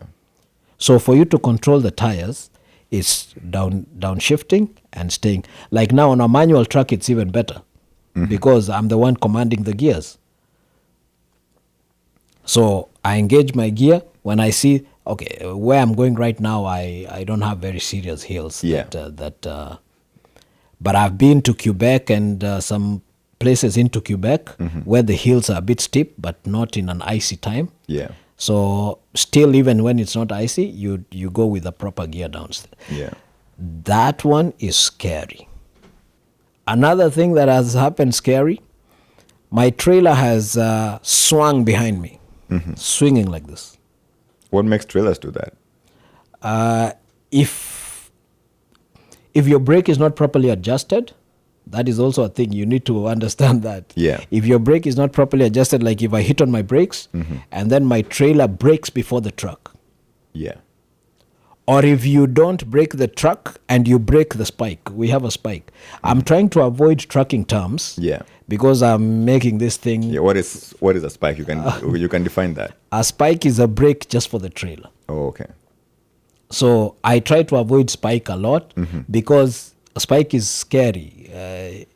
Speaker 1: So for you to control the tires, it's downshifting and staying. Like now on a manual truck, it's even better because I'm the one commanding the gears. So I engage my gear when I see, okay, where I'm going right now, I don't have very serious hills.
Speaker 2: Yeah.
Speaker 1: But I've been to Quebec and some places into Quebec where the hills are a bit steep, but not in an icy time.
Speaker 2: Yeah.
Speaker 1: So still, even when it's not icy, you go with the proper gear downstairs.
Speaker 2: Yeah.
Speaker 1: That one is scary. Another thing that has happened scary, my trailer has swung behind me, swinging like this.
Speaker 2: What makes trailers do that?
Speaker 1: If your brake is not properly adjusted, that is also a thing. You need to understand that.
Speaker 2: Yeah.
Speaker 1: If your brake is not properly adjusted, like if I hit on my brakes and then my trailer brakes before the truck.
Speaker 2: Yeah.
Speaker 1: Or if you don't brake the truck and you brake the spike. We have a spike. I'm trying to avoid trucking terms.
Speaker 2: Yeah.
Speaker 1: Because I'm making this thing.
Speaker 2: Yeah. What is a spike? You can define that.
Speaker 1: A spike is a brake just for the trailer.
Speaker 2: Oh, okay.
Speaker 1: So I try to avoid spike a lot because a spike is scary.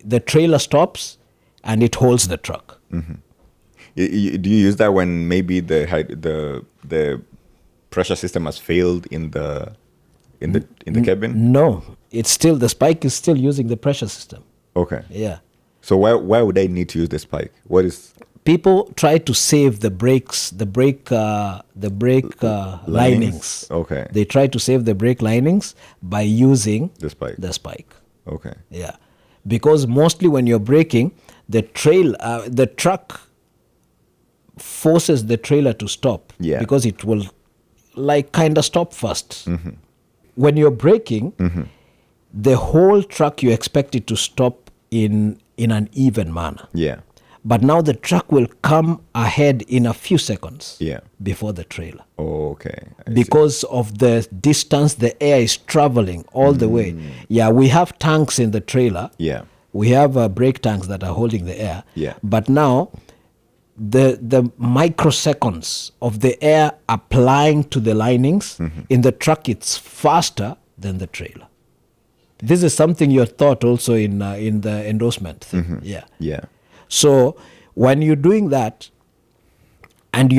Speaker 1: The trailer stops and it holds the truck.
Speaker 2: Do you use that when maybe the pressure system has failed in the cabin?
Speaker 1: No, it's still, the spike is still using the pressure system.
Speaker 2: Okay.
Speaker 1: Yeah.
Speaker 2: So why would I need to use the spike? What is?
Speaker 1: People try to save the brakes, the brake linings.
Speaker 2: Okay.
Speaker 1: They try to save the brake linings by using
Speaker 2: The spike. Okay.
Speaker 1: Yeah. Because mostly when you're braking, the truck forces the trailer to stop.
Speaker 2: Yeah.
Speaker 1: Because it will like kind of stop first. When you're braking, the whole truck you expect it to stop in an even manner.
Speaker 2: Yeah.
Speaker 1: But now the truck will come ahead in a few seconds before the trailer.
Speaker 2: Oh, okay.
Speaker 1: Because of the distance the air is traveling all the way. Yeah, we have tanks in the trailer.
Speaker 2: Yeah.
Speaker 1: We have brake tanks that are holding the air.
Speaker 2: Yeah.
Speaker 1: But now the microseconds of the air applying to the linings in the truck, it's faster than the trailer. This is something you thought also in the endorsement thing. Yeah.
Speaker 2: Yeah.
Speaker 1: So when you're doing that, and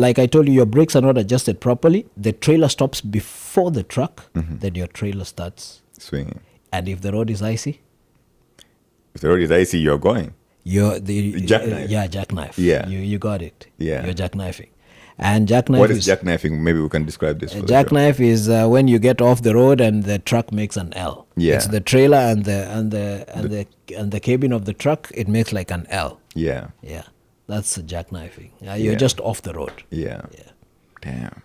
Speaker 1: like I told you, your brakes are not adjusted properly, the trailer stops before the truck, then your trailer starts
Speaker 2: swinging.
Speaker 1: And if the road is icy?
Speaker 2: If the road is icy, you're going.
Speaker 1: Jackknife. Jackknife.
Speaker 2: Yeah.
Speaker 1: You got it.
Speaker 2: Yeah.
Speaker 1: You're jackknifing. And jackknife
Speaker 2: What is jackknifing? Maybe we can describe this.
Speaker 1: Jackknife is when you get off the road and the truck makes an L.
Speaker 2: Yeah.
Speaker 1: It's the trailer and the cabin of the truck. It makes like an L.
Speaker 2: Yeah.
Speaker 1: Yeah. That's jackknifing. You're just off the road.
Speaker 2: Yeah.
Speaker 1: Yeah.
Speaker 2: Damn.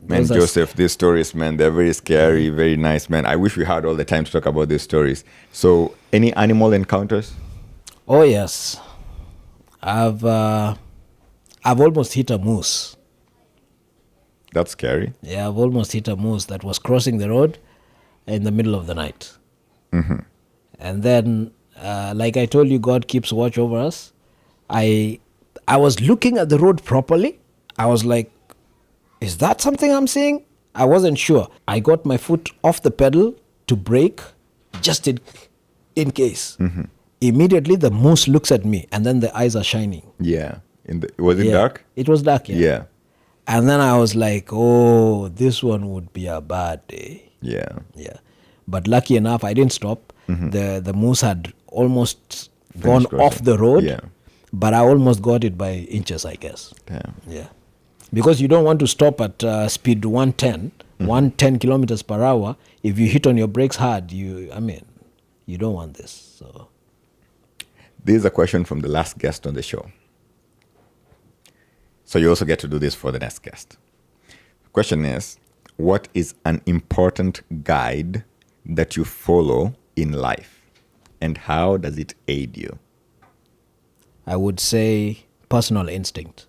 Speaker 2: Man, Joseph, these stories, man, they're very scary, very nice, man. I wish we had all the time to talk about these stories. So, any animal encounters?
Speaker 1: Oh yes, I've almost hit a moose.
Speaker 2: That's scary.
Speaker 1: Yeah, I've almost hit a moose that was crossing the road in the middle of the night. And then, like I told you, God keeps watch over us. I was looking at the road properly. I was like, is that something I'm seeing? I wasn't sure. I got my foot off the pedal to brake just in case. Immediately the moose looks at me and then the eyes are shining.
Speaker 2: Yeah. Was it dark?
Speaker 1: It was dark, yeah.
Speaker 2: Yeah.
Speaker 1: And then I was like, oh, this one would be a bad day.
Speaker 2: Yeah.
Speaker 1: Yeah. But lucky enough, I didn't stop. The moose had almost gone off the road.
Speaker 2: Yeah.
Speaker 1: But I almost got it by inches, I guess.
Speaker 2: Damn.
Speaker 1: Yeah. Because you don't want to stop at speed 110 kilometers per hour. If you hit on your brakes hard, you don't want this. So,
Speaker 2: this is a question from the last guest on the show. So you also get to do this for the next guest. The question is, what is an important guide that you follow in life, and how does it aid you?
Speaker 1: I would say personal instinct.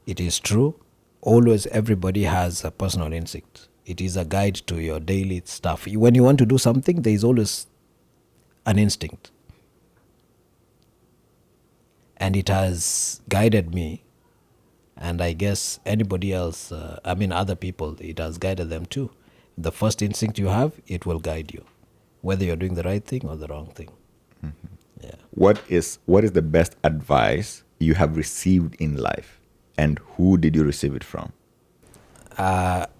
Speaker 1: It is true. Always everybody has a personal instinct. It is a guide to your daily stuff. When you want to do something, there is always an instinct. And it has guided me. And I guess anybody else, other people, it has guided them too. The first instinct you have, it will guide you, whether you're doing the right thing or the wrong thing. Yeah.
Speaker 2: What is the best advice you have received in life, and who did you receive it from?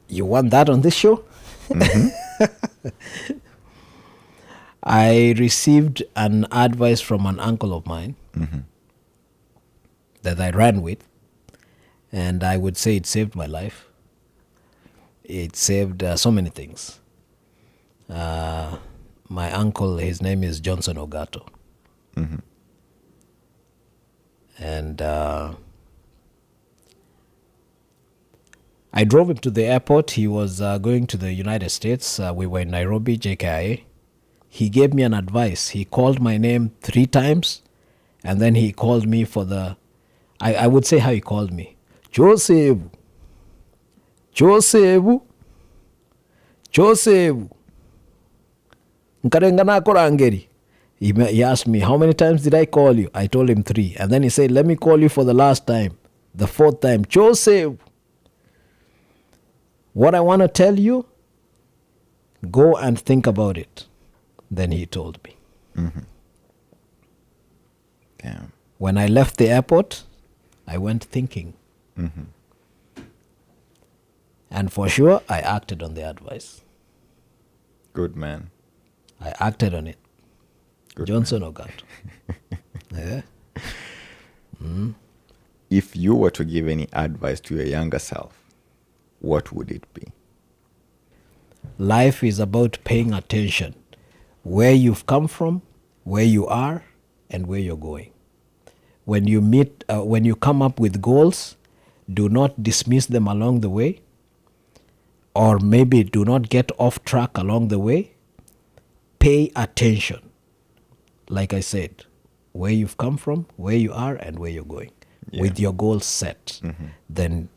Speaker 1: You want that on this show? I received an advice from an uncle of mine that I ran with, and I would say it saved my life. It saved so many things. My uncle, his name is Johnson Ogato. And I drove him to the airport. He was going to the United States. We were in Nairobi, JKIA. He gave me an advice. He called my name 3 times, and then he called me for the... I would say how he called me. Joseph. Nkarengana korangeri. He asked me, how many times did I call you? I told him 3. And then he said, let me call you for the last time. The 4th time. Joseph. What I want to tell you, go and think about it. Then he told me.
Speaker 2: Damn.
Speaker 1: When I left the airport, I went thinking. And for sure, I acted on the advice.
Speaker 2: Good man.
Speaker 1: I acted on it.
Speaker 2: Good
Speaker 1: Johnson Ogato. Yeah.
Speaker 2: If you were to give any advice to your younger self, what would it be?
Speaker 1: Life is about paying attention. Where you've come from, where you are, and where you're going. When you come up with goals, do not dismiss them along the way, or maybe do not get off track along the way. Pay attention. Like I said, where you've come from, where you are, and where you're going.
Speaker 2: Yeah.
Speaker 1: With your goals set, then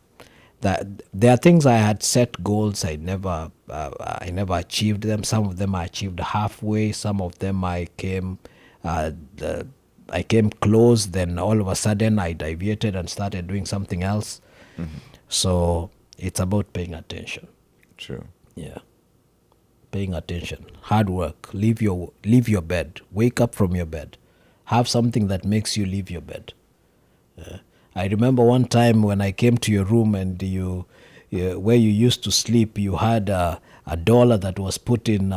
Speaker 1: there are things I had set goals. I never achieved them. Some of them I achieved halfway. Some of them I came close. Then all of a sudden I deviated and started doing something else. So it's about paying attention.
Speaker 2: True.
Speaker 1: Yeah. Paying attention. Hard work. Leave your bed. Wake up from your bed. Have something that makes you leave your bed. I remember one time when I came to your room and where you used to sleep, you had a dollar that was put in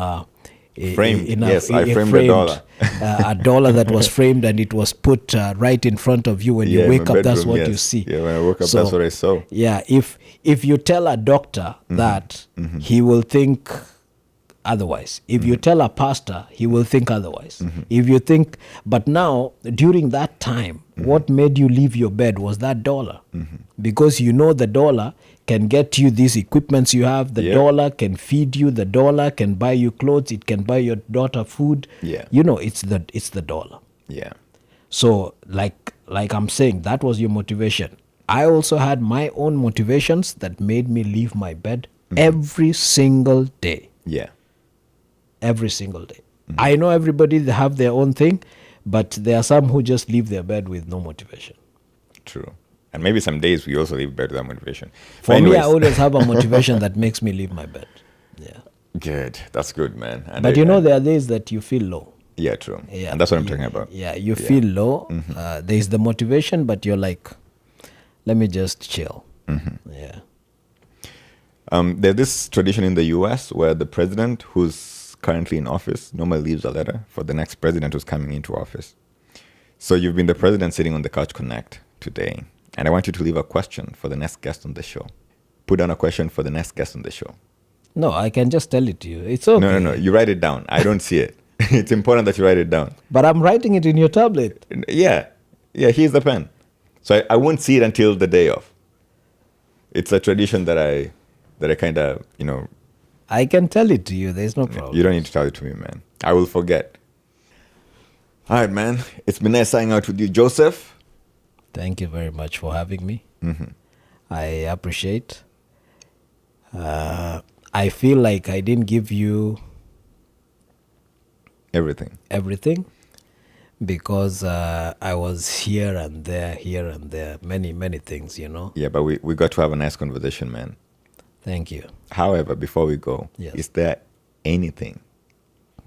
Speaker 2: framed. Yes, I framed a dollar.
Speaker 1: A dollar that was framed, and it was put right in front of you. When you wake up, that's what you see.
Speaker 2: Yeah, when I woke up, that's what I saw.
Speaker 1: Yeah, if you tell a doctor that, he will think otherwise. If you tell a pastor, he will think otherwise. If you think, but now, during that time, what made you leave your bed was that dollar. Because you know the dollar can get you these equipments you have. The dollar can feed you. The dollar can buy you clothes. It can buy your daughter food.
Speaker 2: Yeah.
Speaker 1: You know, it's the dollar.
Speaker 2: Yeah.
Speaker 1: So like I'm saying, that was your motivation. I also had my own motivations that made me leave my bed every single day.
Speaker 2: Yeah.
Speaker 1: Every single day. I know everybody, they have their own thing, but there are some who just leave their bed with no motivation.
Speaker 2: True. And maybe some days we also leave bed without motivation.
Speaker 1: For me, I always have a motivation that makes me leave my bed. Yeah.
Speaker 2: Good. That's good, man. And
Speaker 1: but there are days that you feel low.
Speaker 2: Yeah, true.
Speaker 1: Yeah.
Speaker 2: And that's what I'm talking about.
Speaker 1: Yeah, you feel low. There's the motivation, but you're like, let me just chill. Yeah.
Speaker 2: There's this tradition in the US where the president who's currently in office normally leaves a letter for the next president who's coming into office. So you've been the president sitting on the Couch Connect today. And I want you to leave a question for the next guest on the show. Put down a question for the next guest on the show.
Speaker 1: No, I can just tell it to you. It's okay.
Speaker 2: No. You write it down. I don't see it. It's important that you write it down.
Speaker 1: But I'm writing it in your tablet.
Speaker 2: Yeah. Here's the pen. So I won't see it until the day of. It's a tradition that I kind of,
Speaker 1: I can tell it to you. There's no problem.
Speaker 2: You don't need to tell it to me, man. I will forget. All right, man. It's been nice hanging out with you, Joseph.
Speaker 1: Thank you very much for having me. I appreciate. I feel like I didn't give you everything because I was here and there, many things,
Speaker 2: Yeah, but we got to have a nice conversation, man.
Speaker 1: Thank you.
Speaker 2: However, before we go,
Speaker 1: Yes.
Speaker 2: Is there anything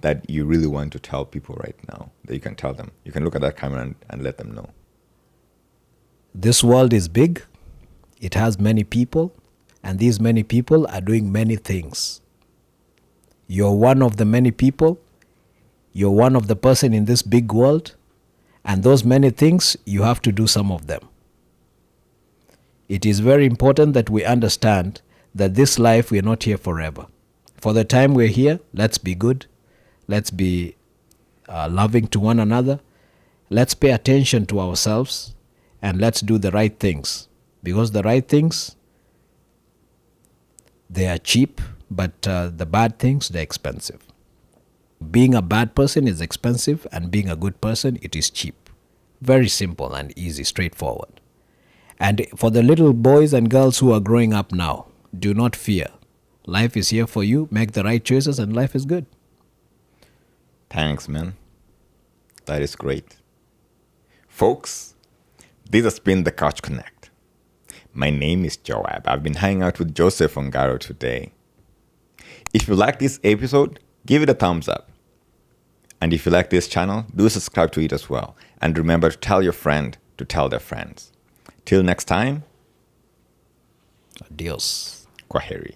Speaker 2: that you really want to tell people right now that you can tell them? You can look at that camera and let them know.
Speaker 1: This world is big. It has many people, and these many people are doing many things. You're one of the many people. You're one of the person in this big world, and those many things, you have to do some of them. It is very important that we understand that this life, we're not here forever. For the time we're here, let's be good. Let's be loving to one another. Let's pay attention to ourselves, and let's do the right things. Because the right things, they are cheap, but the bad things, they're expensive. Being a bad person is expensive, and being a good person, it is cheap. Very simple and easy, straightforward. And for the little boys and girls who are growing up now, do not fear. Life is here for you. Make the right choices, and life is good.
Speaker 2: Thanks, man. That is great. Folks, this has been The Couch Connect. My name is Joab. I've been hanging out with Joseph Ongaro today. If you like this episode, give it a thumbs up. And if you like this channel, do subscribe to it as well. And remember to tell your friend to tell their friends. Till next time,
Speaker 1: Adios.
Speaker 2: Kwaheri.